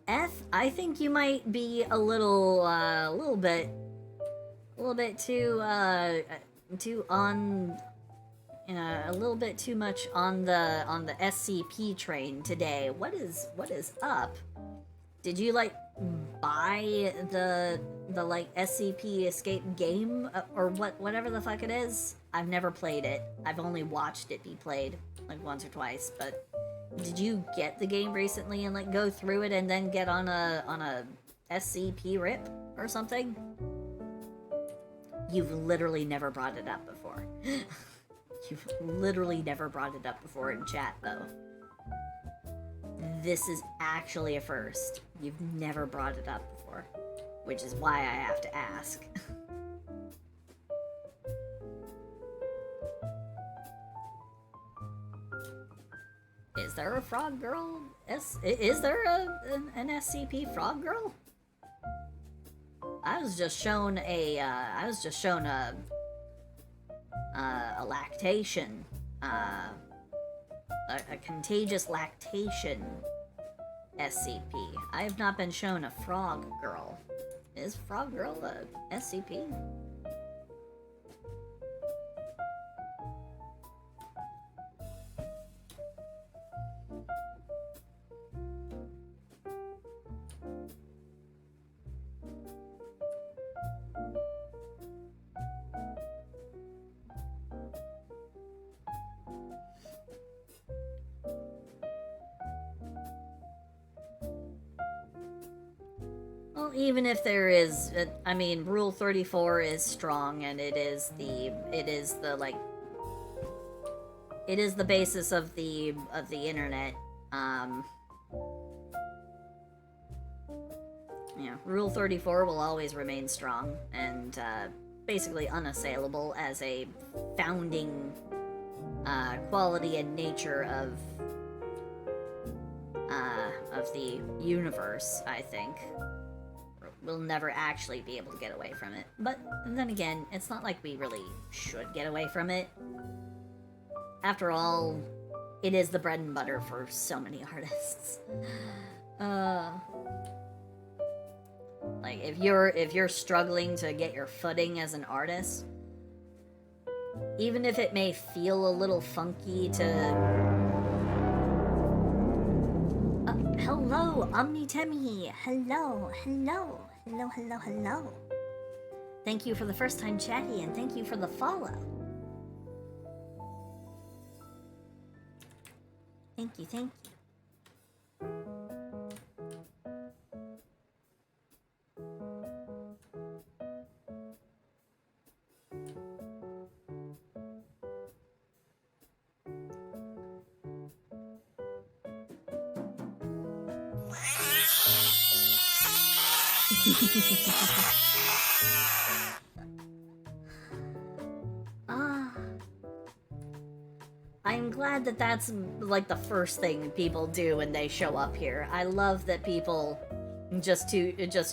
F, I think you might be a little bit too on, a little bit too much on the SCP train today. What is up? Did you like buy the like SCP escape game or whatever the fuck it is? I've never played it. I've only watched it be played like once or twice, but did you get the game recently and like go through it and then get on a SCP rip or something? You've literally never brought it up before. You've literally never brought it up before in chat, though. This is actually a first. You've never brought it up before, which is why I have to ask. Is there a frog girl? Is there an SCP frog girl? I was just shown a lactation, a contagious lactation SCP. I have not been shown a frog girl. Is frog girl a SCP? Even if there is, I mean, Rule 34 is strong, and it is the basis of the internet. Rule 34 will always remain strong and basically unassailable as a founding quality and nature of the universe, I think. We'll never actually be able to get away from it. But then again, it's not like we really should get away from it. After all, it is the bread and butter for so many artists. Like if you're struggling to get your footing as an artist, even if it may feel a little funky to hello, Omnitemi. Hello. Thank you for the first time chatty, and thank you for the follow. Thank you, thank you. I'm glad that that's like the first thing people do when they show up here. I love that people just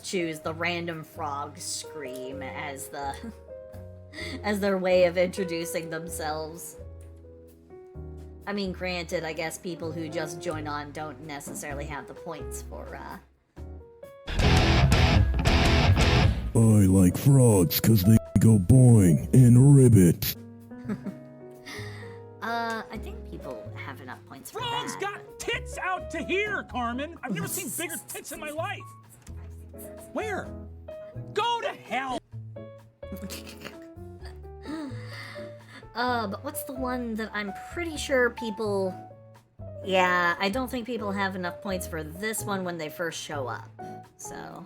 choose the random frog scream as the as their way of introducing themselves. I mean, granted, I guess people who just join on don't necessarily have the points for I like frogs because they go boing and ribbit. I think people have enough points for Frogs that. got tits out to here, Carmen. I've never seen bigger tits in my life. Where? Go to hell. But what's the one that I'm pretty sure people... Yeah, I don't think people have enough points for this one when they first show up, so...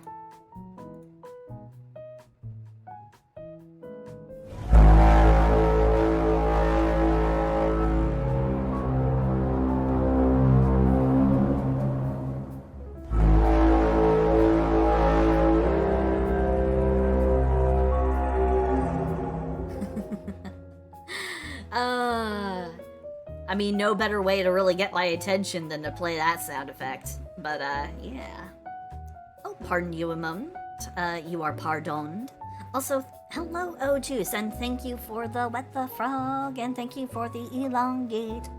I mean, no better way to really get my attention than to play that sound effect. But, yeah. Oh, pardon you a moment. You are pardoned. Also, hello, Juice, and thank you for the wet the frog, and thank you for the elongate.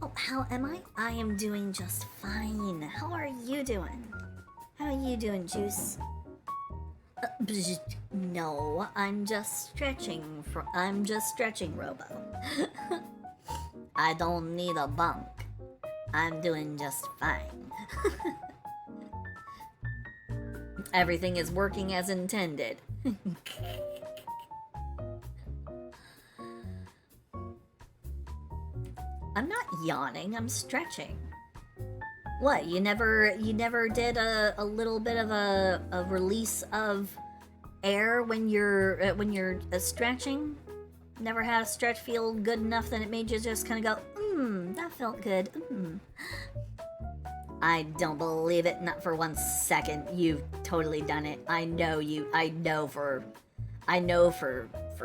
Oh, how am I? I am doing just fine. How are you doing? How are you doing, Juice? No, I'm just stretching. I'm just stretching, Robo. I don't need a bunk. I'm doing just fine. Everything is working as intended. I'm not yawning, I'm stretching. What, you never did a little bit of a release of air when you're stretching? Never had a stretch feel good enough that it made you just kind of go, that felt good, I don't believe it, not for 1 second. You've totally done it. I know for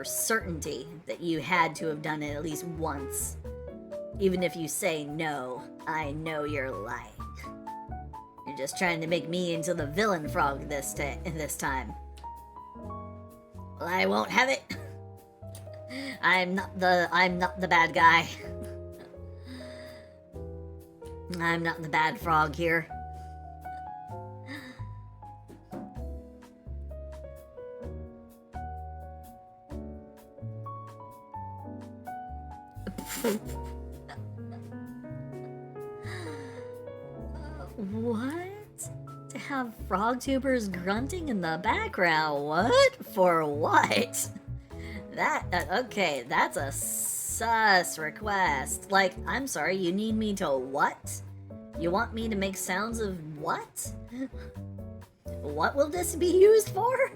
certainty that you had to have done it at least once. Even if you say no, I know you're lying. You're just trying to make me into the villain frog this time. Well, I won't have it. I'm not the bad guy. I'm not the bad frog here. What? To have frog tubers grunting in the background? What? For what? Okay, that's a sus request. Like, I'm sorry, you need me to what? You want me to make sounds of what? What will this be used for?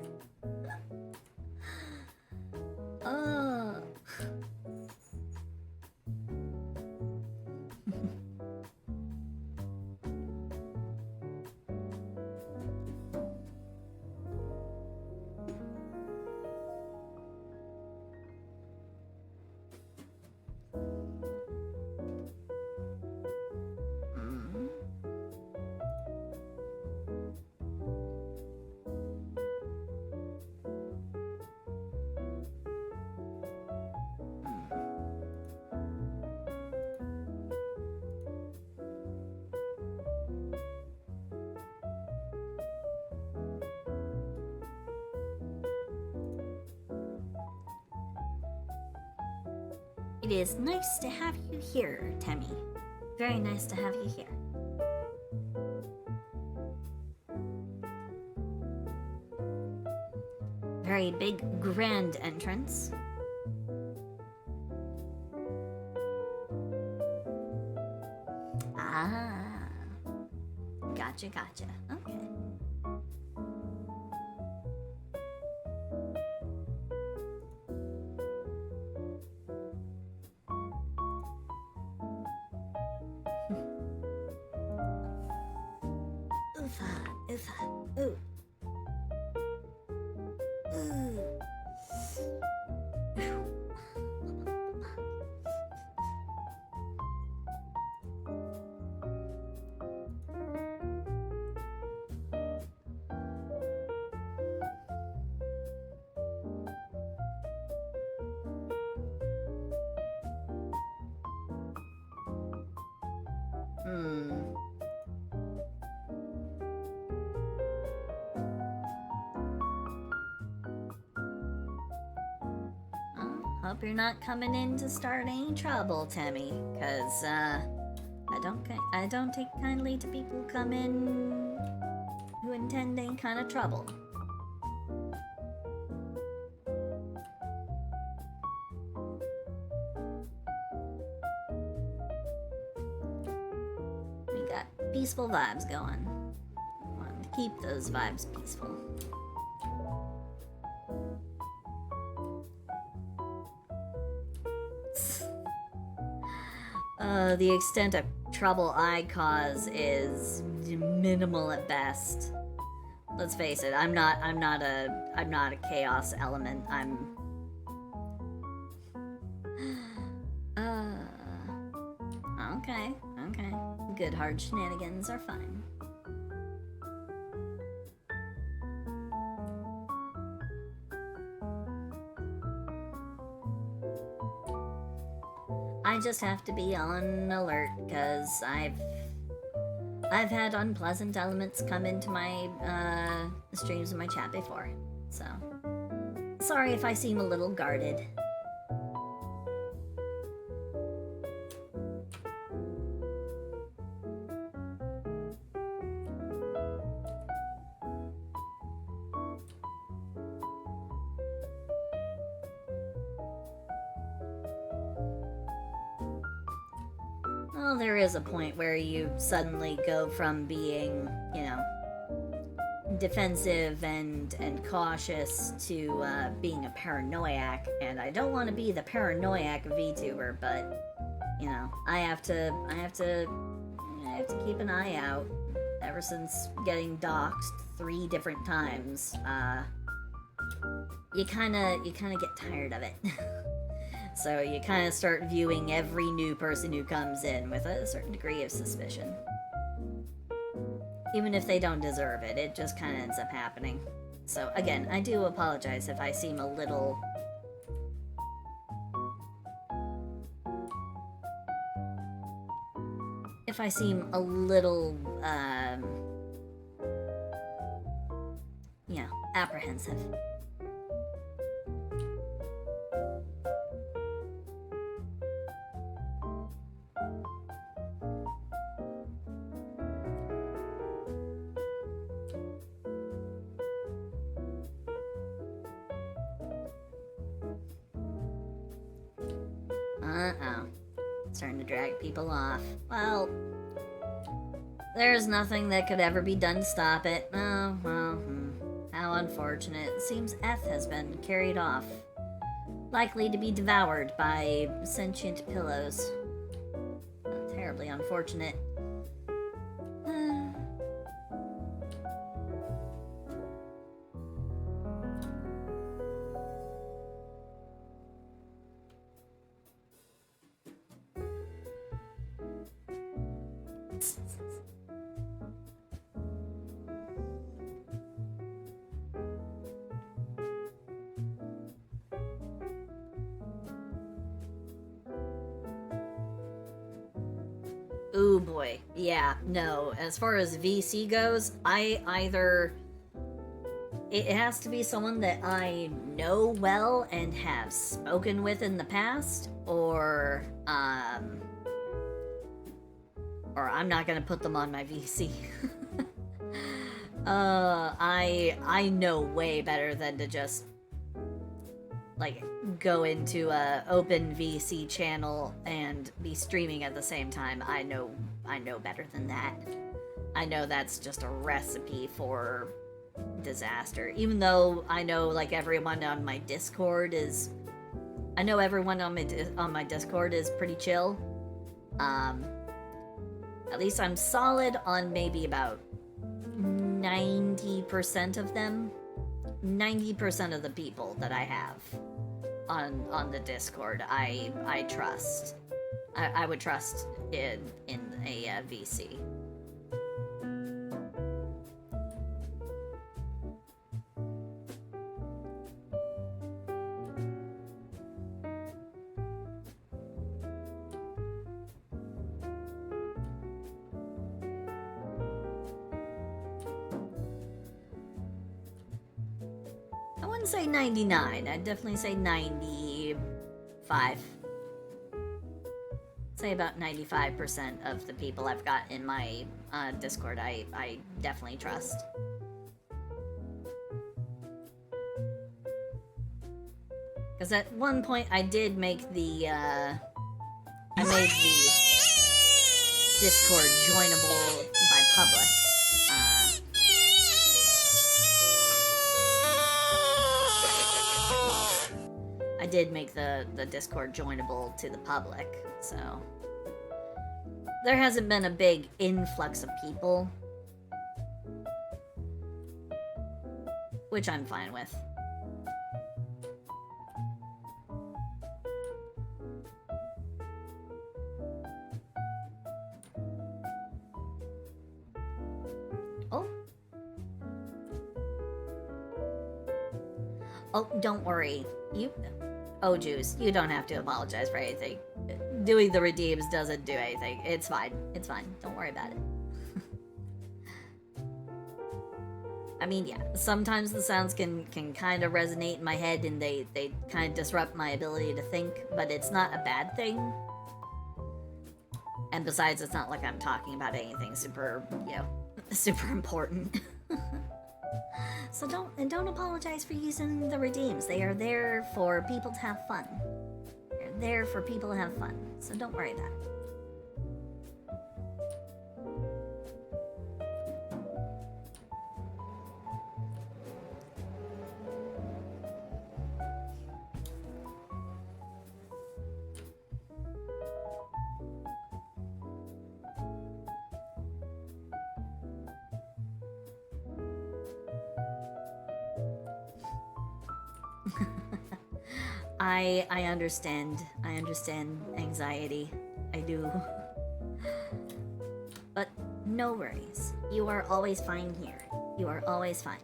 It is nice to have you here, Temmie. Very nice to have you here. Very big, grand entrance. Ah. Gotcha. Okay. Oofa. Ooh. Ooh. Hope you're not coming in to start any trouble, Temmie, cause I don't take kindly to people come in who intend any kind of trouble. We got peaceful vibes going. Want to keep those vibes peaceful. The extent of trouble I cause is minimal at best. Let's face it, I'm not a chaos element. Okay. Good hard shenanigans are fine. I just have to be on alert because I've had unpleasant elements come into my streams and my chat before. So sorry if I seem a little guarded. Well, there is a point where you suddenly go from being, defensive and cautious to being a paranoiac, and I don't want to be the paranoiac VTuber, but I have to keep an eye out. Ever since getting doxxed 3 different times, you kind of get tired of it. So you kind of start viewing every new person who comes in with a certain degree of suspicion. Even if they don't deserve it, it just kind of ends up happening. So again, I do apologize if I seem a little... apprehensive. Starting to drag people off. Well, there's nothing that could ever be done to stop it. Oh, well, how unfortunate. It seems Eth has been carried off. Likely to be devoured by sentient pillows. Terribly unfortunate. Ooh boy, yeah, no. As far as VC goes, I either it has to be someone that I know well and have spoken with in the past, or I'm not gonna put them on my VC. I know way better than to just like go into a open VC channel and be streaming at the same time. I know better than that. I know that's just a recipe for disaster. Even though I know like everyone on my Discord is pretty chill. At least I'm solid on maybe about 90% of them. 90% of the people that I have on the Discord, I trust. I would trust in a VC. I wouldn't say 99. I'd definitely say 95. Say about 95% of the people I've got in my Discord I definitely trust. Because at one point I did make the I made the Discord joinable by public. I did make the Discord joinable to the public, so there hasn't been a big influx of people, which I'm fine with. Oh, don't worry. Juice, you don't have to apologize for anything. Doing the redeems doesn't do anything. It's fine. It's fine. Don't worry about it. I mean, yeah, sometimes the sounds can kind of resonate in my head and they kind of disrupt my ability to think, but it's not a bad thing. And besides, it's not like I'm talking about anything super, super important. So don't apologize for using the redeems. They are there for people to have fun. They're there for people to have fun. So don't worry about it. I understand. I understand anxiety. I do. But no worries. You are always fine here. You are always fine.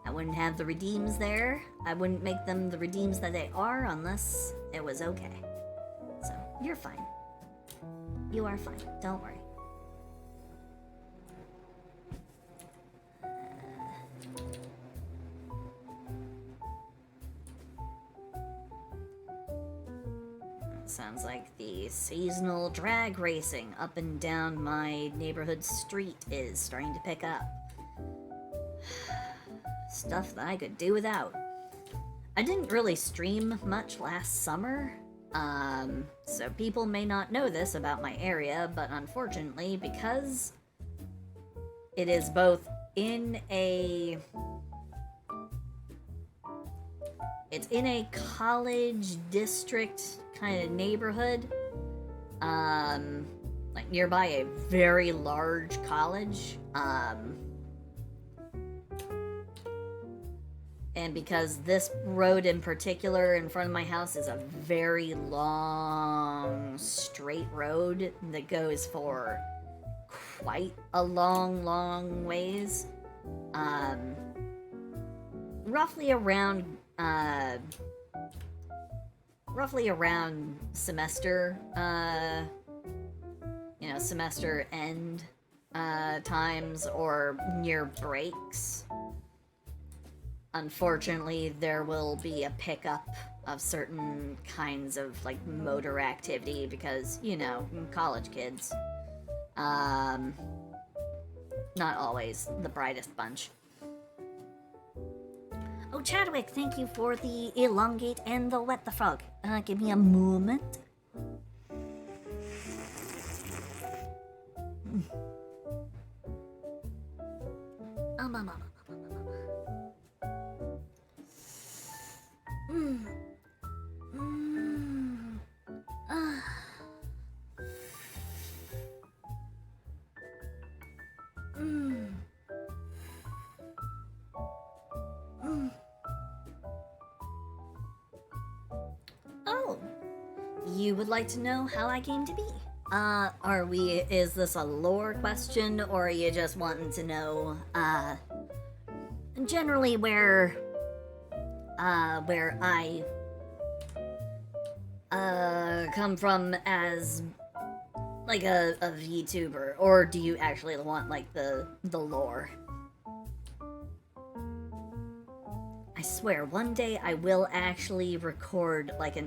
I wouldn't have the redeems there. I wouldn't make them the redeems that they are unless it was okay. So, you're fine. You are fine. Don't worry. Sounds like the seasonal drag racing up and down my neighborhood street is starting to pick up. Stuff that I could do without. I didn't really stream much last summer, so people may not know this about my area, but unfortunately, because it is both in a... It's in a college district kind of neighborhood, like nearby a very large college, and because this road in particular in front of my house is a very long straight road that goes for quite a long ways, roughly around semester, semester end times or near breaks. unfortunately, there will be a pickup of certain kinds of, like, motor activity because, you know, college kids. Not always the brightest bunch. Oh, Chadwick, thank you for the elongate and the wet the frog. Give me a moment. Oh, you would like to know how I came to be? Is this a lore question, or are you just wanting to know, generally where I, come from as, like, a VTuber, or do you actually want, like, the lore? I swear, one day I will actually record like a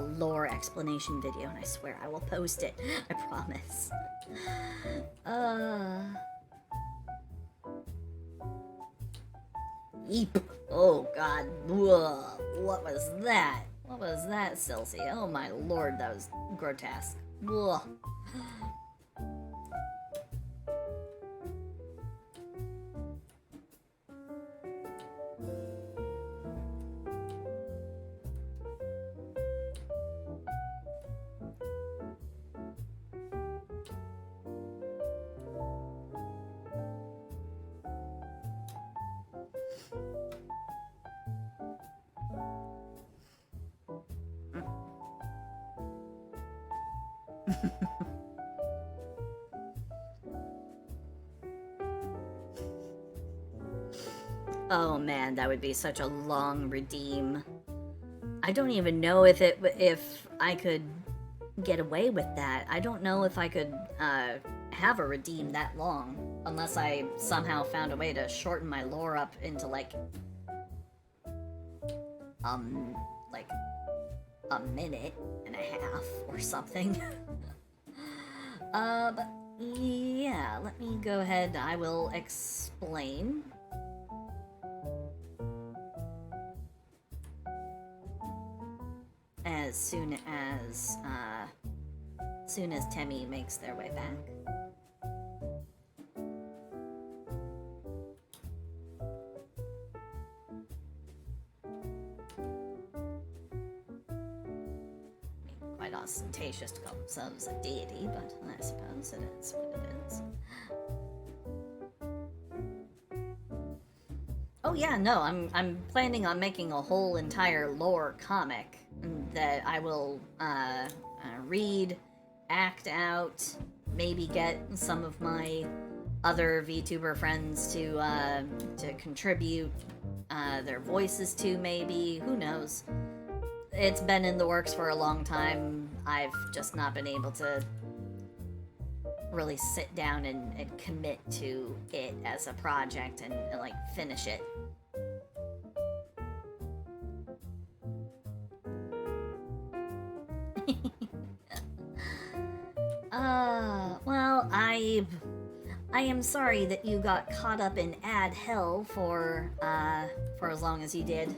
lore explanation video, and I swear I will post it. I promise. Eep. Oh god. Whoa. What was that? What was that, Silsey? Oh my lord, that was grotesque. Whoa. Oh man, that would be such a long redeem. I don't even know if I could get away with that. I don't know if I could have a redeem that long unless I somehow found a way to shorten my lore up into like a minute and a half or something. But yeah, let me go ahead. I will explain. As soon as Temmie makes their way back. Quite ostentatious to call themselves a deity, but I suppose it is what it is. Oh yeah, no, I'm planning on making a whole entire lore comic that I will read, act out, maybe get some of my other VTuber friends to contribute their voices to, maybe. Who knows? It's been in the works for a long time. I've just not been able to really sit down and commit to it as a project and like finish it. Well, I am sorry that you got caught up in ad hell for as long as you did.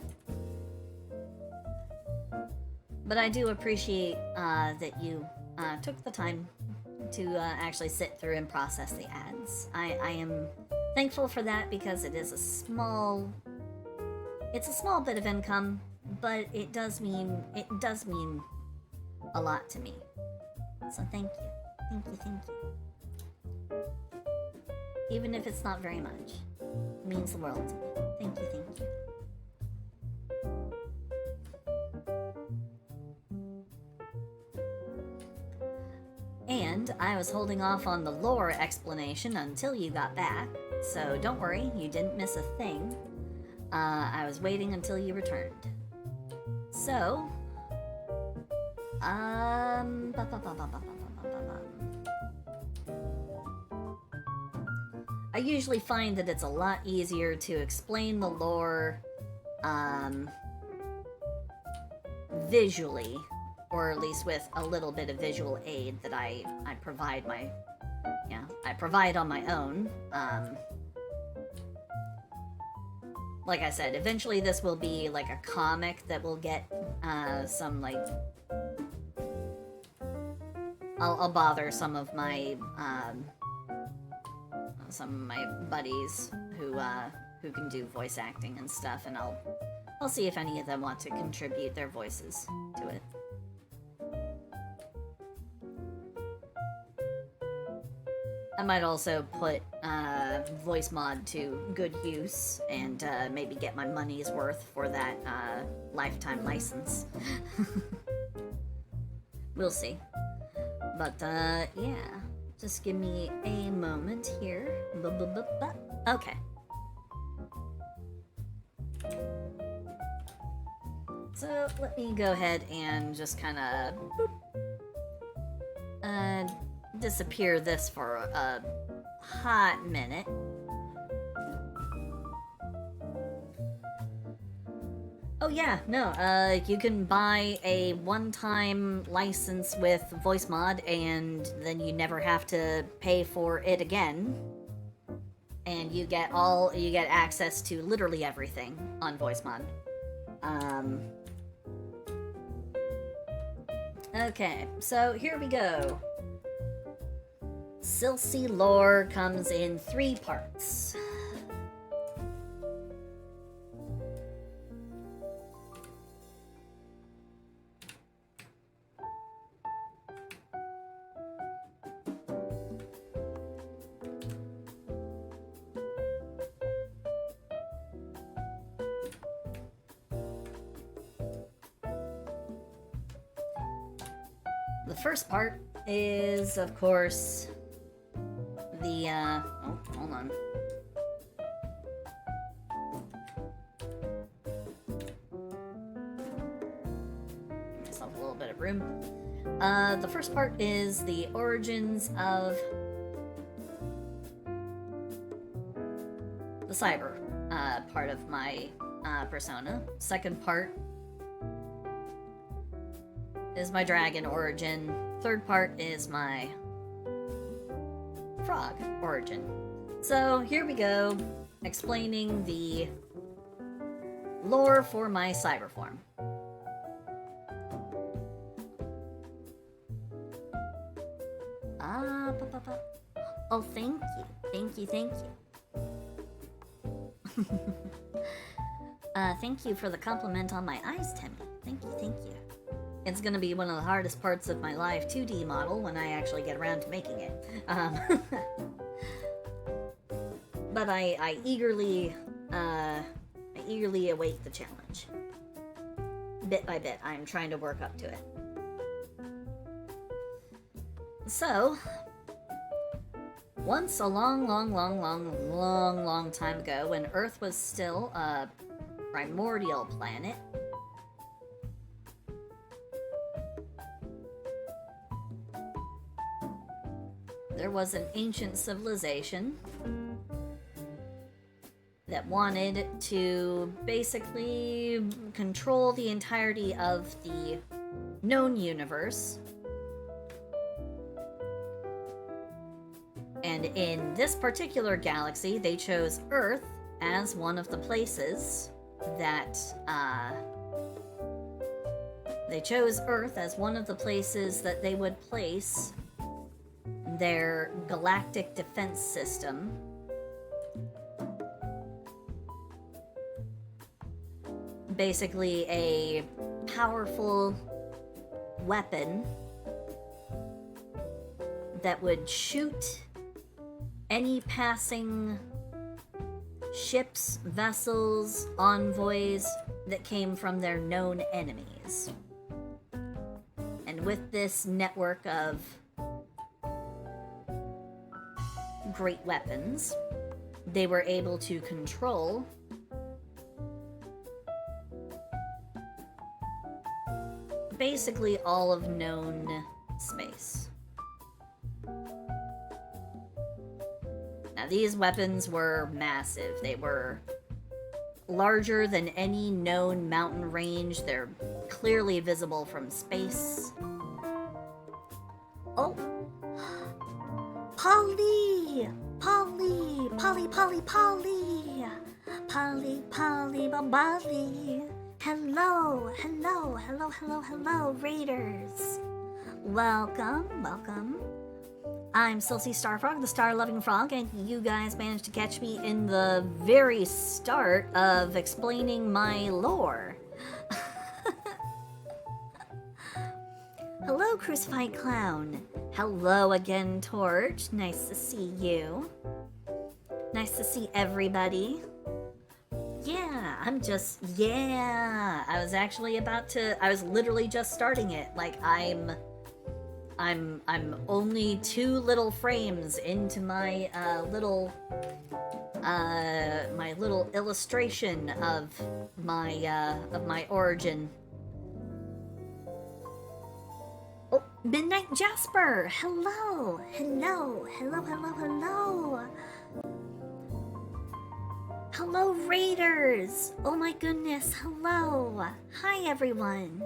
But I do appreciate that you took the time to actually sit through and process the ads. I am thankful for that because it is a small bit of income, but it does mean a lot to me. So thank you. Thank you. Even if it's not very much, it means the world to me. Thank you. And I was holding off on the lore explanation until you got back, so don't worry, you didn't miss a thing. I was waiting until you returned. So, I usually find that it's a lot easier to explain the lore, visually, or at least with a little bit of visual aid that I provide I provide on my own. Like I said, eventually this will be like a comic that will get some like I'll bother some of my buddies who can do voice acting and stuff, and I'll see if any of them want to contribute their voices to it. I might also put voice mod to good use and maybe get my money's worth for that lifetime license. We'll see. But yeah, just give me a moment here. Okay. So let me go ahead and just kind of disappear this for a hot minute. Oh yeah, no, you can buy a one-time license with voice mod and then you never have to pay for it again. And you get access to literally everything on voice mod. Okay, so here we go. Silsey lore comes in 3 parts. The first part is, of course, the, oh, hold on. Give myself a little bit of room. The first part is the origins of the cyber, part of my, persona. Second part is my dragon origin. Third part is my frog origin. So here we go, explaining the lore for my cyber form. Oh, thank you. Thank you. Thank you for the compliment on my eyes, Timmy. Thank you. It's gonna be one of the hardest parts of my live 2D model when I actually get around to making it. But I eagerly await the challenge. Bit by bit, I'm trying to work up to it. So, once a long time ago, when Earth was still a primordial planet, there was an ancient civilization that wanted to basically control the entirety of the known universe. And in this particular galaxy, they chose Earth as one of the places that, they would place their galactic defense system. Basically a powerful weapon that would shoot any passing ships, vessels, envoys that came from their known enemies. And with this network of great weapons, they were able to control basically all of known space. Now, these weapons were massive. They were larger than any known mountain range. They're clearly visible from space. Oh! Polly! Polly! Polly, Polly, Polly! Polly, Polly, Babali! Hello, hello, hello, hello, hello, Raiders! Welcome, welcome. I'm Silsy Starfrog, the star-loving frog, and you guys managed to catch me in the very start of explaining my lore. Hello, Crucified Clown. Hello again, Torch. Nice to see you. Nice to see everybody. Yeah, I was actually I was literally just starting it. Like, I'm only 2 little frames into my my little illustration of my origin. Oh, Midnight Jasper! Hello! Hello! Hello, hello, hello! Hello, Raiders! Oh my goodness, hello! Hi, everyone!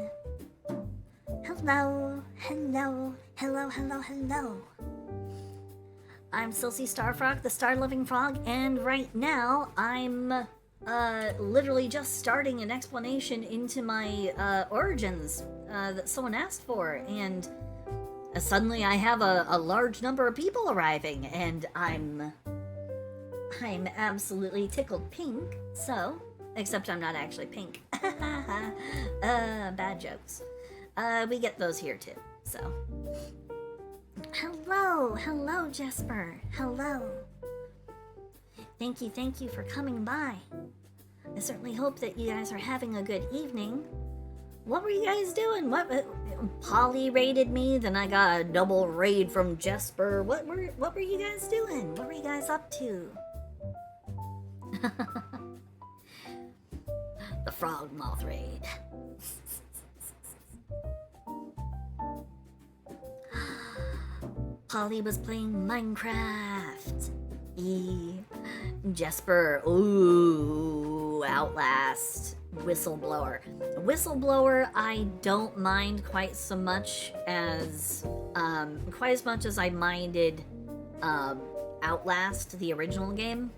Hello, hello, hello, hello, hello. I'm Silsy Starfrog, the star-loving frog, and right now I'm literally just starting an explanation into my origins that someone asked for, and suddenly I have a large number of people arriving, and I'm absolutely tickled pink. So, except I'm not actually pink. Bad jokes. We get those here too, so. Hello, hello, Jasper. Hello. Thank you for coming by. I certainly hope that you guys are having a good evening. What were you guys doing? Polly raided me, then I got a double raid from Jasper. What were you guys doing? What were you guys up to? The Frog Moth raid. Polly was playing Minecraft. Jesper, ooh, Outlast, Whistleblower. Whistleblower, I don't mind quite as much as I minded Outlast, the original game.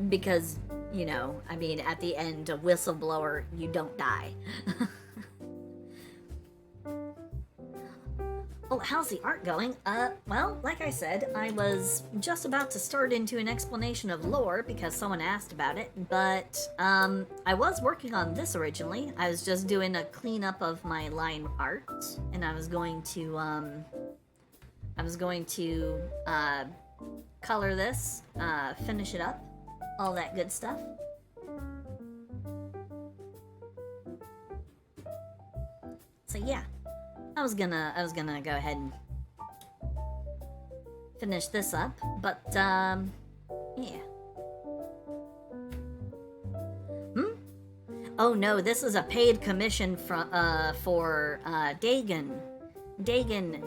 Because, you know, I mean, at the end, a whistleblower, you don't die. Oh, how's the art going? Well, like I said, I was just about to start into an explanation of lore because someone asked about it, but, I was working on this originally. I was just doing a cleanup of my line art, and I was going to color this, finish it up, all that good stuff. So yeah, I was gonna go ahead and finish this up, but yeah. Oh no, this is a paid commission for Dagon. Dagon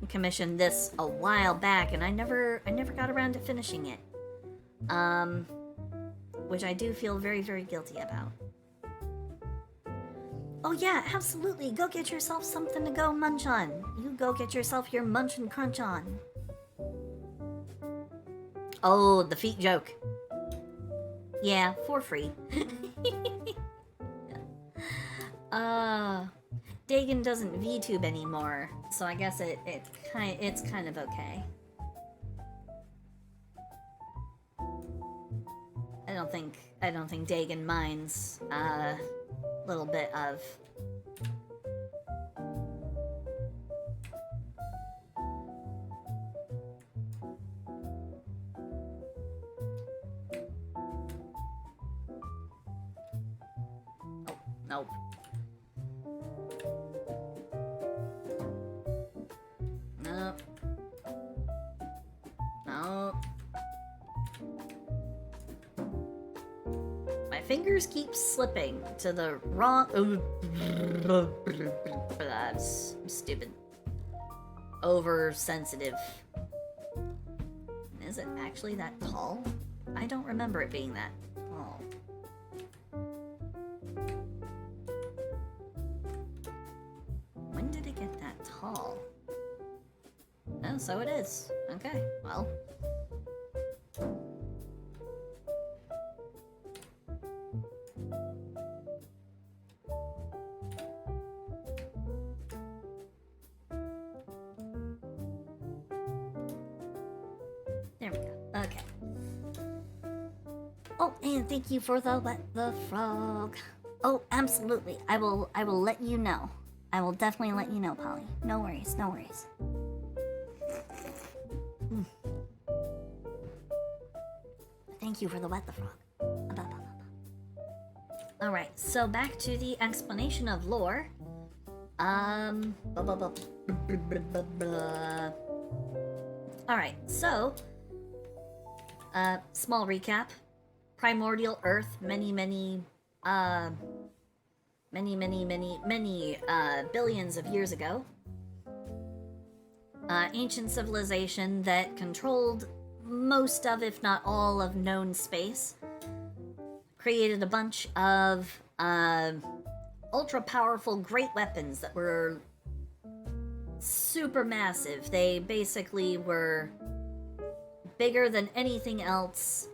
commissioned this a while back, and I never got around to finishing it. Which I do feel very, very guilty about. Oh yeah, absolutely. Go get yourself something to go munch on. You go get yourself your munch and crunch on. Oh, the feet joke. Yeah, for free. Dagon doesn't VTube anymore, so I guess it's kind of okay. I don't think Dagon minds a little bit of nope. Nope. Nope. My fingers keep slipping to the wrong. I'm stupid. Oversensitive. Is it actually that tall? I don't remember it being that tall. When did it get that tall? Oh, so it is. Okay, well. There we go. Okay. Oh, and thank you for the Let the Frog. Oh, absolutely. I will let you know. I will definitely let you know, Polly. No worries, no worries. Thank you for the Let the Frog. Alright, so back to the explanation of lore. Alright, so small recap. Primordial Earth, many billions of years ago. Ancient civilization that controlled most of, if not all, of known space. Created a bunch of ultra-powerful great weapons that were super massive. They basically were bigger than anything else.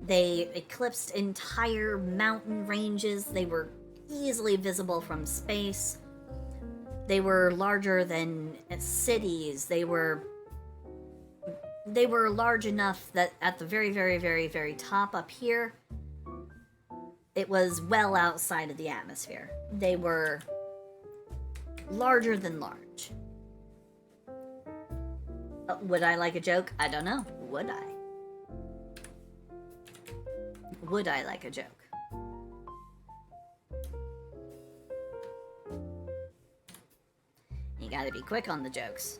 They eclipsed entire mountain ranges. They were easily visible from space. They were larger than cities. They were large enough that at the very top up here, it was well outside of the atmosphere. They were larger than large. Would I like a joke? I don't know. Would I? Would I like a joke? You gotta be quick on the jokes.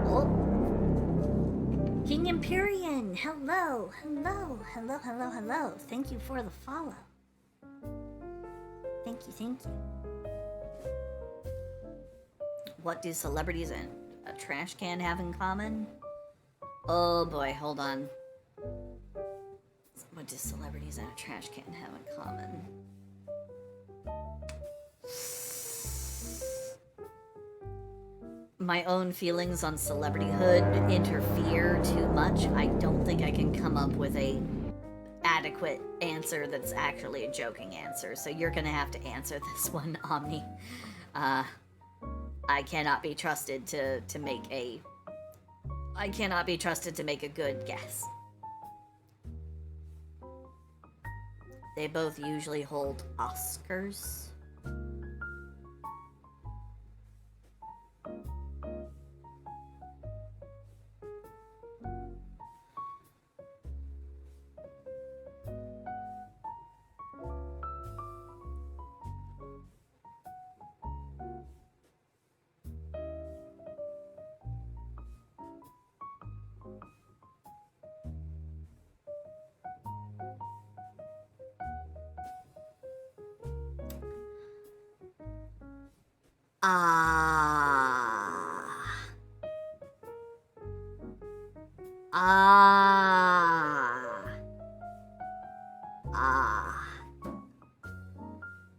Oh. King Empyrean, hello. Thank you for the follow. Thank you. What do celebrities and a trash can have in common? Oh boy, hold on. What do celebrities and a trash can have in common? My own feelings on celebrityhood interfere too much. I don't think I can come up with a adequate answer that's actually a joking answer, so you're gonna have to answer this one, Omni. I cannot be trusted to make a good guess. They both usually hold Oscars.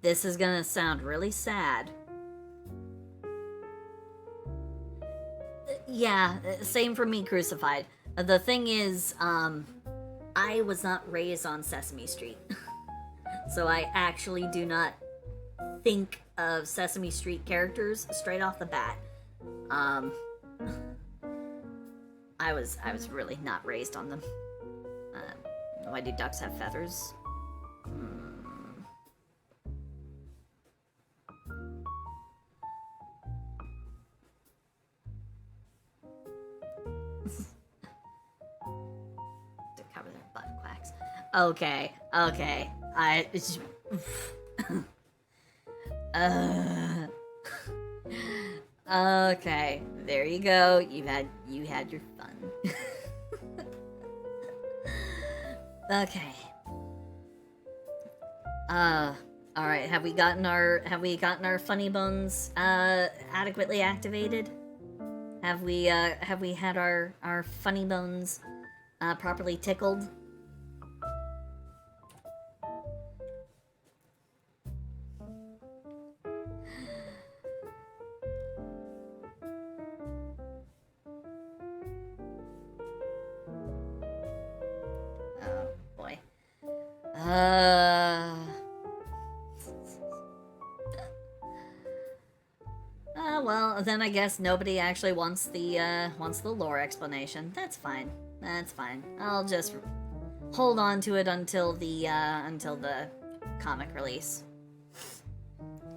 This is gonna sound really sad. Yeah, same for me, Crucified. The thing is, I was not raised on Sesame Street. So I actually do not think of Sesame Street characters straight off the bat. I was really not raised on them. Why do ducks have feathers? To cover their butt quacks. Okay. Okay, there you go. You had your fun. Okay. Alright, have we gotten our funny bones, adequately activated? Have we had our funny bones, properly tickled? Oh, boy. Well, then I guess nobody actually wants the lore explanation. That's fine. That's fine. I'll just hold on to it until the comic release.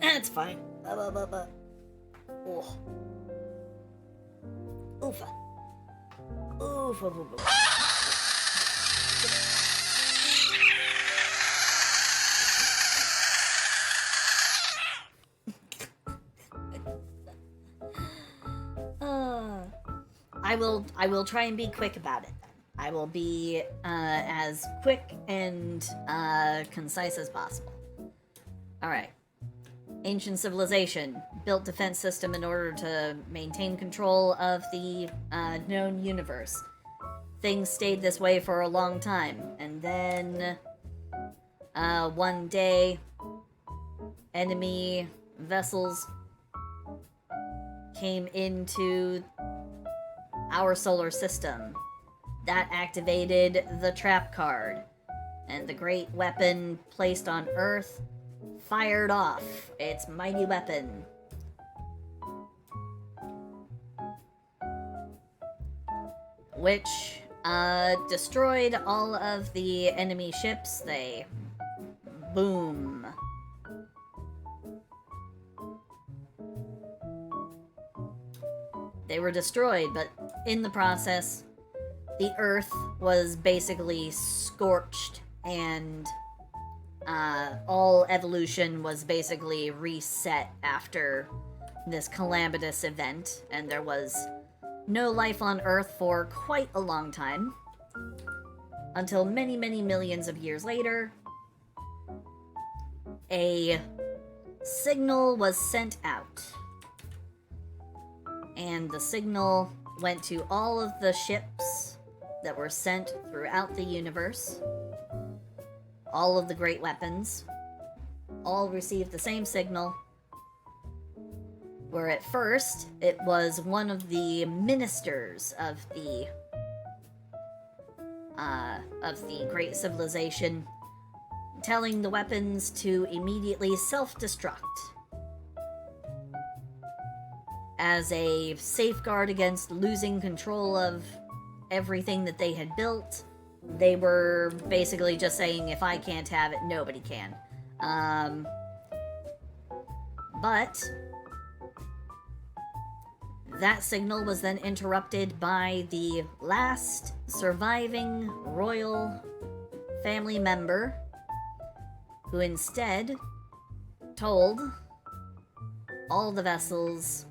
That's fine. Oh. Oofa. Oofa. I will try and be quick about it. I will be as quick and concise as possible. Alright. Ancient civilization built defense system in order to maintain control of the known universe. Things stayed this way for a long time, and then one day enemy vessels came into our solar system. That activated the trap card, and the great weapon placed on Earth fired off its mighty weapon. Which destroyed all of the enemy ships. They boom. They were destroyed, but in the process, the Earth was basically scorched, and all evolution was basically reset after this calamitous event, and there was no life on Earth for quite a long time, until many, many millions of years later, a signal was sent out. And the signal went to all of the ships that were sent throughout the universe. All of the great weapons all received the same signal, where at first it was one of the ministers of the great civilization telling the weapons to immediately self-destruct as a safeguard against losing control of everything that they had built. They were basically just saying, if I can't have it, nobody can. But that signal was then interrupted by the last surviving royal family member, who instead told all the vessels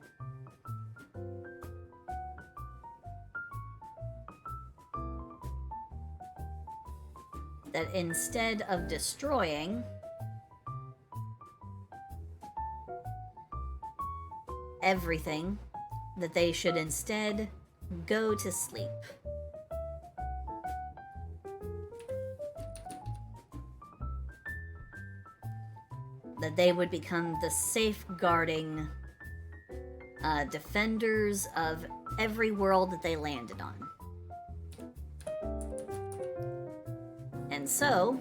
that instead of destroying everything, that they should instead go to sleep. That they would become the safeguarding defenders of every world that they landed on. And so,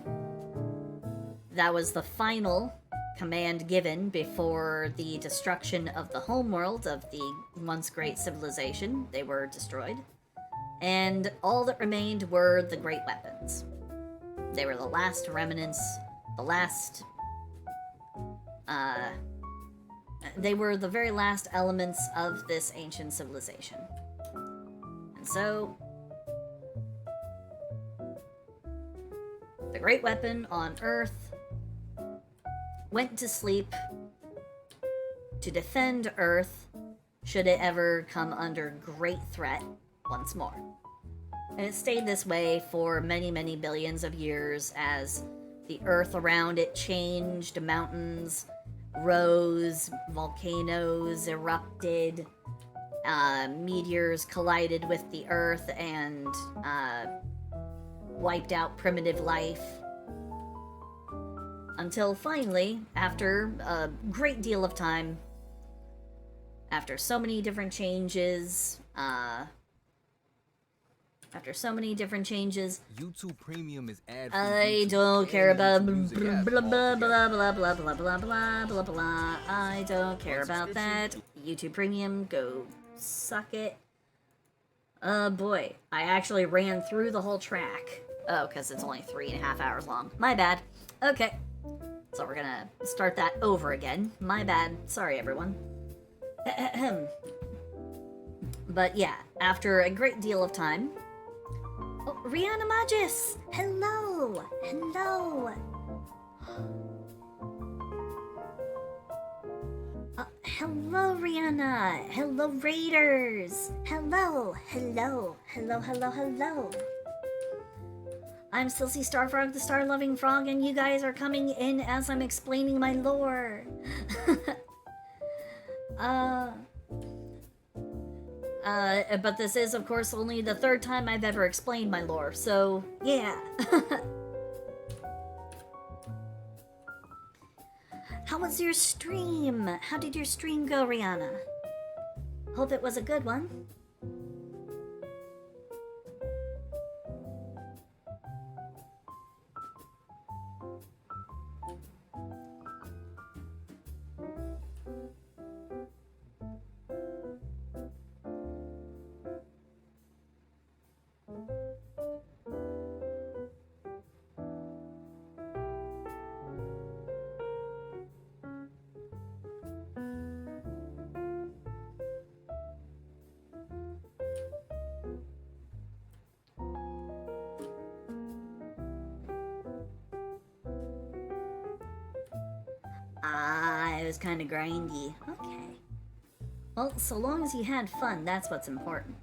that was the final command given before the destruction of the homeworld of the once great civilization. They were destroyed. And all that remained were the great weapons. They were the last remnants, the last... they were the very last elements of this ancient civilization. And so... the great weapon on Earth went to sleep to defend Earth should it ever come under great threat once more. And it stayed this way for many, many billions of years as the earth around it changed, mountains rose, volcanoes erupted, meteors collided with the earth and wiped out primitive life. Until finally, after a great deal of time, after so many different changes, YouTube Premium is ad-free. I don't care about blah blah blah blah blah blah blah blah blah blah blah. I don't care about that. YouTube Premium, go suck it. Boy, I actually ran through the whole track. Oh, because it's only 3.5 hours long. My bad. Okay. So we're gonna start that over again. My bad. Sorry, everyone. But yeah, after a great deal of time... Oh, Rihanna Magis! Hello! Hello! Hello, Rihanna! Hello, Raiders! Hello! Hello! Hello, hello, hello! I'm Silsy Starfrog, the star-loving frog, and you guys are coming in as I'm explaining my lore. But this is, of course, only the third time I've ever explained my lore, so, yeah. How was your stream? How did your stream go, Rihanna? Hope it was a good one. It was kind of grindy. Okay. Well, so long as you had fun, that's what's important.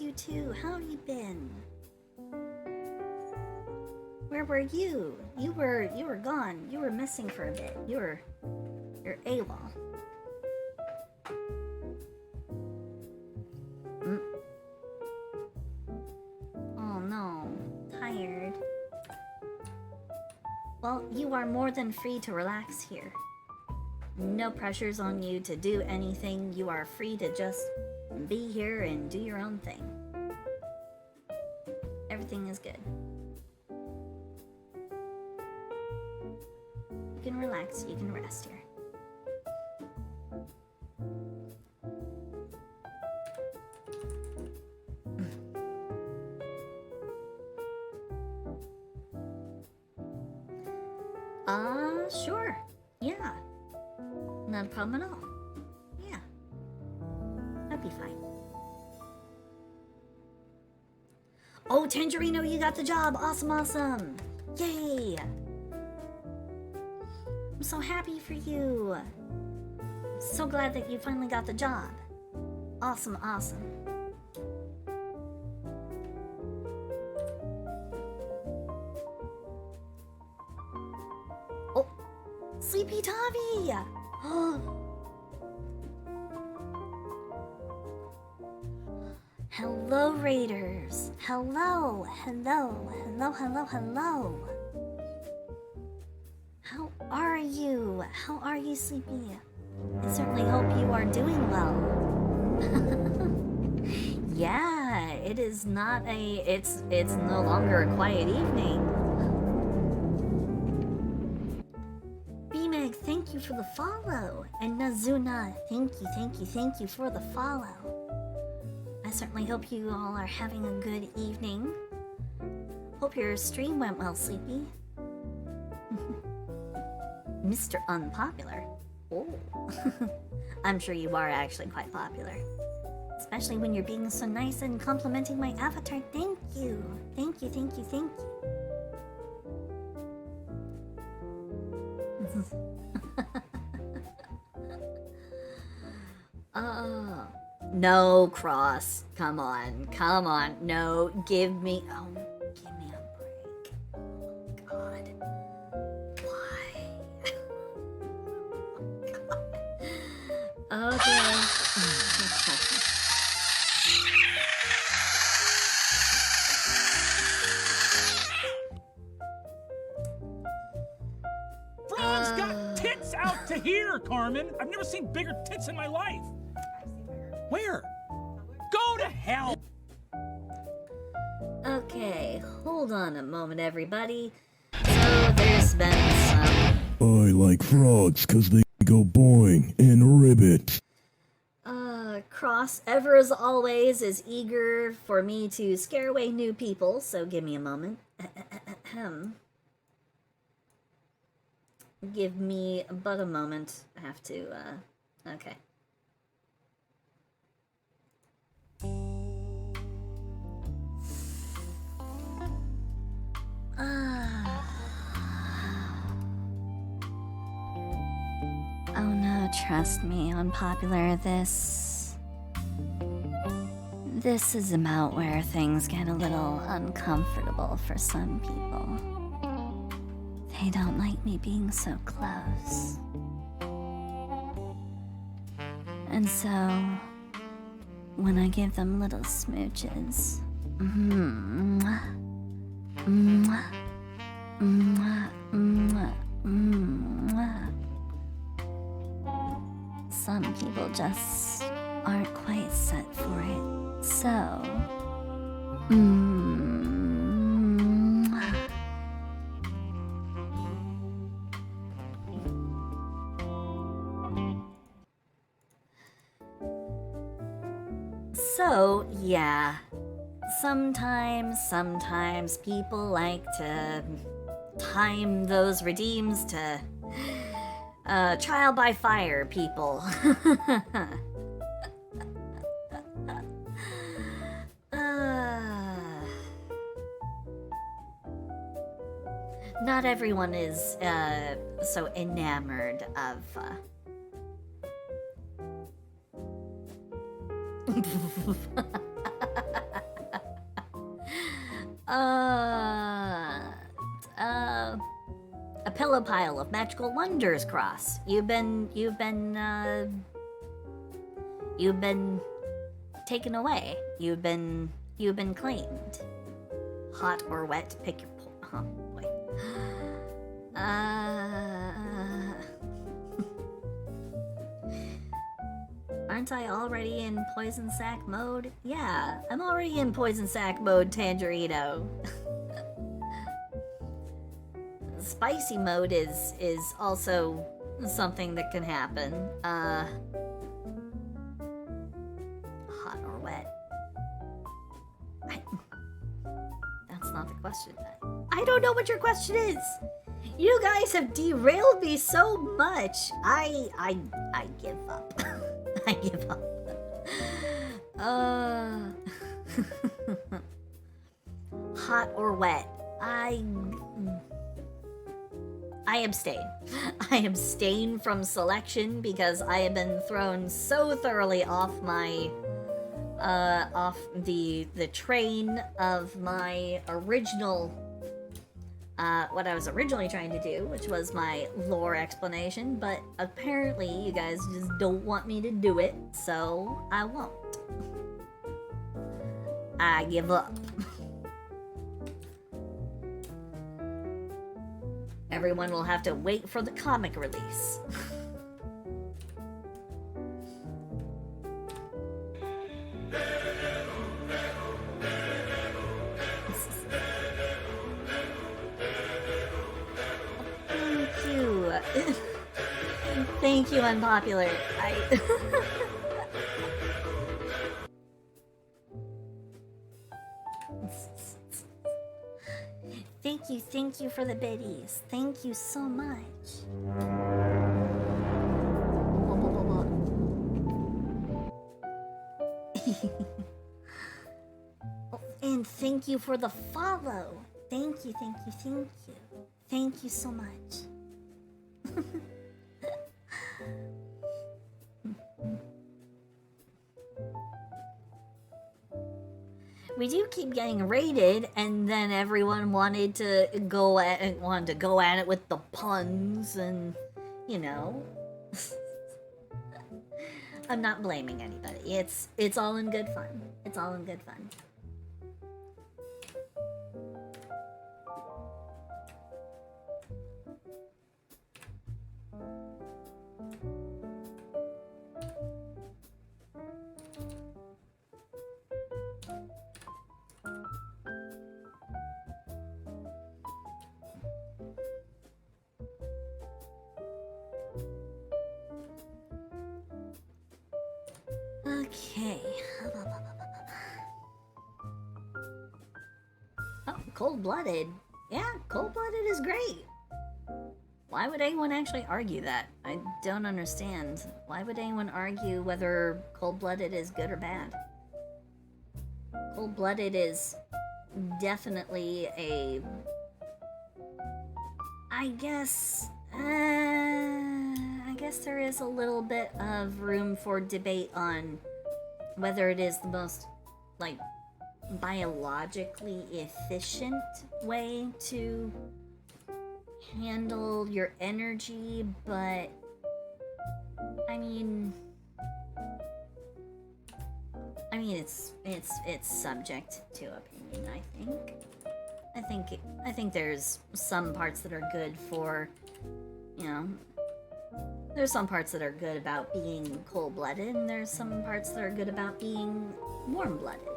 You too. How have you been? Where were you? You were gone. You were missing for a bit. You're AWOL. Oh no. Tired. Well, you are more than free to relax here. No pressures on you to do anything. You are free to just be here and do your own thing. Everything is good. You can relax, you can rest here. Sure. Yeah. Not a problem at all. Yeah. That'd be fine. Oh, Tangerino, you got the job. Awesome, awesome. Yay. I'm so happy for you. So glad that you finally got the job. Awesome, awesome. Oh, Sleepy Tavi. Hello, Raiders. Hello, hello, hello, hello, hello. How are you? How are you, Sleepy? I certainly hope you are doing well. Yeah, it is not it's no longer a quiet evening. B-Meg, thank thank you for the follow. And Nazuna, thank you for the follow. I certainly hope you all are having a good evening. Hope your stream went well, Sleepy. Mr. Unpopular. Oh. I'm sure you are actually quite popular. Especially when you're being so nice and complimenting my avatar. Thank you. Thank you. No, Cross. Come on. No, give me a break. Oh, God. Why? Oh, God. Okay. Frogs got tits out to here, Carmen. I've never seen bigger tits in my life. Where? Go to hell! Okay, hold on a moment, everybody. So there's been some... I like frogs 'cause they go boing and ribbit. Cross, ever as always, is eager for me to scare away new people, so give me a moment. Give me but a moment. I have to, okay. Oh no, trust me, Unpopular, this is about where things get a little uncomfortable for some people. They don't like me being so close. And so, when I give them little smooches, some people just aren't quite set for it. So, So, yeah. Sometimes people like to time those redeems to trial by fire people. Not everyone is so enamored of a pillow pile of magical wonders, Cross. You've been taken away. You've been claimed. Hot or wet, pick your boy. Aren't I already in poison sack mode? Yeah, I'm already in poison sack mode, Tangerino. Spicy mode is also something that can happen. Hot or wet? That's not the question. I don't know what your question is. You guys have derailed me so much. I give up. I give up. Hot or wet? I abstain. I abstain from selection because I have been thrown so thoroughly off my off the train of my original what I was originally trying to do, which was my lore explanation, but apparently you guys just don't want me to do it, so I won't. I give up. Everyone will have to wait for the comic release. Thank you, unpopular. Thank you for the biddies. Thank you so much. And thank you for the follow. Thank you, thank you, thank you. Thank you so much. We do keep getting raided, and then everyone wanted to go at it with the puns, and you know. I'm not blaming anybody. It's all in good fun. It's all in good fun. Okay. Oh, cold-blooded. Yeah, cold-blooded is great. Why would anyone actually argue that? I don't understand. Why would anyone argue whether cold-blooded is good or bad? Cold-blooded is definitely a... I guess there is a little bit of room for debate on whether it is the most, like, biologically efficient way to handle your energy, but I mean it's subject to opinion, I think there's some parts that are good for, you know, there's some parts that are good about being cold-blooded, and there's some parts that are good about being warm-blooded.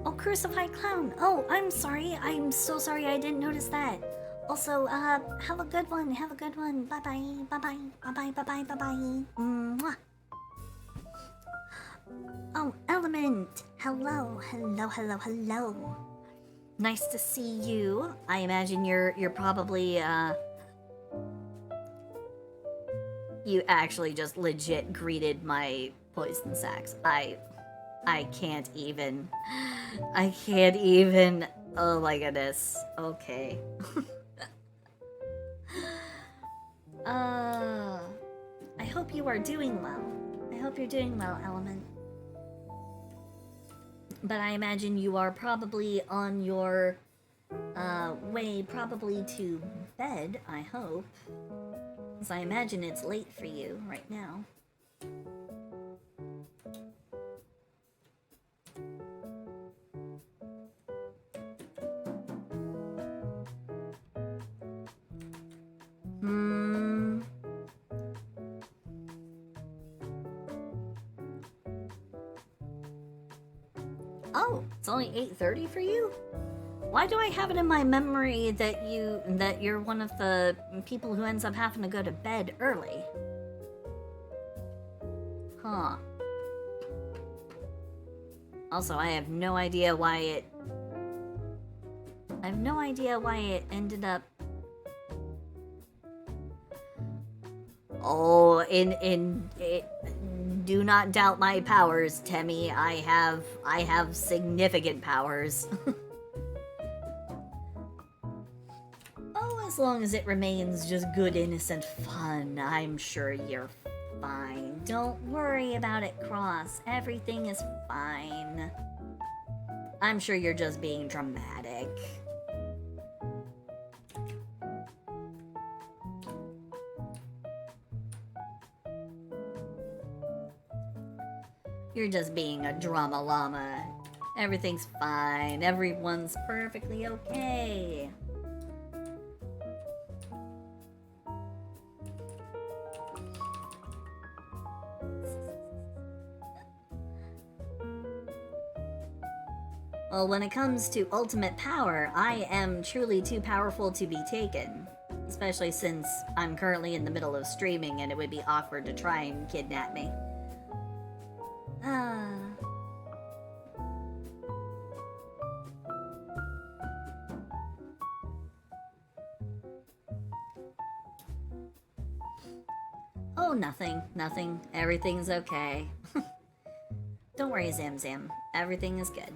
Oh, Crucified Clown! Oh, I'm sorry. I'm so sorry. I didn't notice that. Also, have a good one. Have a good one. Bye-bye. Bye-bye. Bye-bye. Bye-bye. Bye-bye. Mwah. Oh, Element! Hello. Hello, hello, hello. Nice to see you. I imagine you're probably, you actually just legit greeted my poison sacks. I can't even. Oh my goodness. Okay. I hope you are doing well. I hope you're doing well, Element. But I imagine you are probably on your way probably to bed, I hope. Because I imagine it's late for you right now. Oh, it's only 8:30 for you? Why do I have it in my memory that you're one of the people who ends up having to go to bed early? Huh. Also, I have no idea why it ended up. Oh, do not doubt my powers, Temmie. I have significant powers. Oh, as long as it remains just good, innocent fun, I'm sure you're fine. Don't worry about it, Cross. Everything is fine. I'm sure you're just being dramatic. You're just being a drama llama. Everything's fine. Everyone's perfectly okay. Well, when it comes to ultimate power, I am truly too powerful to be taken. Especially since I'm currently in the middle of streaming and it would be awkward to try and kidnap me. Oh, nothing. Nothing. Everything's okay. Don't worry, Zam Zam. Everything is good.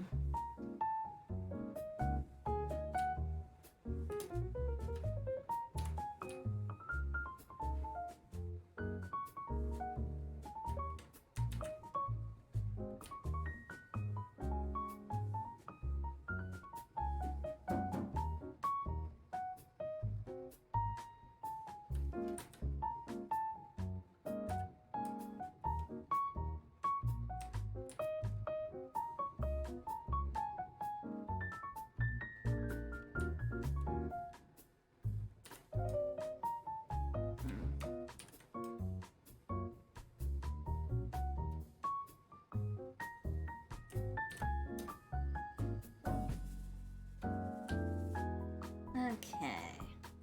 Okay,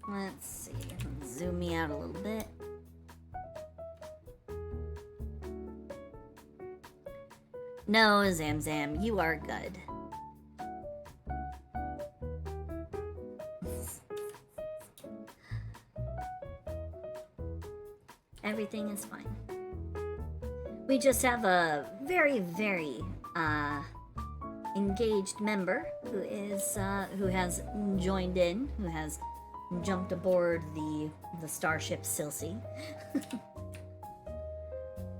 let's see. Zoom me out a little bit. No, Zam Zam, you are good. Everything is fine. We just have a very, very, engaged member who has joined in, who has jumped aboard the starship Silsey.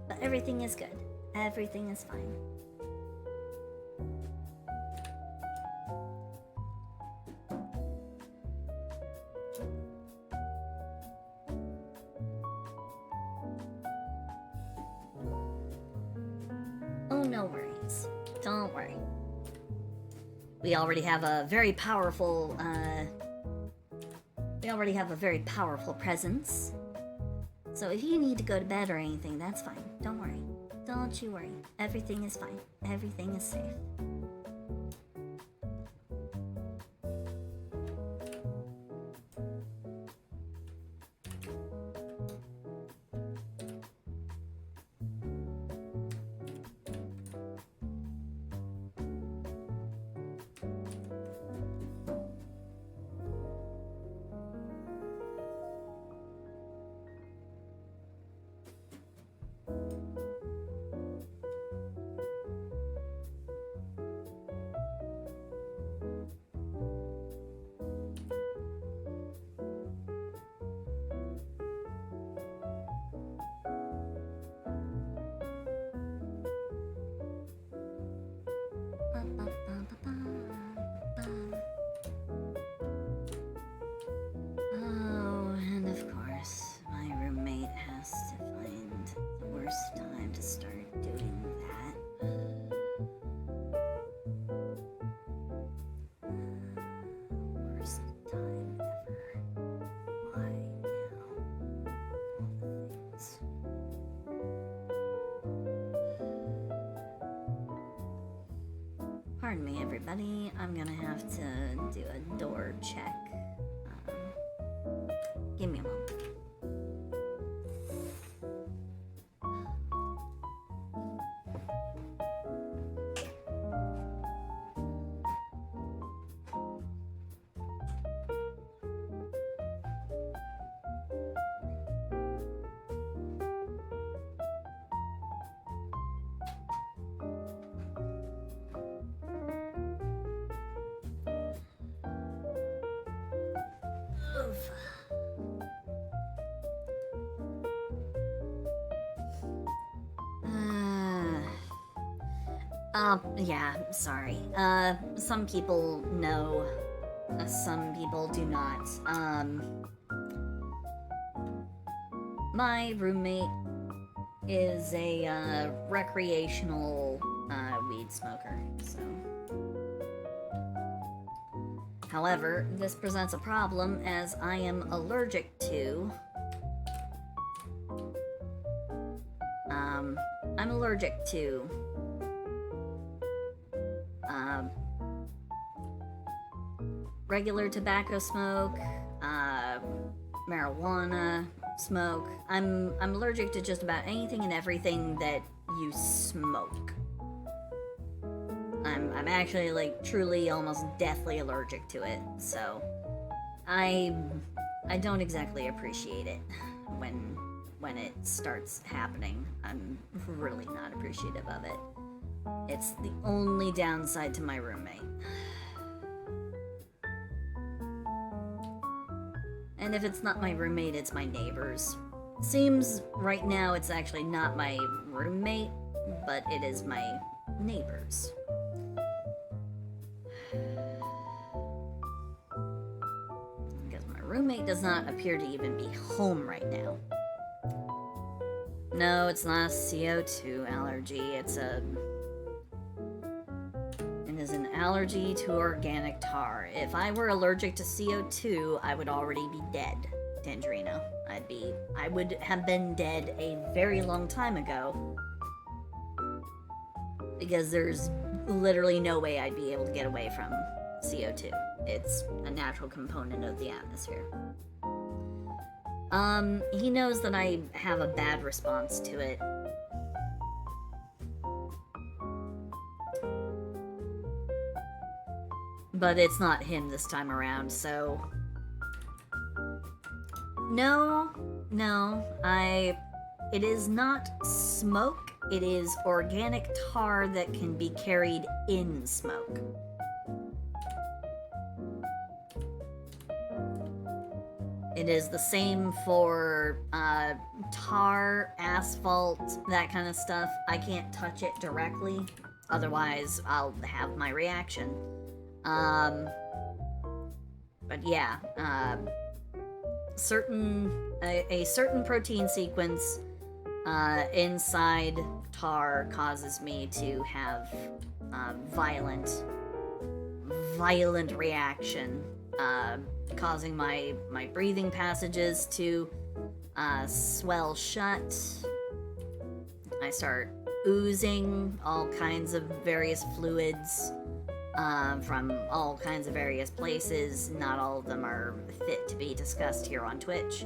But everything is good. Everything is fine. Oh, no worries. Don't worry. We already have a very powerful, presence. So if you need to go to bed or anything, that's fine. Don't worry. Don't you worry. Everything is fine. Everything is safe. Oh, and of course, my roommate has to find the worst time to start doing that. Worst time ever. Why now? All the things. Pardon me, everybody. I'm gonna have to do a door check. Give me a moment. Oof. Yeah, sorry. Some people know, some people do not. My roommate is a, recreational, weed smoker, so... However, this presents a problem as I am allergic to... I'm allergic to regular tobacco smoke, marijuana smoke. I'm allergic to just about anything and everything that you smoke. I'm actually like truly almost deathly allergic to it, so I don't exactly appreciate it when it starts happening. I'm really not appreciative of it. It's the only downside to my roommate. And if it's not my roommate, it's my neighbors. Seems right now it's actually not my roommate, but it is my neighbors. Because my roommate does not appear to even be home right now. No, it's not a CO2 allergy, it is an allergy to organic tar. If I were allergic to CO2, I would already be dead, Tangerino. I would have been dead a very long time ago. Because there's literally no way I'd be able to get away from CO2. It's a natural component of the atmosphere. He knows that I have a bad response to it. But it's not him this time around, so... No, it is not smoke, it is organic tar that can be carried in smoke. It is the same for tar, asphalt, that kind of stuff. I can't touch it directly, otherwise I'll have my reaction. But yeah, a certain protein sequence inside tar causes me to have violent reaction, causing my breathing passages to swell shut. I start oozing all kinds of various fluids from all kinds of various places. Not all of them are fit to be discussed here on Twitch.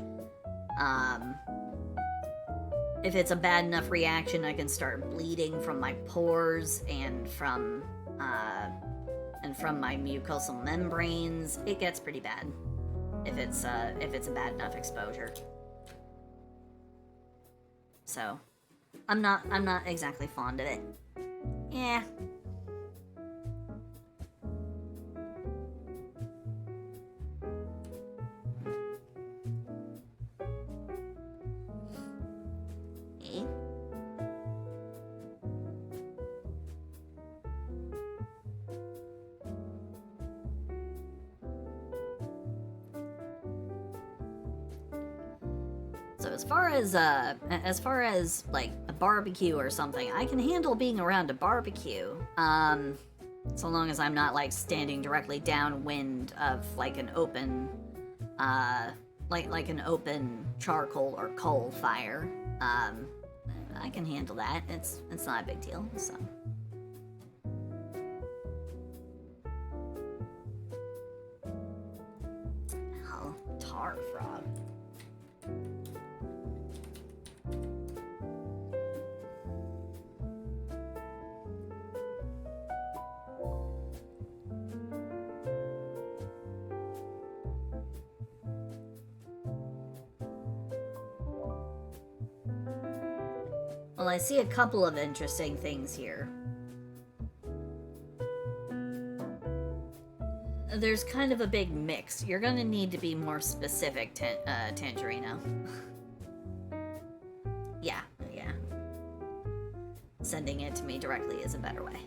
If it's a bad enough reaction, I can start bleeding from my pores and from my mucosal membranes. It gets pretty bad if it's a bad enough exposure. So, I'm not exactly fond of it. Yeah. So as far as like a barbecue or something, I can handle being around a barbecue. So long as I'm not like standing directly downwind of like an open like an open charcoal or coal fire. I can handle that. It's not a big deal, so. Oh, tar frog. Well, I see a couple of interesting things here. There's kind of a big mix. You're gonna need to be more specific, Tangerino. Yeah. Sending it to me directly is a better way.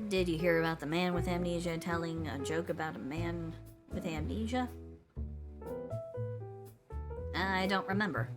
Did you hear about the man with amnesia telling a joke about a man with amnesia? I don't remember.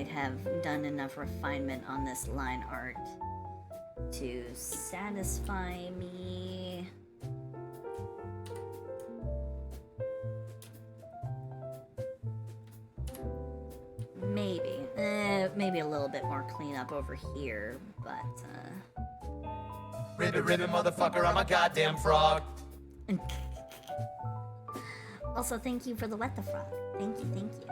might have done enough refinement on this line art to satisfy me. Maybe. Maybe a little bit more cleanup over here, but, Ribbit, ribbit, motherfucker, I'm a goddamn frog. Also, thank you for the What the Frog. Thank you, thank you.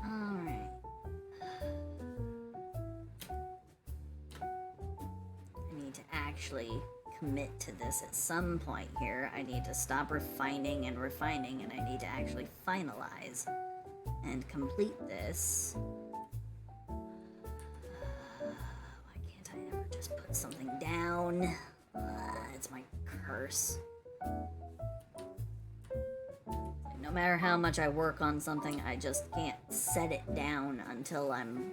Alright. I need to actually commit to this at some point here. I need to stop refining, and I need to actually finalize and complete this. Why can't I ever just put something down? It's my curse. No matter how much I work on something, I just can't set it down until I'm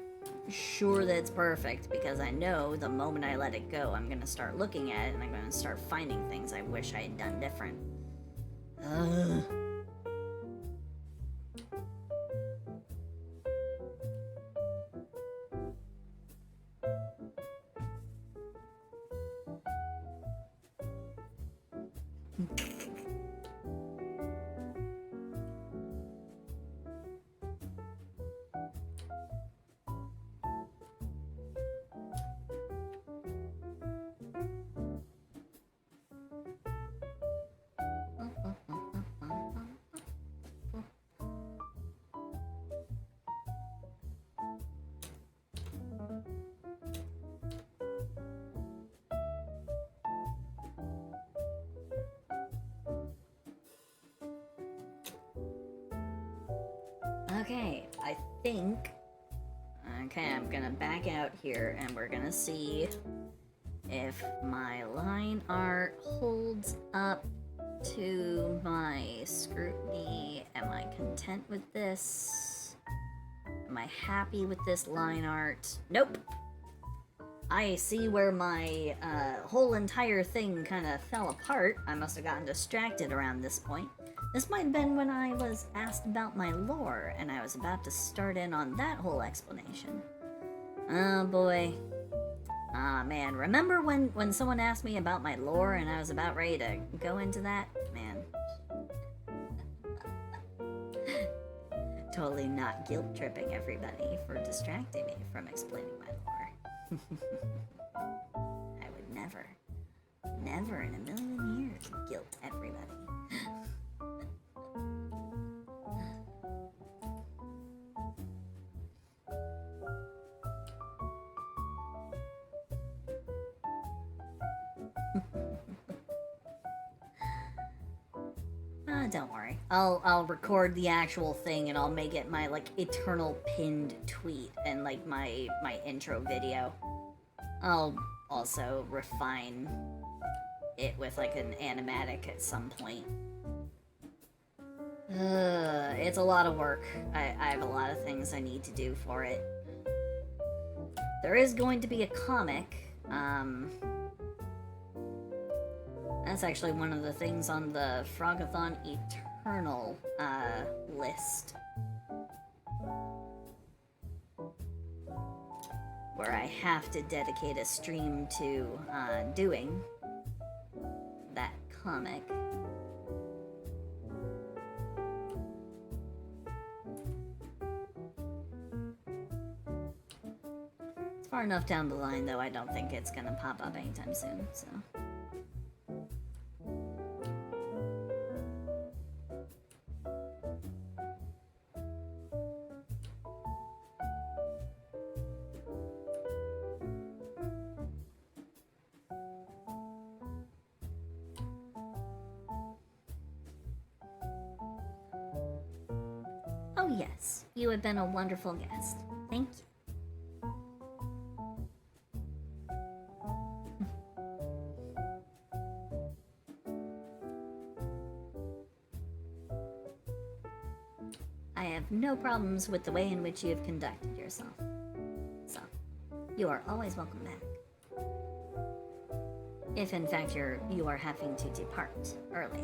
sure that it's perfect, because I know the moment I let it go, I'm gonna start looking at it and I'm gonna start finding things I wish I had done different. Ugh. Okay, I think... Okay, I'm gonna back out here and we're gonna see if my line art holds up to my scrutiny. Am I content with this? Am I happy with this line art? Nope! I see where my whole entire thing kind of fell apart. I must have gotten distracted around this point. This might have been when I was asked about my lore, and I was about to start in on that whole explanation. Oh boy. Ah man, remember when someone asked me about my lore and I was about ready to go into that? Man. Totally not guilt-tripping everybody for distracting me from explaining my lore. I would never in a million years guilt everybody. Don't worry. I'll record the actual thing and I'll make it my like eternal pinned tweet and like my intro video. I'll also refine it with like an animatic at some point. It's a lot of work. I have a lot of things I need to do for it. There is going to be a comic. That's actually one of the things on the Frogathon Eternal list. Where I have to dedicate a stream to doing that comic. Far enough down the line, though, I don't think it's gonna pop up anytime soon, so. Oh yes, you have been a wonderful guest. Thank you. I have no problems with the way in which you have conducted yourself. So, you are always welcome back. If in fact you are having to depart early.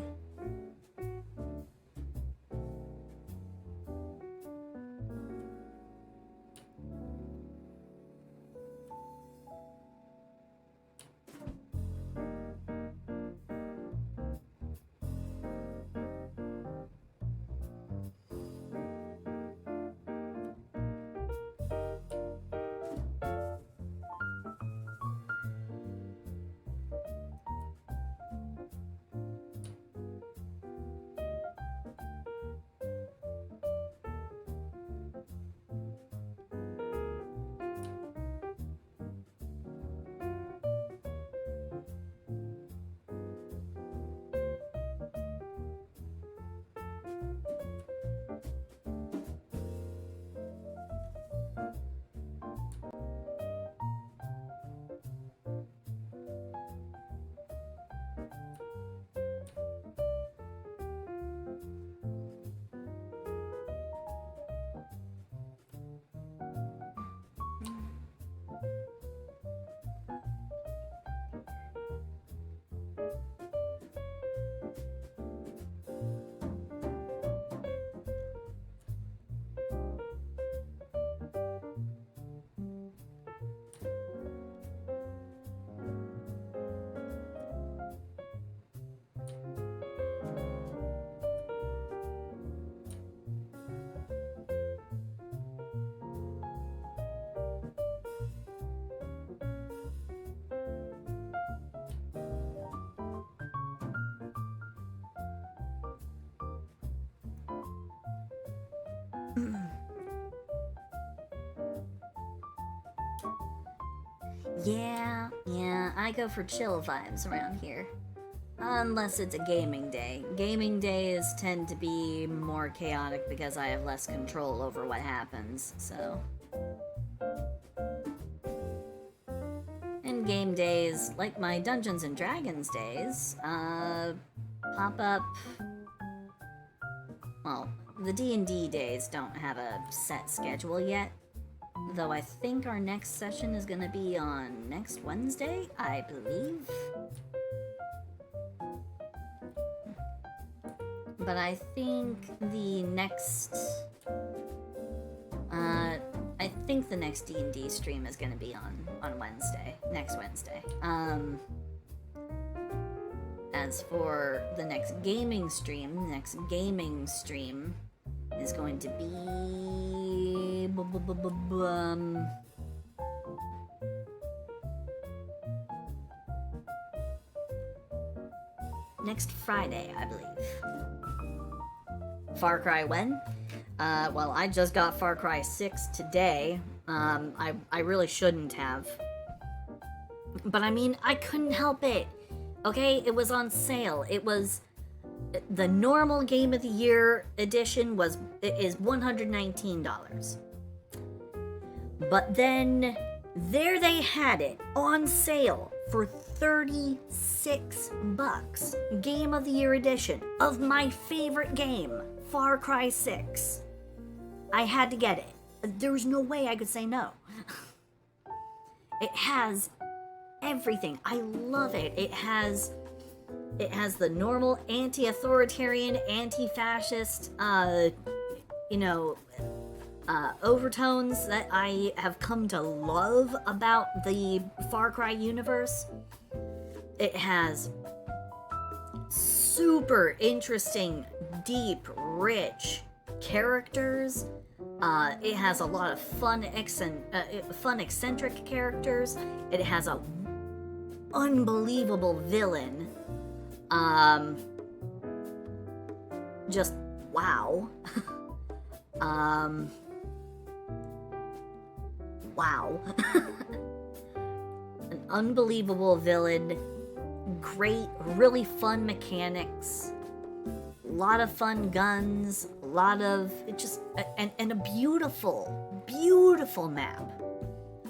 Yeah, I go for chill vibes around here. Unless it's a gaming day. Gaming days tend to be more chaotic because I have less control over what happens, so. And game days, like my Dungeons and Dragons days, pop up. Well, the D&D days don't have a set schedule yet. Though I think our next session is gonna be on next Wednesday, I believe. But I think the next... I think the next D&D stream is gonna be on Wednesday. Next Wednesday. As for the next gaming stream, is going to be... next Friday, I believe. Far Cry when? Well, I just got Far Cry 6 today. I really shouldn't have. But I mean, I couldn't help it. Okay, it was on sale. It was... the normal Game of the Year edition is $119. But then there they had it on sale for $36. Game of the Year edition of my favorite game, Far Cry 6. I had to get it. There was no way I could say no. It has everything. I love it. It has the normal anti-authoritarian, anti-fascist, overtones that I have come to love about the Far Cry universe. It has super interesting, deep, rich characters. It has a lot of fun eccentric characters. It has a unbelievable villain. Just wow. Wow. An unbelievable villain. Great, really fun mechanics. A lot of fun guns. A lot of and a beautiful map.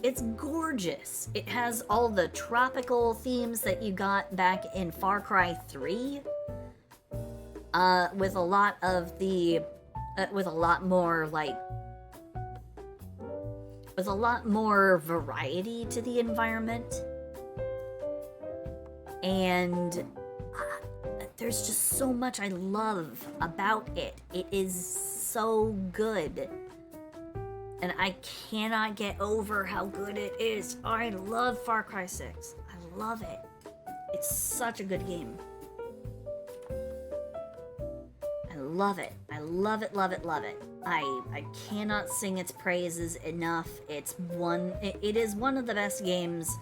It's gorgeous. It has all the tropical themes that you got back in Far Cry 3. With a lot of the with a lot more variety to the environment. And there's just so much I love about it. It is so good. And I cannot get over how good it is. I love Far Cry 6. I love it. It's such a good game. I love it. I love it, love it, love it. I cannot sing its praises enough. It is one of the best games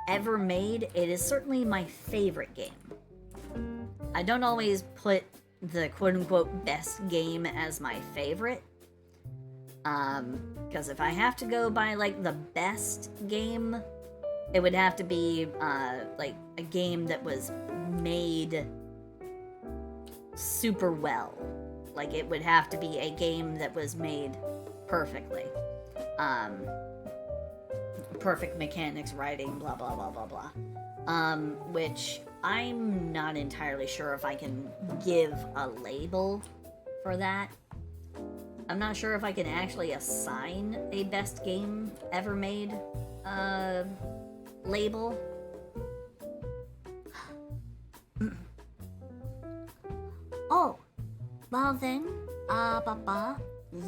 ever made. It is certainly my favorite game. I don't always put the quote-unquote best game as my favorite. Because if I have to go by, like, the best game, it would have to be, like, a game that was made super well. Like, it would have to be a game that was made perfectly. Perfect mechanics, writing, blah, blah, blah, blah, blah. Which I'm not entirely sure if I can give a label for that. I'm not sure if I can actually assign a best game ever made label. Oh, well then, Baba,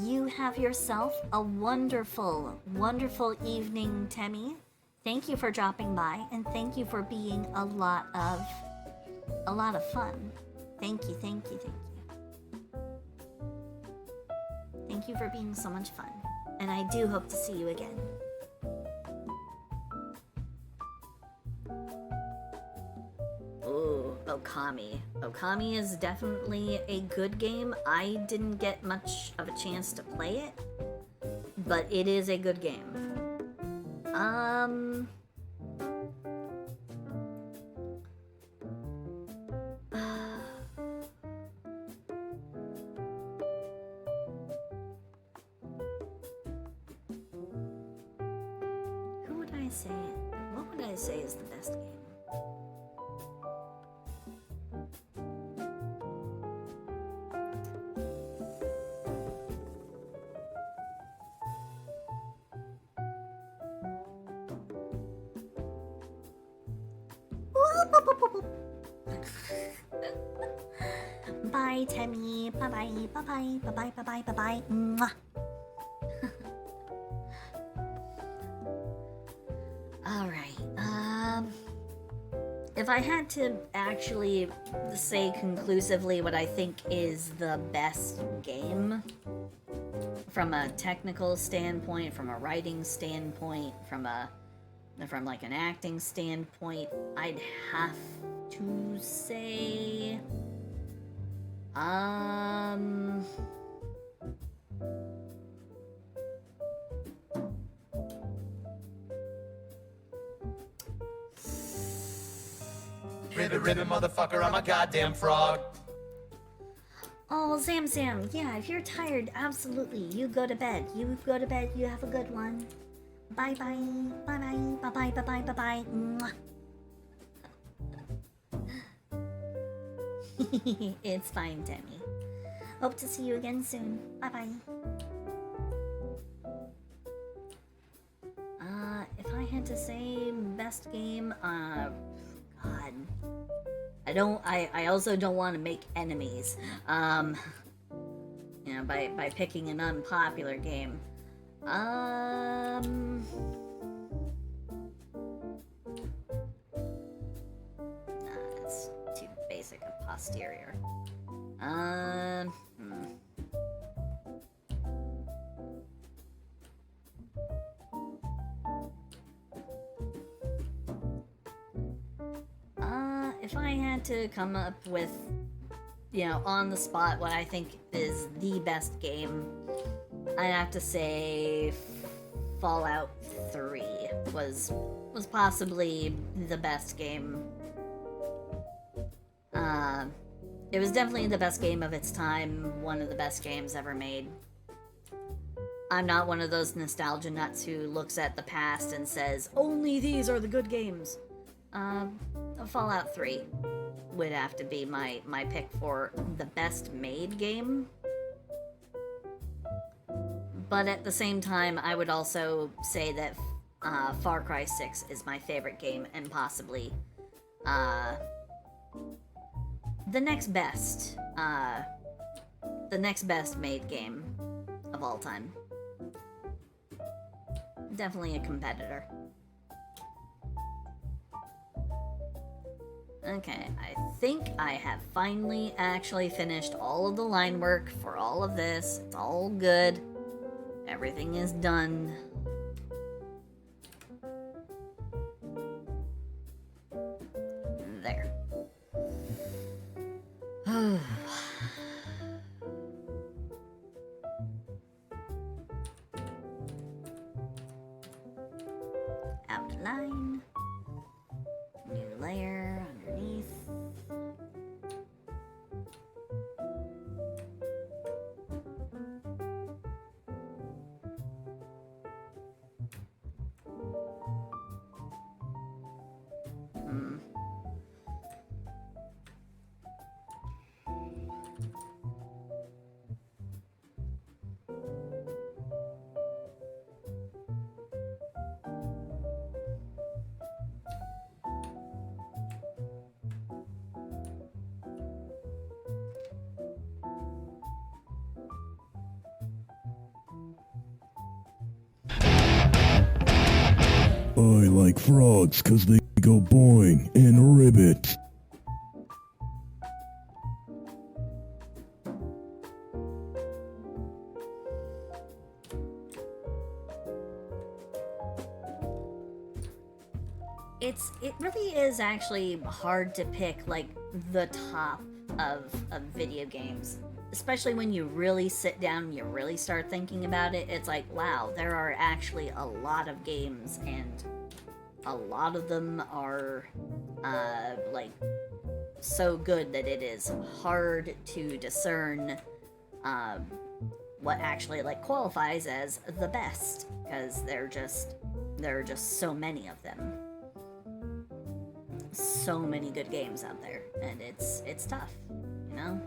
you have yourself a wonderful, wonderful evening, Temmie. Thank you for dropping by, and thank you for being a lot of fun. Thank you, thank you, thank you. Thank you for being so much fun, and I do hope to see you again. Ooh, Okami. Okami is definitely a good game. I didn't get much of a chance to play it, but it is a good game. Who would I say? What would I say is the best game? Bye, Temmie. Bye bye. Bye bye. Bye bye. Bye bye. Bye bye. Mwah. All right. If I had to actually say conclusively what I think is the best game from a technical standpoint, from a writing standpoint, from like an acting standpoint, I'd have to say Ribbit, motherfucker, I'm a goddamn frog. Oh, Sam, yeah, if you're tired, absolutely, you go to bed. You go to bed, you have a good one. Bye-bye, bye-bye, bye-bye, bye-bye, bye-bye. Mwah. It's fine, Temmie. Hope to see you again soon. Bye-bye. If I had to say best game, God. I also don't want to make enemies. You know, by picking an unpopular game. That's too basic a posterior. if I had to come up with, you know, on the spot what I think is the best game, I'd have to say Fallout 3 was possibly the best game. It was definitely the best game of its time, one of the best games ever made. I'm not one of those nostalgia nuts who looks at the past and says, only these are the good games. Fallout 3 would have to be my pick for the best made game. But at the same time, I would also say that Far Cry 6 is my favorite game, and possibly the next best made game of all time. Definitely a competitor. Okay, I think I have finally actually finished all of the line work for all of this. It's all good. Everything is done. There. Outline. New layer underneath. I like frogs 'cause they go boing and ribbit. It really is actually hard to pick, like, the top of video games. Especially when you really sit down and you really start thinking about it, it's like, wow, there are actually a lot of games, and a lot of them are, like, so good that it is hard to discern, what actually, like, qualifies as the best, because there are just so many of them. So many good games out there, and it's tough, you know?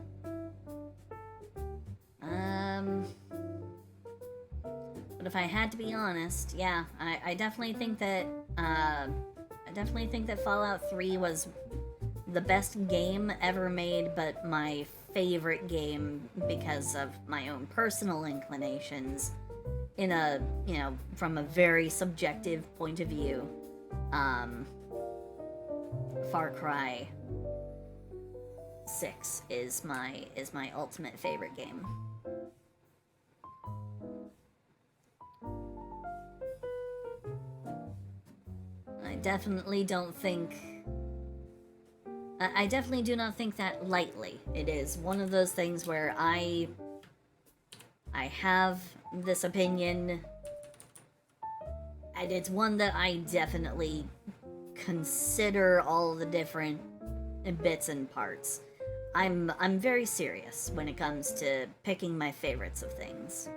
But if I had to be honest, yeah, I definitely think that, Fallout 3 was the best game ever made, but my favorite game because of my own personal inclinations, in a, you know, from a very subjective point of view, Far Cry 6 is my ultimate favorite game. I definitely do not think that lightly. It is one of those things where I have this opinion, and it's one that I definitely consider all the different bits and parts. I'm very serious when it comes to picking my favorites of things.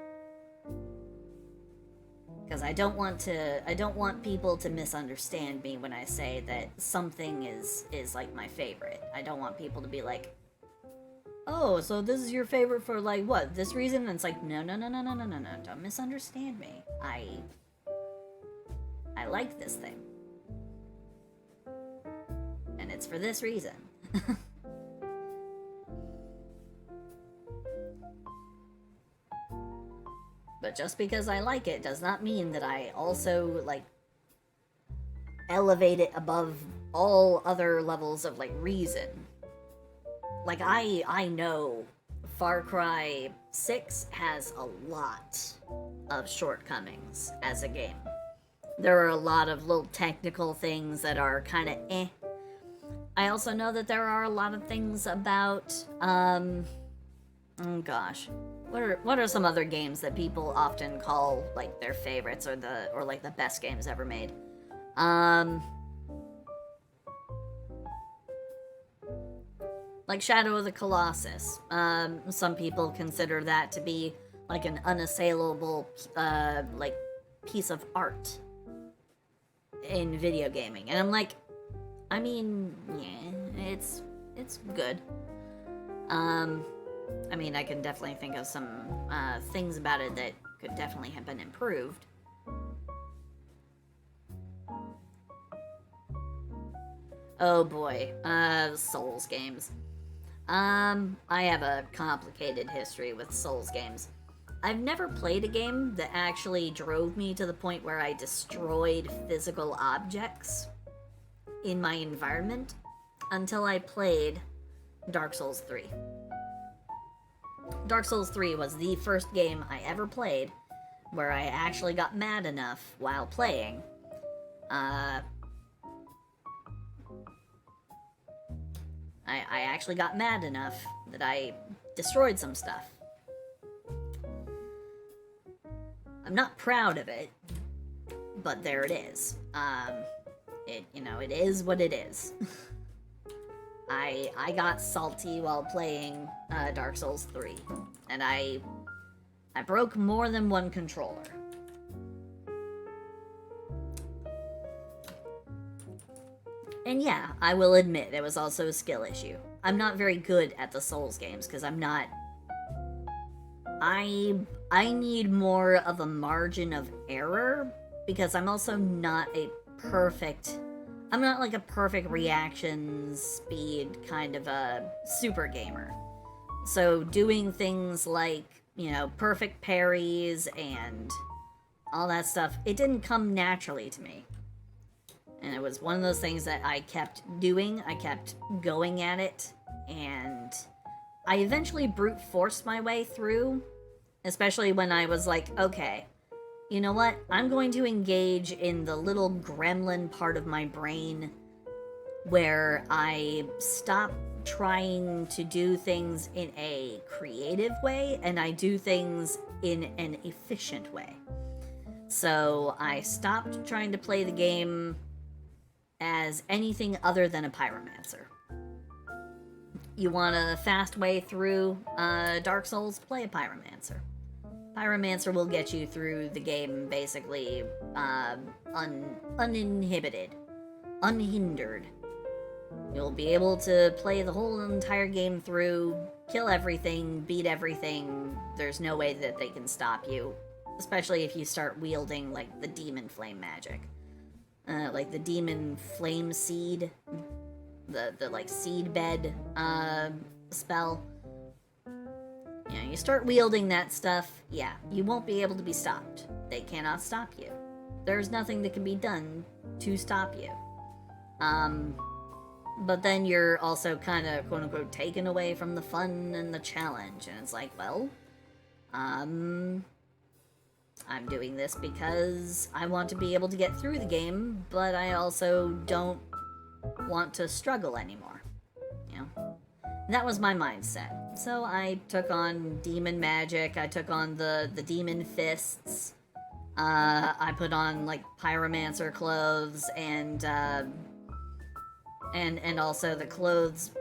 Because I don't want people to misunderstand me when I say that something is like my favorite. I don't want people to be like, oh, so this is your favorite for, like, what, this reason? And it's like, no, don't misunderstand me. I like this thing. And it's for this reason. But just because I like it does not mean that I also, like, elevate it above all other levels of, like, reason. Like, I know Far Cry 6 has a lot of shortcomings as a game. There are a lot of little technical things that are kind of eh. I also know that there are a lot of things about, oh gosh. What are some other games that people often call, like, their favorites or like, the best games ever made? Like Shadow of the Colossus. Some people consider that to be, like, an unassailable, like, piece of art in video gaming. And I'm like, I mean, yeah, it's good. I mean, I can definitely think of some things about it that could definitely have been improved. Oh boy, Souls games. I have a complicated history with Souls games. I've never played a game that actually drove me to the point where I destroyed physical objects in my environment until I played Dark Souls 3. Dark Souls 3 was the first game I ever played where I actually got mad enough while playing. I actually got mad enough that I destroyed some stuff. I'm not proud of it, but there it is. It is what it is. I got salty while playing Dark Souls 3, and I broke more than one controller. And yeah, I will admit, there was also a skill issue. I'm not very good at the Souls games, because I'm not... I need more of a margin of error, because I'm also not a perfect... I'm not like a perfect reaction speed kind of a super gamer. So doing things like, perfect parries and all that stuff, it didn't come naturally to me. And it was one of those things that I kept doing, I kept going at it, and I eventually brute forced my way through, especially when I was like, okay, you know what? I'm going to engage in the little gremlin part of my brain where I stop trying to do things in a creative way and I do things in an efficient way. So I stopped trying to play the game as anything other than a pyromancer. You want a fast way through Dark Souls? Play a pyromancer. Pyromancer will get you through the game basically uninhibited, unhindered. You'll be able to play the whole entire game through, kill everything, beat everything. There's no way that they can stop you, especially if you start wielding like the demon flame magic. Like the demon flame seed, the like seed bed spell. You start wielding that stuff, yeah, you won't be able to be stopped. They cannot stop you. There's nothing that can be done to stop you. But then you're also kind of, quote-unquote, taken away from the fun and the challenge. And it's like, well, I'm doing this because I want to be able to get through the game, but I also don't want to struggle anymore. That was my mindset. So I took on demon magic, I took on the demon fists, I put on, like, pyromancer clothes, and also the clothes...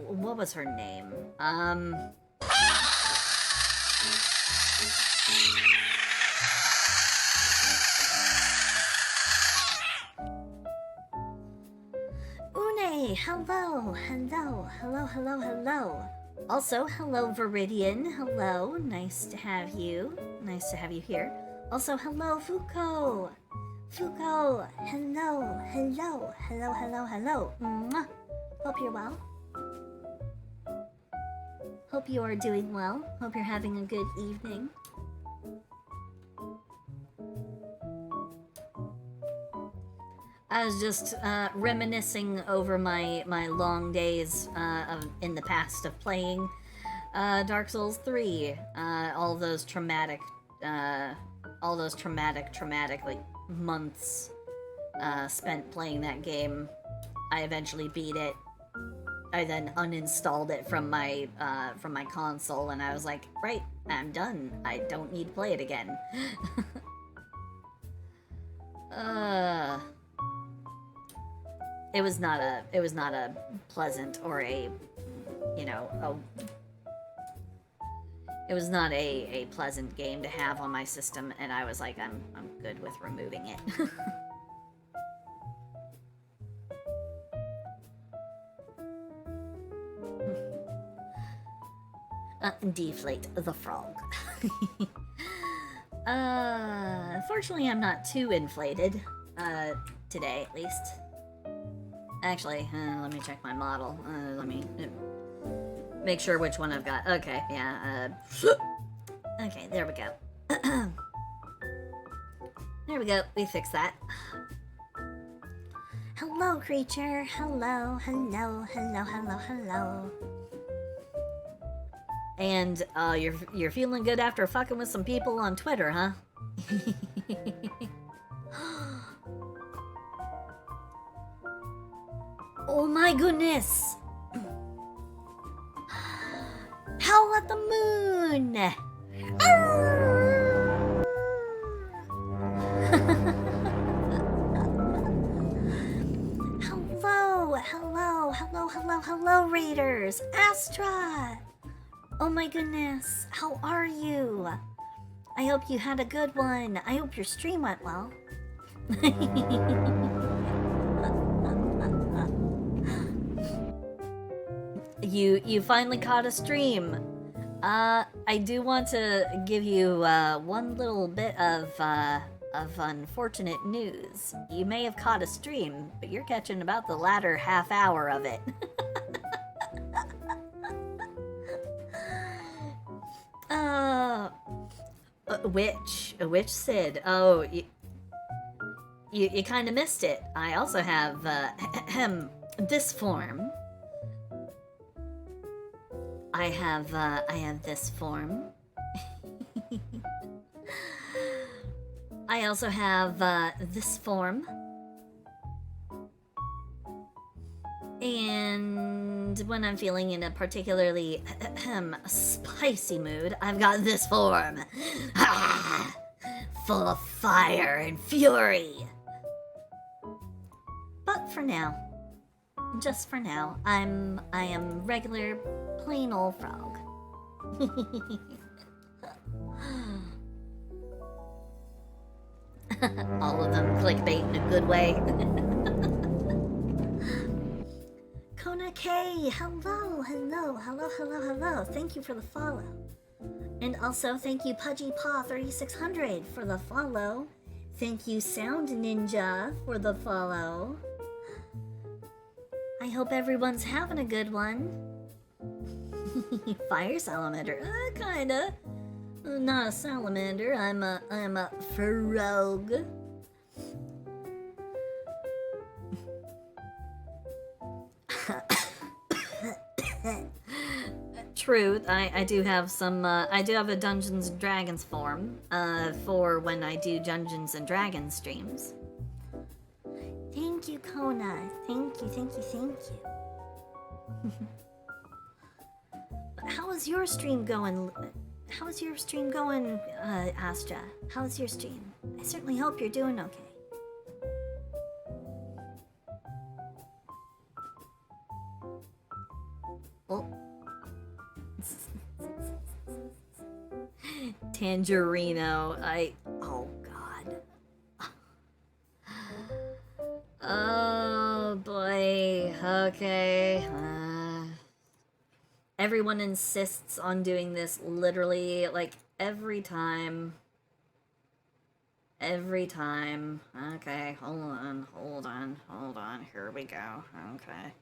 What was her name? Une, hello. Also, hello, Viridian. Hello, nice to have you. Nice to have you here. Also, hello, Fuko. Fuko, hello. Mwah. Hope you're well. Hope you are doing well. Hope you're having a good evening. I was just reminiscing over my long days in the past of playing Dark Souls 3. All those traumatic like months spent playing that game. I eventually beat it. then uninstalled it from my console, and I was like, right, I'm done. I don't need to play it again. It was not a pleasant or a, you know, it was not a pleasant game to have on my system, and I was like, I'm good with removing it. Deflate the frog. Fortunately, I'm not too inflated, today at least. Actually, let me check my model. Let me make sure which one I've got. Okay, yeah, okay, there we go. There we go, we fixed that. Hello, creature. Hello, hello, hello, hello, hello. And, you're feeling good after fucking with some people on Twitter, huh? Oh my goodness! Howl at the moon! Hello, hello, hello, hello, hello, Raiders! Astra! Oh my goodness, how are you? I hope you had a good one. I hope your stream went well. You finally caught a stream. I do want to give you one little bit of unfortunate news. You may have caught a stream, but you're catching about the latter half hour of it. Which Sid? Oh, you kind of missed it. I also have this form. I have this form. I also have this form. And when I'm feeling in a particularly spicy mood, I've got this form. Full of fire and fury. But for now, just for now, I am regular, plain old frog. All of them clickbait in a good way. Kona K, hello, hello, hello, hello, hello. Thank you for the follow. And also, thank you Pudgy Paw 3600 for the follow. Thank you Sound Ninja for the follow. I hope everyone's having a good one. Fire salamander, kinda. Not a salamander, I'm a frog. True, I do have some, I do have a Dungeons and Dragons form, for when I do Dungeons and Dragons streams. Thank you, Kona. Thank you, thank you, thank you. How is your stream going? How is your stream going, Astra? How is your stream? I certainly hope you're doing okay. Oh. Tangerino, oh god. Oh boy, okay. Everyone insists on doing this literally, like, every time. Every time. Okay, hold on, here we go, okay.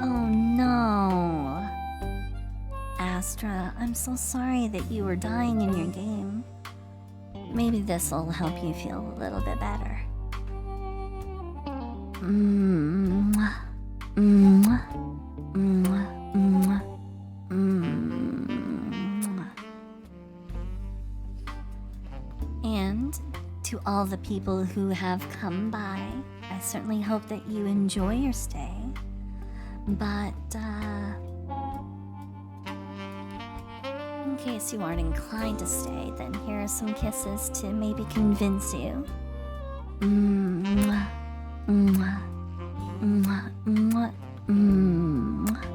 Oh no. Astra, I'm so sorry that you were dying in your game. Maybe this will help you feel a little bit better. Mwah. Mwah. Mwah. Mwah. Mwah. people who have come by. I certainly hope that you enjoy your stay. But, in case you aren't inclined to stay, then here are some kisses to maybe convince you. Mwah, mwah, mwah, mwah, mwah.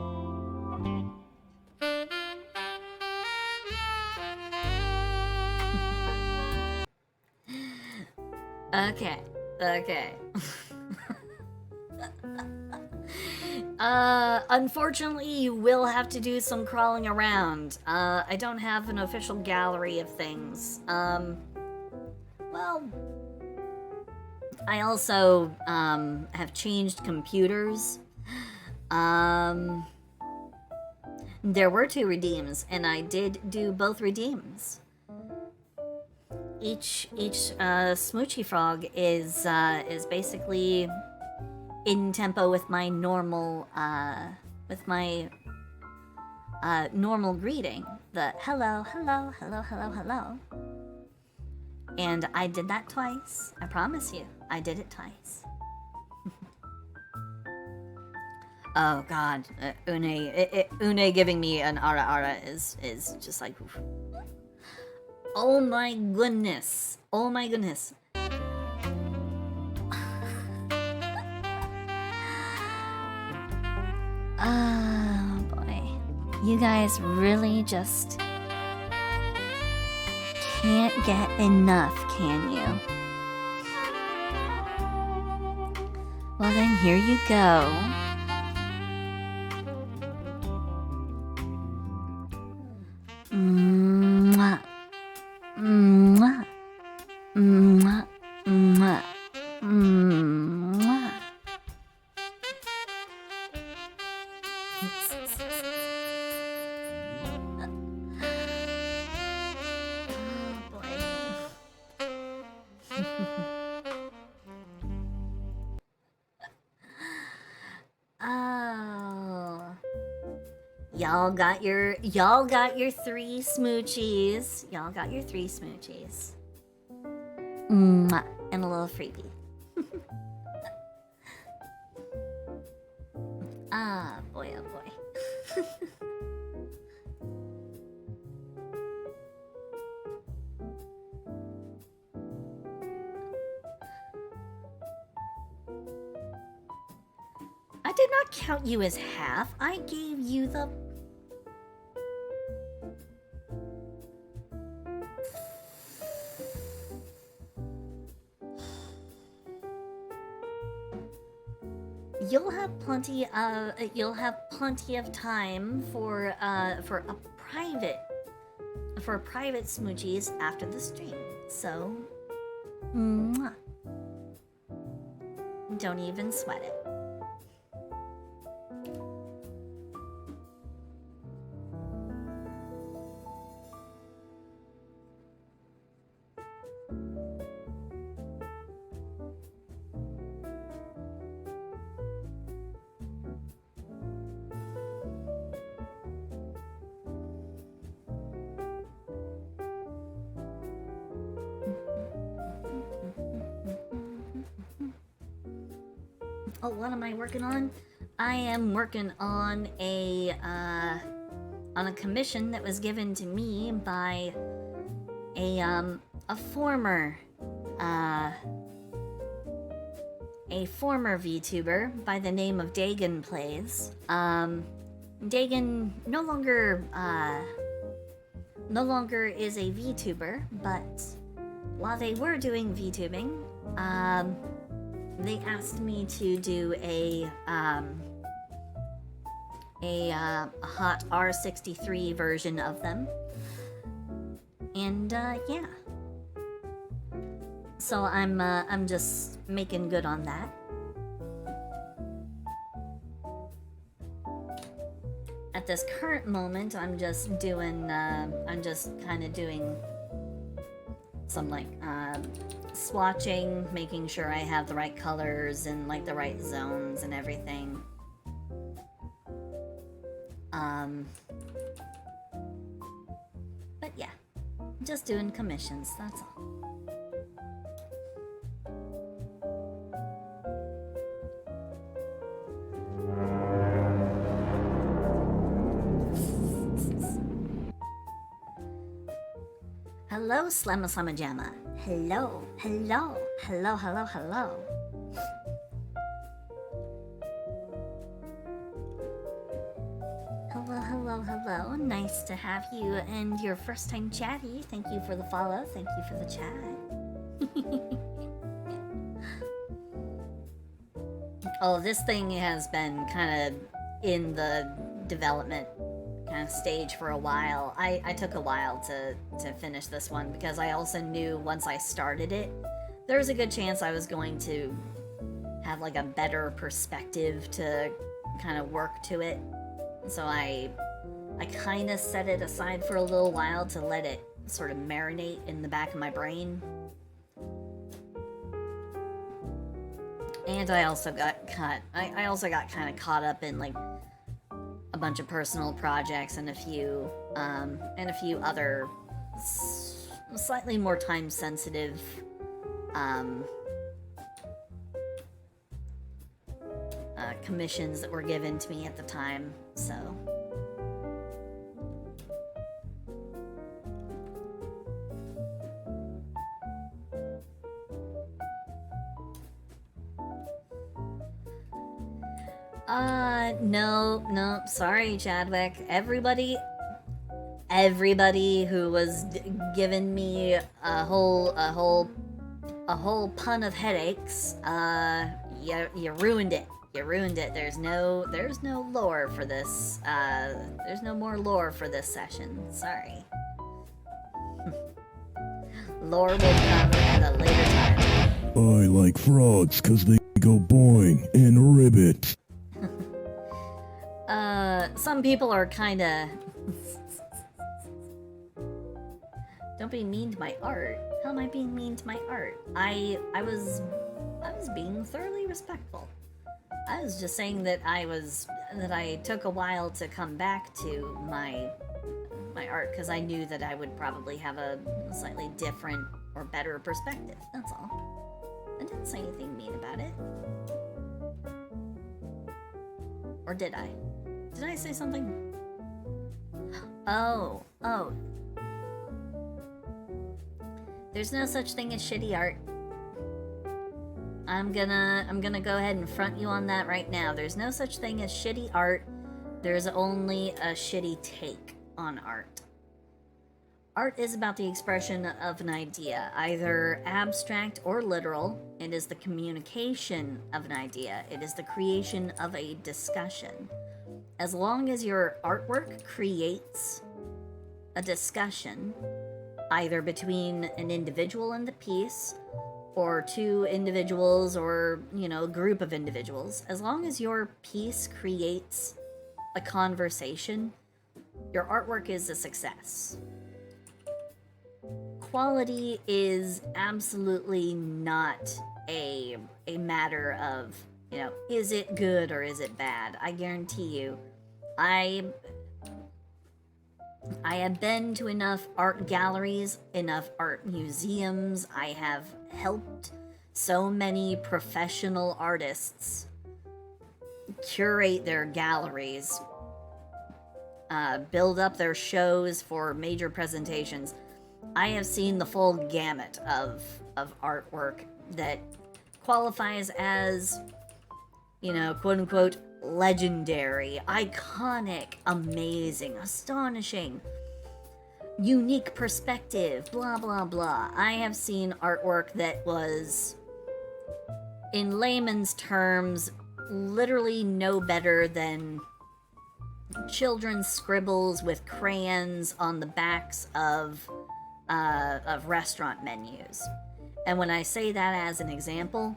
Okay. Unfortunately, you will have to do some crawling around. I don't have an official gallery of things. Well, I also, have changed computers. There were 2 redeems, and I did do both redeems. Each Smoochy Frog is basically in tempo with my normal normal greeting. The hello, hello, hello, hello, hello. And I did that twice. I promise you, I did it twice. Oh God, Une giving me an ara ara is just like, oof. Oh my goodness. Oh my goodness. Oh boy. You guys really just can't get enough, can you? Well then, here you go. Mwah. Mwah. Mwah. Mwah. Mwah. Oh. Y'all got your 3 smoochies. Y'all got your 3 smoochies. Mwah. And a little freebie. Ah, boy, oh boy. I did not count you as half. I gave you the... You'll have plenty of time for private smoochies after the stream. So, mwah. Don't even sweat it. Oh, what am I working on? I am working on a commission that was given to me by a former VTuber by the name of Dagon Plays. Dagon no longer is a VTuber, but while they were doing VTubing, they asked me to do a hot R63 version of them, and yeah. So I'm just making good on that. At this current moment, I'm just kind of doing some like swatching, making sure I have the right colors and like the right zones and everything. But yeah, just doing commissions, that's all. Hello, Slemma Slemma Jamma. Hello, hello, hello, hello, hello. Hello, hello, hello. Nice to have you and your first time chatty. Thank you for the follow. Thank you for the chat. Oh, this thing has been kind of in the development kind of stage for a while. I took a while to finish this one because I also knew once I started it, there was a good chance I was going to have like a better perspective to kind of work to it. So I kind of set it aside for a little while to let it sort of marinate in the back of my brain. And I also got kind of caught up in like a bunch of personal projects and a few other slightly more time sensitive commissions that were given to me at the time. So no, sorry, Chadwick. Everybody who was giving me a whole pun of headaches, you ruined it. You ruined it. There's no lore for this. There's no more lore for this session. Sorry. Lore will come at a later time. I like frogs 'cause they go boing and ribbit. Some people are kinda... Don't be mean to my art. How am I being mean to my art? I was being thoroughly respectful. I was just saying that I took a while to come back to my art because I knew that I would probably have a slightly different or better perspective. That's all. I didn't say anything mean about it. Or did I? Did I say something? Oh. There's no such thing as shitty art. I'm gonna go ahead and front you on that right now. There's no such thing as shitty art. There's only a shitty take on art. Art is about the expression of an idea, either abstract or literal. It is the communication of an idea. It is the creation of a discussion. As long as your artwork creates a discussion, either between an individual and the piece, or two individuals, or, a group of individuals, as long as your piece creates a conversation, your artwork is a success. Quality is absolutely not a matter of, is it good or is it bad? I guarantee you, I have been to enough art galleries, enough art museums. I have helped so many professional artists curate their galleries, build up their shows for major presentations. I have seen the full gamut of artwork that qualifies as, quote unquote, legendary, iconic, amazing, astonishing, unique perspective, blah blah blah. I have seen artwork that was, in layman's terms, literally no better than children's scribbles with crayons on the backs of restaurant menus. And when I say that as an example,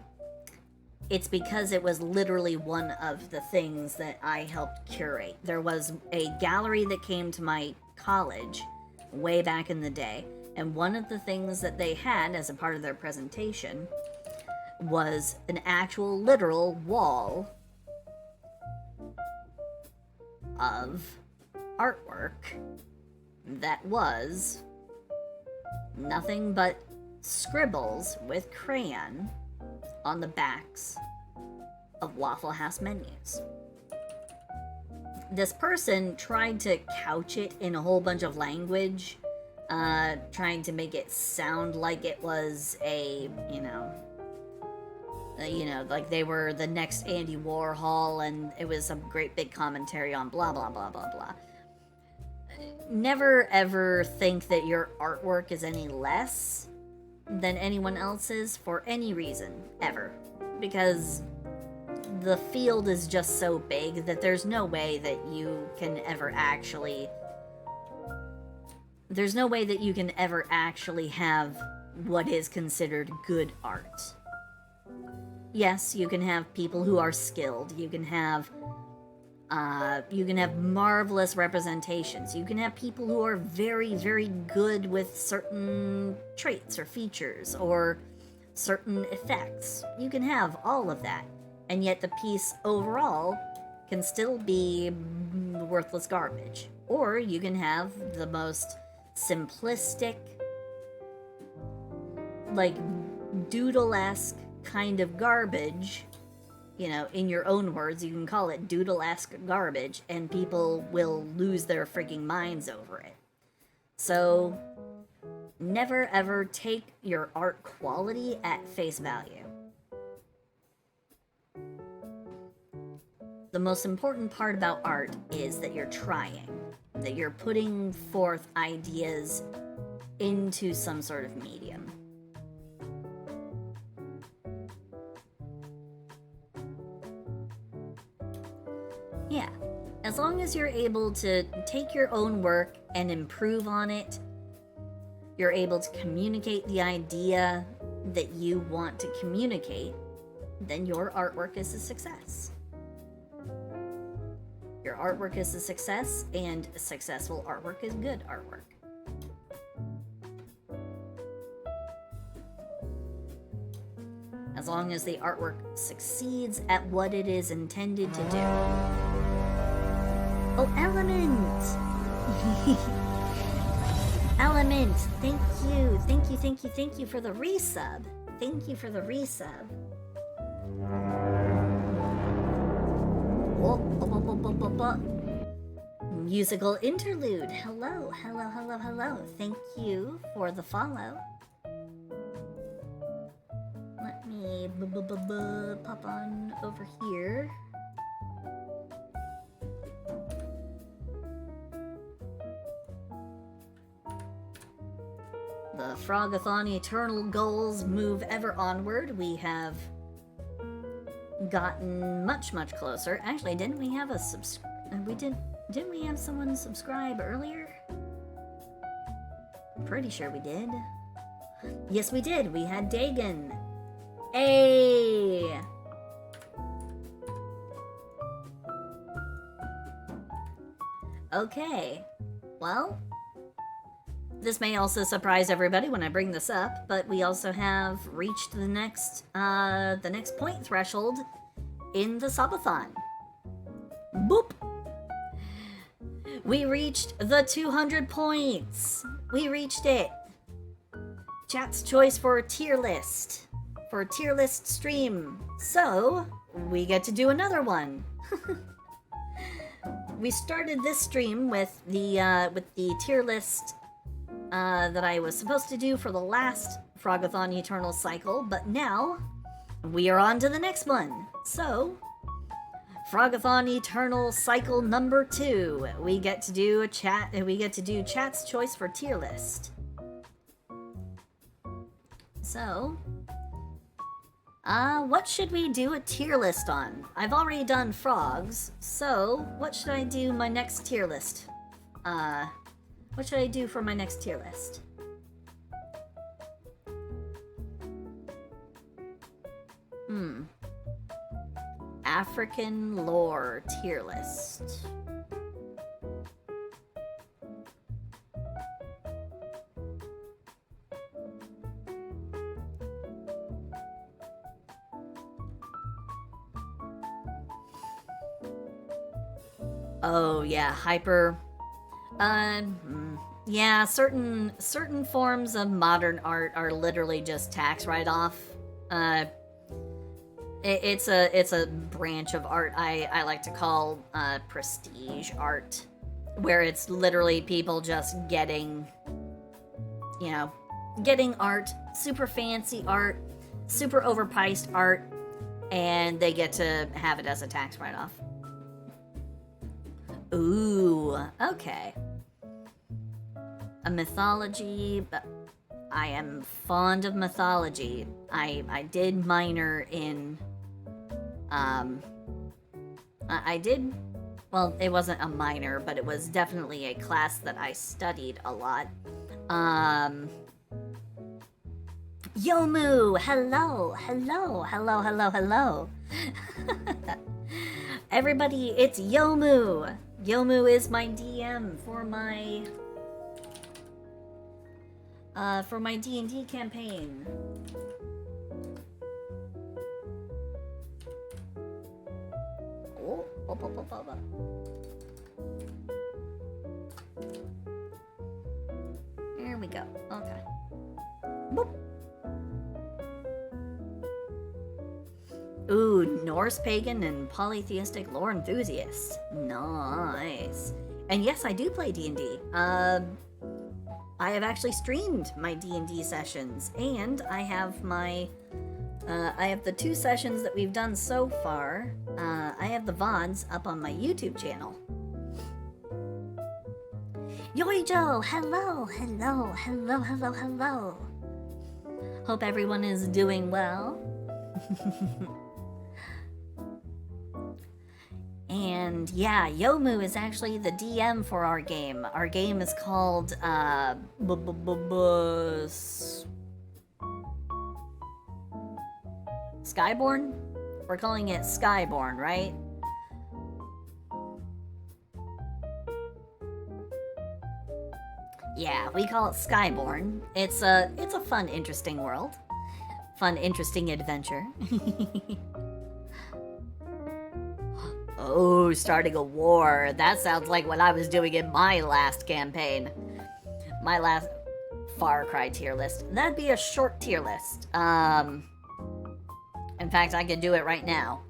it's because it was literally one of the things that I helped curate. There was a gallery that came to my college way back in the day, and one of the things that they had as a part of their presentation was an actual literal wall of artwork that was nothing but scribbles with crayon on the backs of Waffle House menus. This person tried to couch it in a whole bunch of language trying to make it sound like it was a, like they were the next Andy Warhol and it was some great big commentary on blah, blah, blah, blah, blah. Never ever think that your artwork is any less than anyone else's for any reason, ever. Because the field is just so big that there's no way that you can ever actually... There's no way that you can ever actually have what is considered good art. Yes, you can have people who are skilled. You can have marvelous representations. You can have people who are very, very good with certain traits or features or certain effects. You can have all of that. And yet the piece overall can still be worthless garbage. Or you can have the most simplistic, like, doodle-esque kind of garbage, in your own words, you can call it doodle-esque garbage, and people will lose their freaking minds over it. So, never ever take your art quality at face value. The most important part about art is that you're trying, that you're putting forth ideas into some sort of medium. Yeah, as long as you're able to take your own work and improve on it, you're able to communicate the idea that you want to communicate, then your artwork is a success. Your artwork is a success, and successful artwork is good artwork. As long as the artwork succeeds at what it is intended to do. Oh, Element! Element, thank you. Thank you for the resub. Thank you for the resub. Musical interlude. Hello. Thank you for the follow. Let me pop on over here. The Frogathon Eternal goals move ever onward. We have gotten much closer. Actually, didn't we have a didn't we have someone subscribe earlier? I'm pretty sure we did. Yes, we did. We had Dagon. Hey! Okay. Well, this may also surprise everybody when I bring this up, but we also have reached the next point threshold in the subathon. Boop! We reached the 200 points! We reached it! Chat's choice for a tier list. For a tier list stream. So, we get to do another one. We started this stream with the tier list that I was supposed to do for the last Frogathon Eternal cycle, but now we are on to the next one. So, Frogathon Eternal cycle number 2. We get to do chat's choice for tier list. So, what should we do a tier list on? I've already done frogs, so what should I do my next tier list? What should I do for my next tier list? African lore tier list. Oh yeah, hyper. Yeah, certain forms of modern art are literally just tax write-off. It's a branch of art I like to call prestige art, where it's literally people just getting you know, getting art, super fancy art, super overpriced art, and they get to have it as a tax write-off. Ooh, okay. A mythology, but I am fond of mythology. I did minor in, I did, well, it wasn't a minor, but it was definitely a class that I studied a lot. Yomu, hello, hello, hello, hello, hello. Everybody, it's Yomu. Yomu is my DM for my D&D campaign. There we go. Okay. Boop. Ooh, Norse pagan and polytheistic lore enthusiast. Nice. And yes, I do play D&D. I have actually streamed my D&D sessions, and I have my, I have the 2 sessions that we've done so far. I have the VODs up on my YouTube channel. Yoijo, hello, hello, hello, hello, hello. Hope everyone is doing well. And yeah, Yomu is actually the DM for our game. Our game is called, Skyborn? We're calling it Skyborn, right? Yeah, we call it Skyborn. It's a fun, interesting world. Fun, interesting adventure. Oh, starting a war. That sounds like what I was doing in my last campaign. My last Far Cry tier list. That'd be a short tier list. In fact, I could do it right now.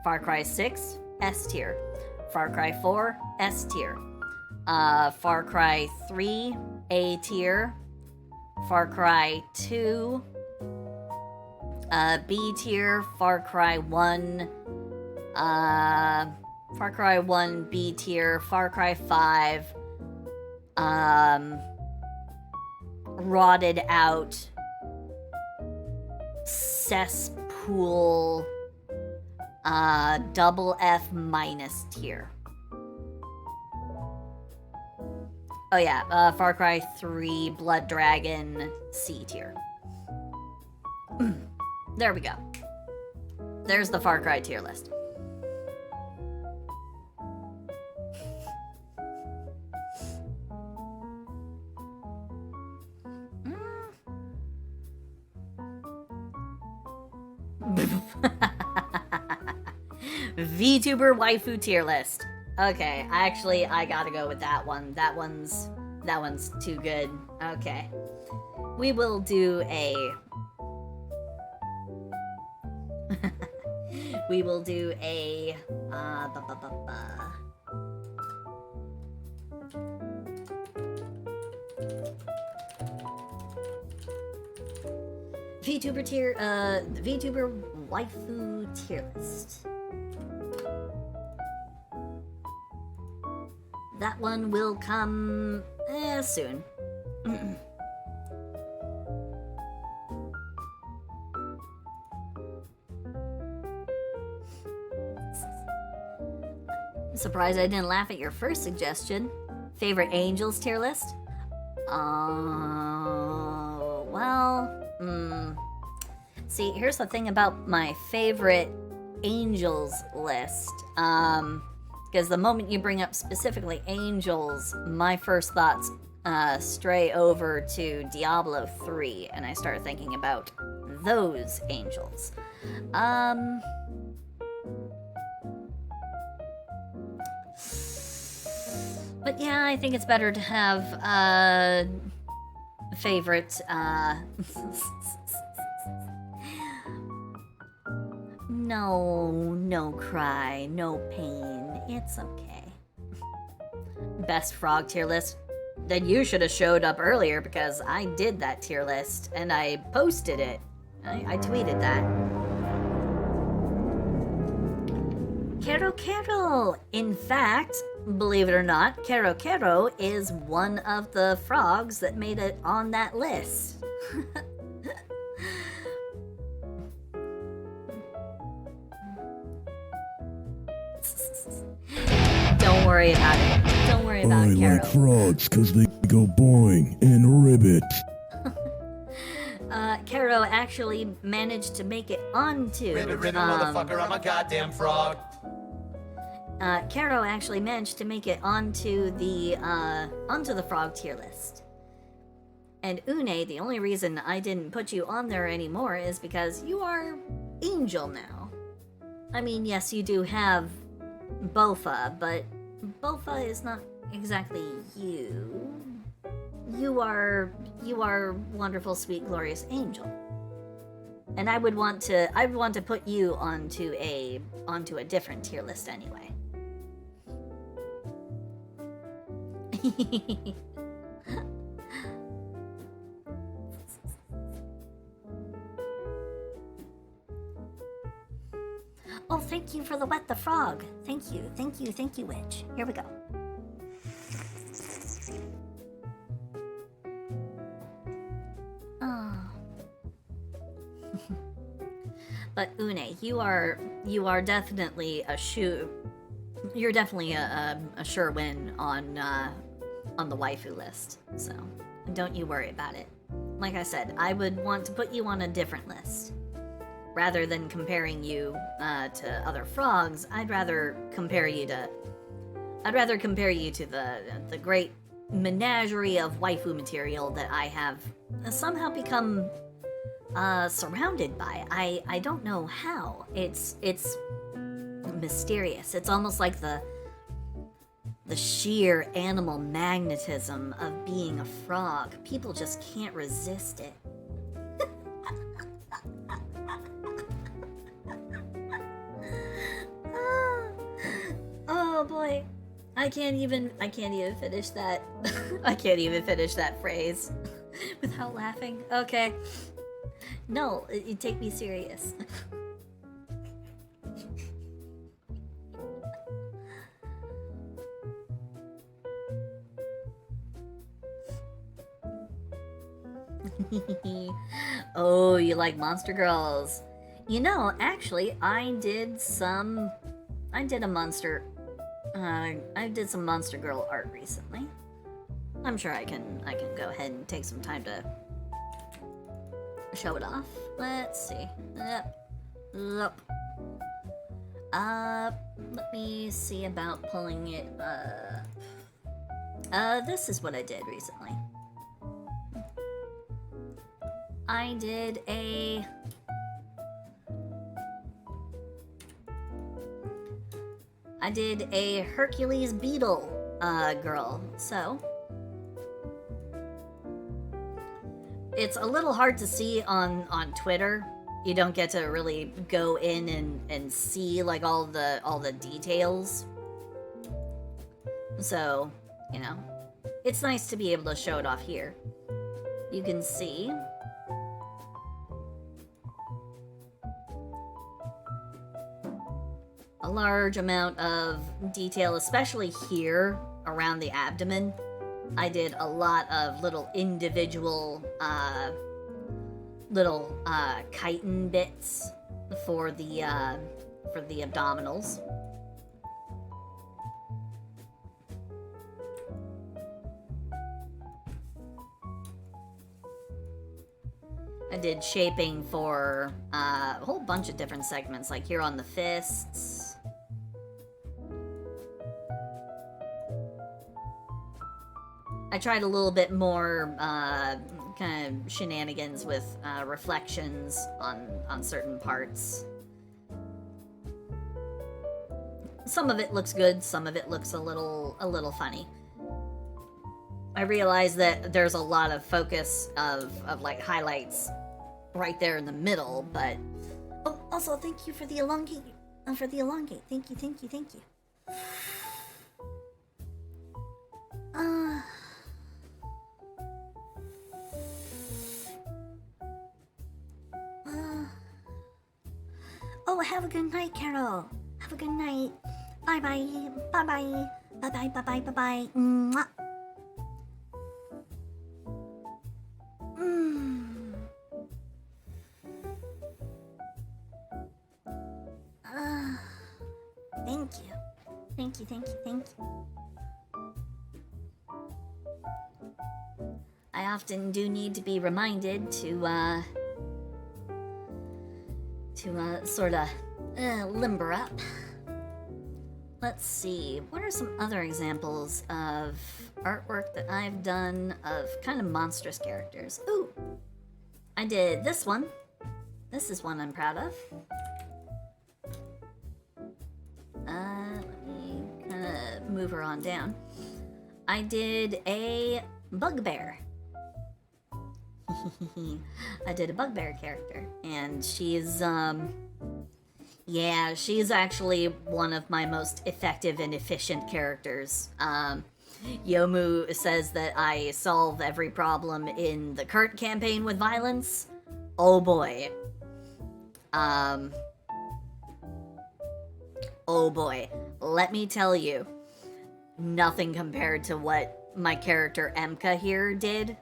Far Cry 6, S tier. Far Cry 4, S tier. Far Cry 3, A tier. Far Cry 2, B tier. Far Cry 1, Far Cry 1, B tier. Far Cry 5, rotted out cesspool, double F minus tier. Oh yeah, Far Cry 3, Blood Dragon, C tier. There we go. There's the Far Cry tier list. VTuber waifu tier list. Okay, actually, I gotta go with that one. That one's too good. Okay, we will do a. We will do a. VTuber tier. VTuber waifu tier list. That one will come soon. Surprised I didn't laugh at your first suggestion. Favorite angels tier list? See, here's the thing about my favorite angels list. Because the moment you bring up specifically angels, my first thoughts stray over to Diablo 3, and I start thinking about those angels. But yeah, I think it's better to have favorite. No cry, no pain. It's okay. Best frog tier list. then you should have showed up earlier because I did that tier list and I posted it. I tweeted that. Kero. In fact, believe it or not, Kero is one of the frogs that made it on that list. Don't worry about it. Don't worry about I Kero. like frogs because they go boing and ribbit. Kero actually managed to make it onto. Ribbit, motherfucker, I'm a goddamn frog. Kero actually managed to make it onto the frog tier list. And Une, the only reason I didn't put you on there anymore is because you are Angel now. I mean, yes, you do have Bofa, but Bofa is not exactly you. You are wonderful, sweet, glorious Angel. And I would want to put you onto a different tier list anyway. Oh, thank you for the wet the frog. Thank you, witch. Here we go. Oh. But Une, you are definitely a shoe. You're definitely a sure win on the waifu list. So don't you worry about it. Like I said, I would want to put you on a different list. Rather than comparing you to other frogs, I'd rather compare you to the great menagerie of waifu material that I have somehow become surrounded by. I don't know how. It's mysterious. It's almost like the sheer animal magnetism of being a frog. People just can't resist it. Oh boy. I can't even finish that. I can't even finish that phrase without laughing. Okay. No, you take me serious. Oh, you like Monster Girls. You know, actually, I did some Monster Girl art recently. I'm sure I can go ahead and take some time to show it off. Let's see. Let me see about pulling it up. This is what I did recently. I did a Hercules beetle girl, so it's a little hard to see on Twitter. You don't get to really go in and see like all the details. So, you know, it's nice to be able to show it off here. You can see a large amount of detail, especially here around the abdomen. I did a lot of little individual chitin bits for the abdominals. I did shaping for a whole bunch of different segments, like here on the fists. I tried a little bit more kind of shenanigans with reflections on certain parts. Some of it looks good, some of it looks a little funny. I realize that there's a lot of focus of like highlights right there in the middle, but oh, also thank you for the elongate. Thank you. have a good night, Carol. Have a good night. Bye-bye. Bye-bye. Bye-bye, bye-bye, bye-bye. Mwah. Thank you. Thank you, thank you, thank you. I often do need to be reminded to sort of limber up. Let's see, what are some other examples of artwork that I've done of kind of monstrous characters? Ooh, I did this one. This is one I'm proud of. Let me kind of move her on down. I did a bugbear. I did a bugbear character, and she's yeah, she's actually one of my most effective and efficient characters. Yomu says that I solve every problem in the current campaign with violence. Oh boy. Oh boy. Let me tell you, nothing compared to what my character Emka here did.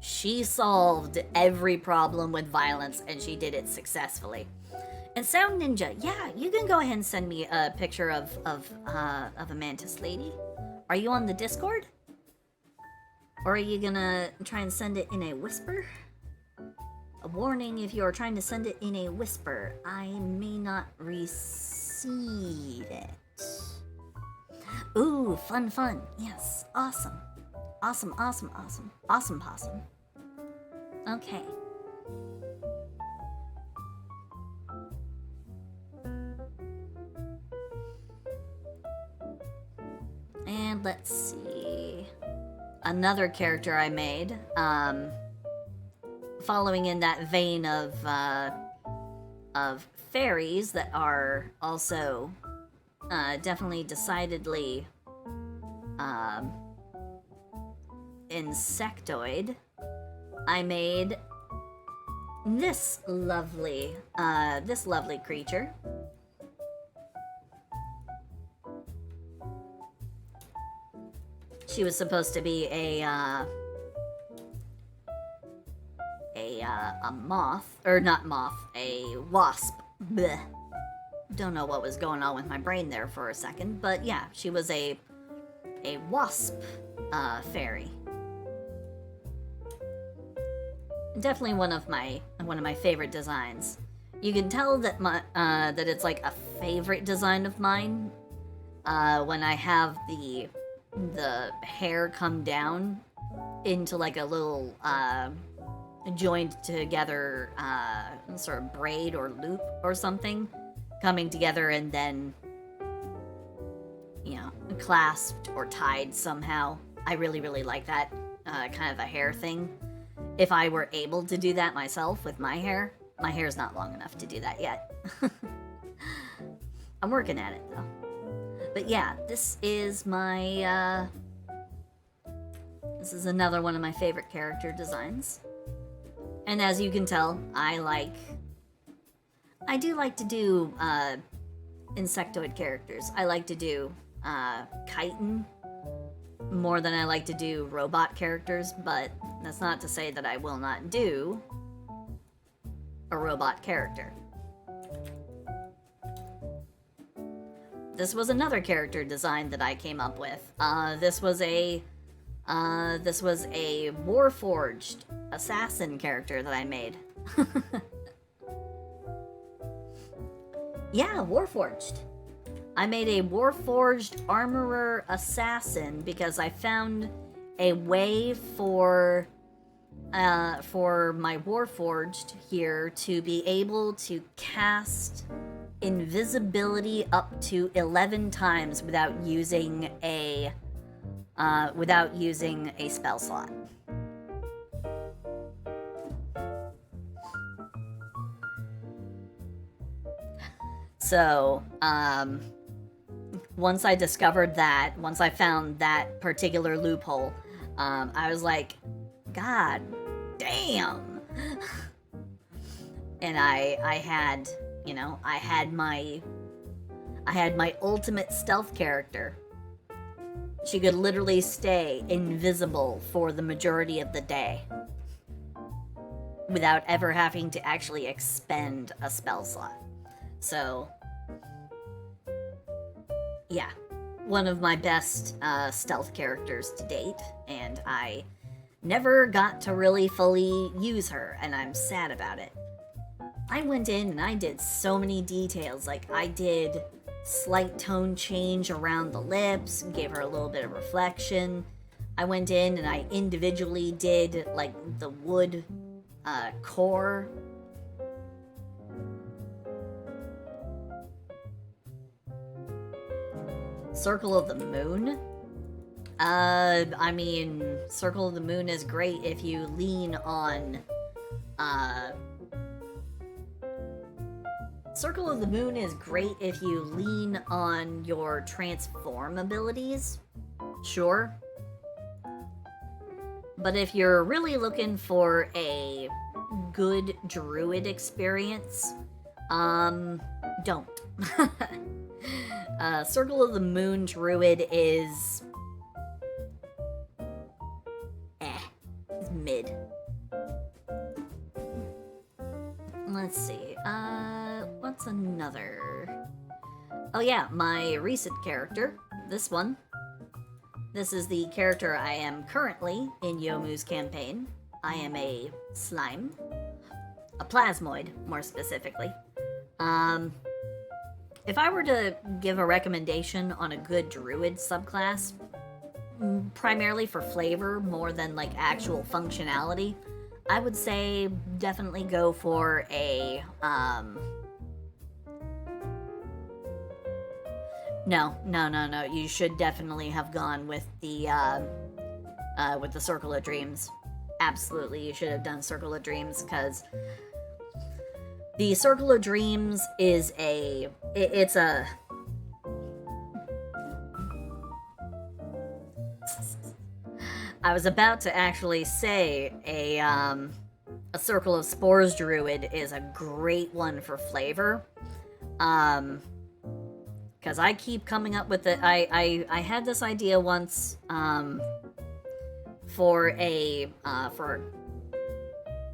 She solved every problem with violence, and she did it successfully. And Sound Ninja, yeah, you can go ahead and send me a picture of a mantis lady. Are you on the Discord? Or are you gonna try and send it in a whisper? A warning, if you are trying to send it in a whisper, I may not receive it. Ooh, fun, yes, awesome. Awesome. Awesome possum. Okay. And let's see. Another character I made, following in that vein of fairies that are also definitely decidedly insectoid. I made this lovely creature. She was supposed to be a moth, or not moth, a wasp. Blech. Don't know what was going on with my brain there for a second, but yeah, she was a wasp fairy. Definitely one of my favorite designs. You can tell that that it's like a favorite design of mine when I have the hair come down into like a little joined together sort of braid or loop or something coming together and then, you know, clasped or tied somehow. I really like that kind of a hair thing. If I were able to do that myself with my hair's not long enough to do that yet. I'm working at it though. But yeah, this is my this is another one of my favorite character designs. And as you can tell, I do like to do insectoid characters. I like to do chitin more than I like to do robot characters, but that's not to say that I will not do a robot character. This was another character design that I came up with. This was a Warforged assassin character that I made. Yeah, Warforged. I made a Warforged armorer assassin because I found a way for my Warforged here to be able to cast invisibility up to 11 times without using a spell slot. So, once I discovered that, once I found that particular loophole, I was like, God damn. And I had You know, I had my ultimate stealth character. She could literally stay invisible for the majority of the day without ever having to actually expend a spell slot. So, yeah, one of my best stealth characters to date, and I never got to really fully use her, and I'm sad about it. I went in and I did so many details, like I did slight tone change around the lips, gave her a little bit of reflection. I went in and I individually did like the wood core. Circle of the Moon? I mean, Circle of the Moon is great if you lean on, Circle of the Moon is great if you lean on your transform abilities, sure. But if you're really looking for a good druid experience, don't. Circle of the Moon druid is... it's mid. Let's see, what's another? Oh yeah, my recent character, this one. This is the character I am currently in Yomu's campaign. I am a slime. A plasmoid, more specifically. If I were to give a recommendation on a good druid subclass, primarily for flavor more than like actual functionality, I would say definitely go for a, No. You should definitely have gone with the Circle of Dreams. Absolutely, you should have done Circle of Dreams, because the Circle of Dreams is it's a... I was about to actually say a Circle of Spores druid is a great one for flavor. Because I keep coming up with it. I had this idea once for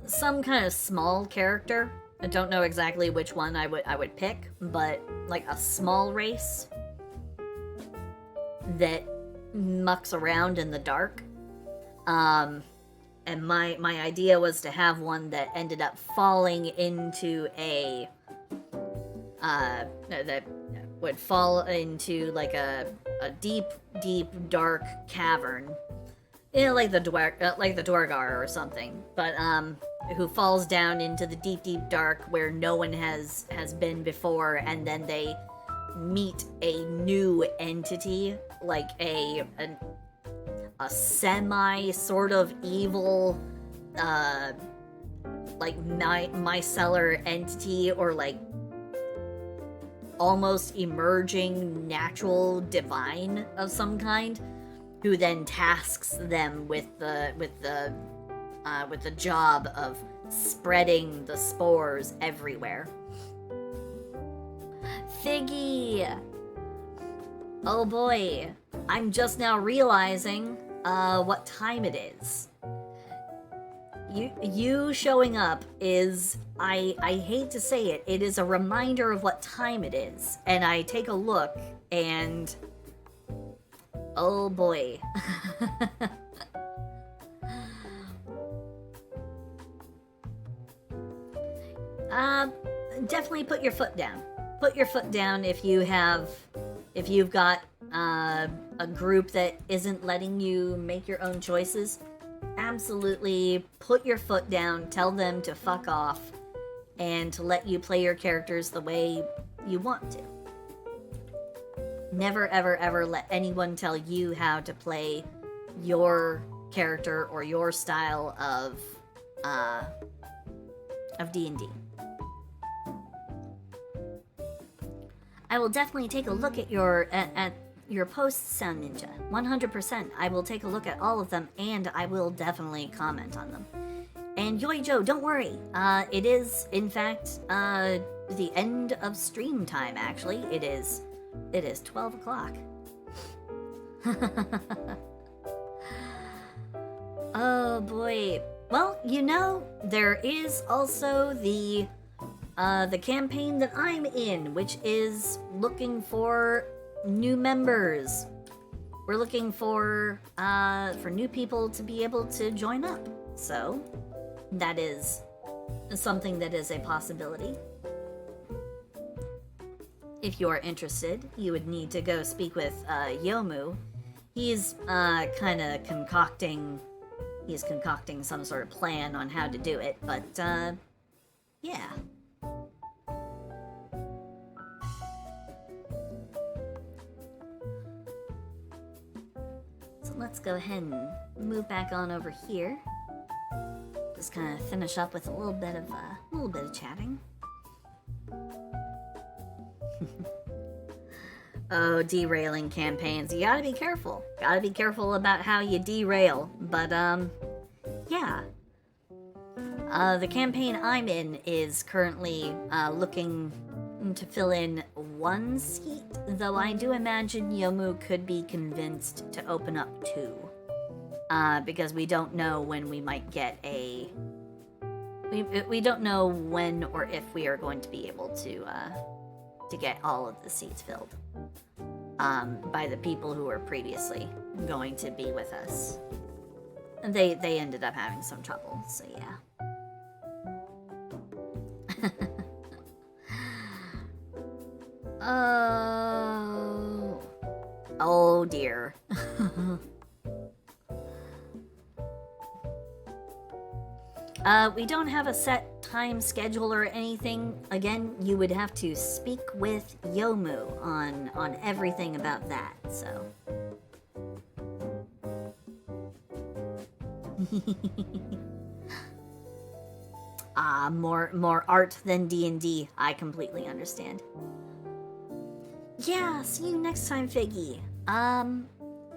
some kind of small character. I don't know exactly which one I would pick, but like a small race that mucks around in the dark. And my idea was to have one that ended up falling into a that would fall into like a deep dark cavern, you know, like the Dwargar or something, but who falls down into the deep dark where no one has been before, and then they meet a new entity, like a semi sort of evil like micellar entity, or like almost emerging natural divine of some kind, who then tasks them with the job of spreading the spores everywhere. Figgy! Oh boy, I'm just now realizing what time it is. You showing up is, I hate to say it, it is a reminder of what time it is. And I take a look and... oh boy. Definitely put your foot down. Put your foot down if you've got a group that isn't letting you make your own choices. Absolutely put your foot down, tell them to fuck off, and to let you play your characters the way you want to. Never ever let anyone tell you how to play your character or your style of D&D. I will definitely take a look at your posts, Sound Ninja. 100%. I will take a look at all of them, and I will definitely comment on them. And Yoi Joe, don't worry. It is, in fact, the end of stream time, actually. It is 12 o'clock. Oh boy. Well, you know, there is also the campaign that I'm in, which is looking for new members. We're looking for new people to be able to join up. So, that is something that is a possibility. If you're interested, you would need to go speak with Yomu. He's kind of concocting some sort of plan on how to do it, but yeah. So let's go ahead and move back on over here. Just kind of finish up with a little bit of chatting. Oh, derailing campaigns. You gotta be careful. Gotta be careful about how you derail. But, yeah. The campaign I'm in is currently looking to fill in one seat, though I do imagine Yomu could be convinced to open up two. Because we don't know when we might get a... We don't know when or if we are going to be able to get all of the seats filled by the people who were previously going to be with us. And they ended up having some trouble, so yeah. Oh dear. We don't have a set time schedule or anything. Again, you would have to speak with Yomu on everything about that, so. More art than D&D. I completely understand. Yeah, see you next time, Figgy.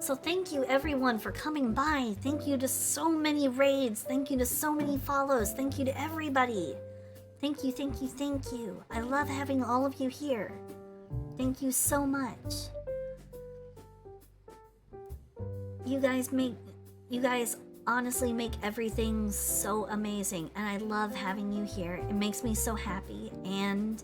So thank you everyone for coming by. Thank you to so many raids. Thank you to so many follows. Thank you to everybody. Thank you, thank you, thank you. I love having all of you here. Thank you so much. You guys honestly make everything so amazing, and I love having you here. It makes me so happy. And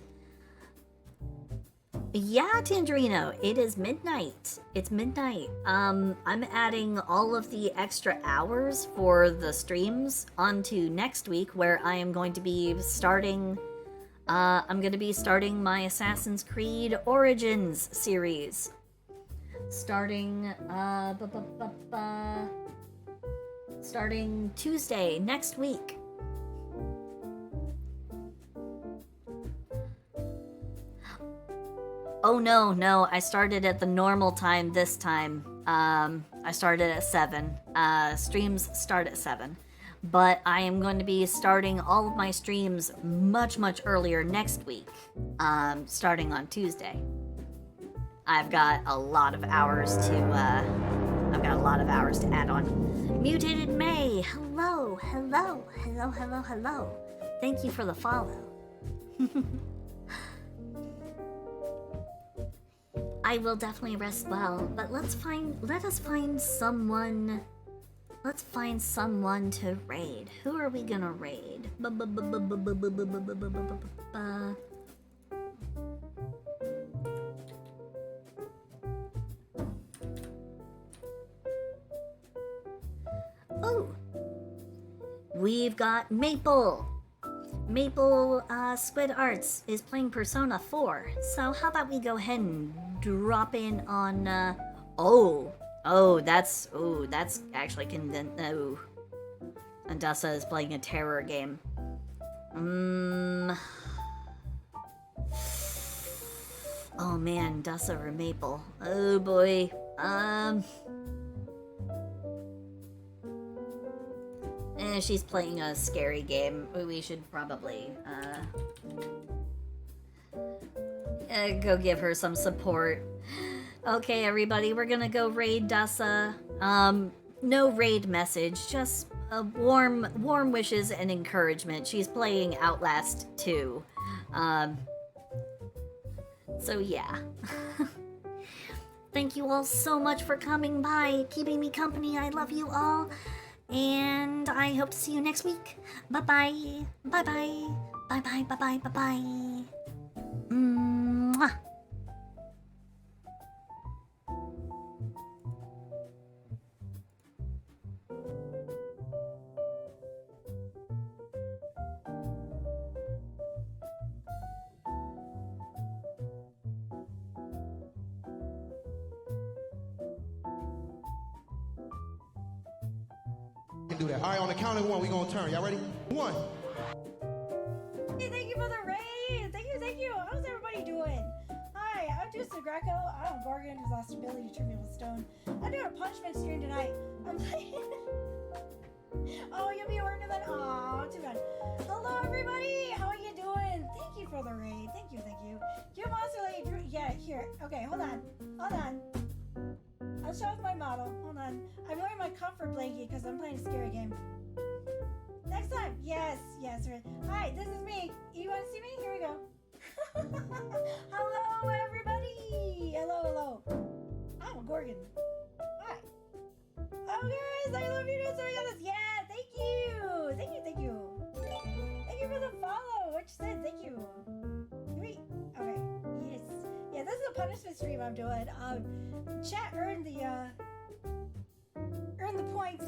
yeah, Tangerino, it is midnight. It's midnight. I'm adding all of the extra hours for the streams onto next week, where I am going to be starting my Assassin's Creed Origins series. Starting Tuesday next week. Oh no, I started at the normal time this time. I started at 7. Streams start at 7. But I am going to be starting all of my streams much earlier next week, starting on Tuesday. I've got a lot of hours to add on. Mutated May, hello. Thank you for the follow. I will definitely rest well, but let us find someone to raid. Who are we gonna raid? Oh, we've got Maple. Squid Arts is playing Persona 4. So how about we go ahead and drop in on, that's actually Andassa is playing a terror game. Oh man, Dassa or Maple. Oh boy. She's playing a scary game. We should probably, go give her some support. Okay, everybody, we're gonna go raid Dassa. No raid message, just warm wishes and encouragement. She's playing Outlast 2. So yeah. Thank you all so much for coming by, keeping me company. I love you all. And I hope to see you next week. Bye-bye. Bye-bye. Bye-bye. Bye-bye. Bye-bye. Mwah. Can do that. All right, on the count of one, we gonna turn. Y'all ready? 1. Hey, thank you for the raid. Thank you. How's everybody doing? Hi, I'm Juicer Greco. I'm Gorgon, who's lost ability to turn me with stone. I'm doing a punishment stream tonight. I'm playing. Oh, you'll be working then. Aw, too bad. Hello, everybody. How are you doing? Thank you for the raid. Thank you. You monster lady. Yeah, here. Okay, hold on. I'll show off my model. Hold on. I'm wearing my comfort blanket because I'm playing a scary game. Next time. Yes. Hi, this is me. You want to see me? Here we go. Hello, everybody. Hello. I'm a Gorgon. Hi. Oh, guys, I love you. So we got this. Yeah, thank you. Thank you for the follow. What you said. Thank you. Wait. Okay. Yes. Yeah, this is a punishment stream I'm doing. Chat earned the points.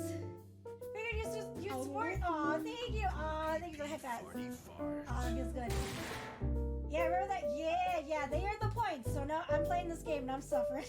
Figured you support. Aw, thank you. Thank you for the heck that. Aw, feels good. Yeah, remember that? Yeah, they earned the points. So now I'm playing this game and I'm suffering.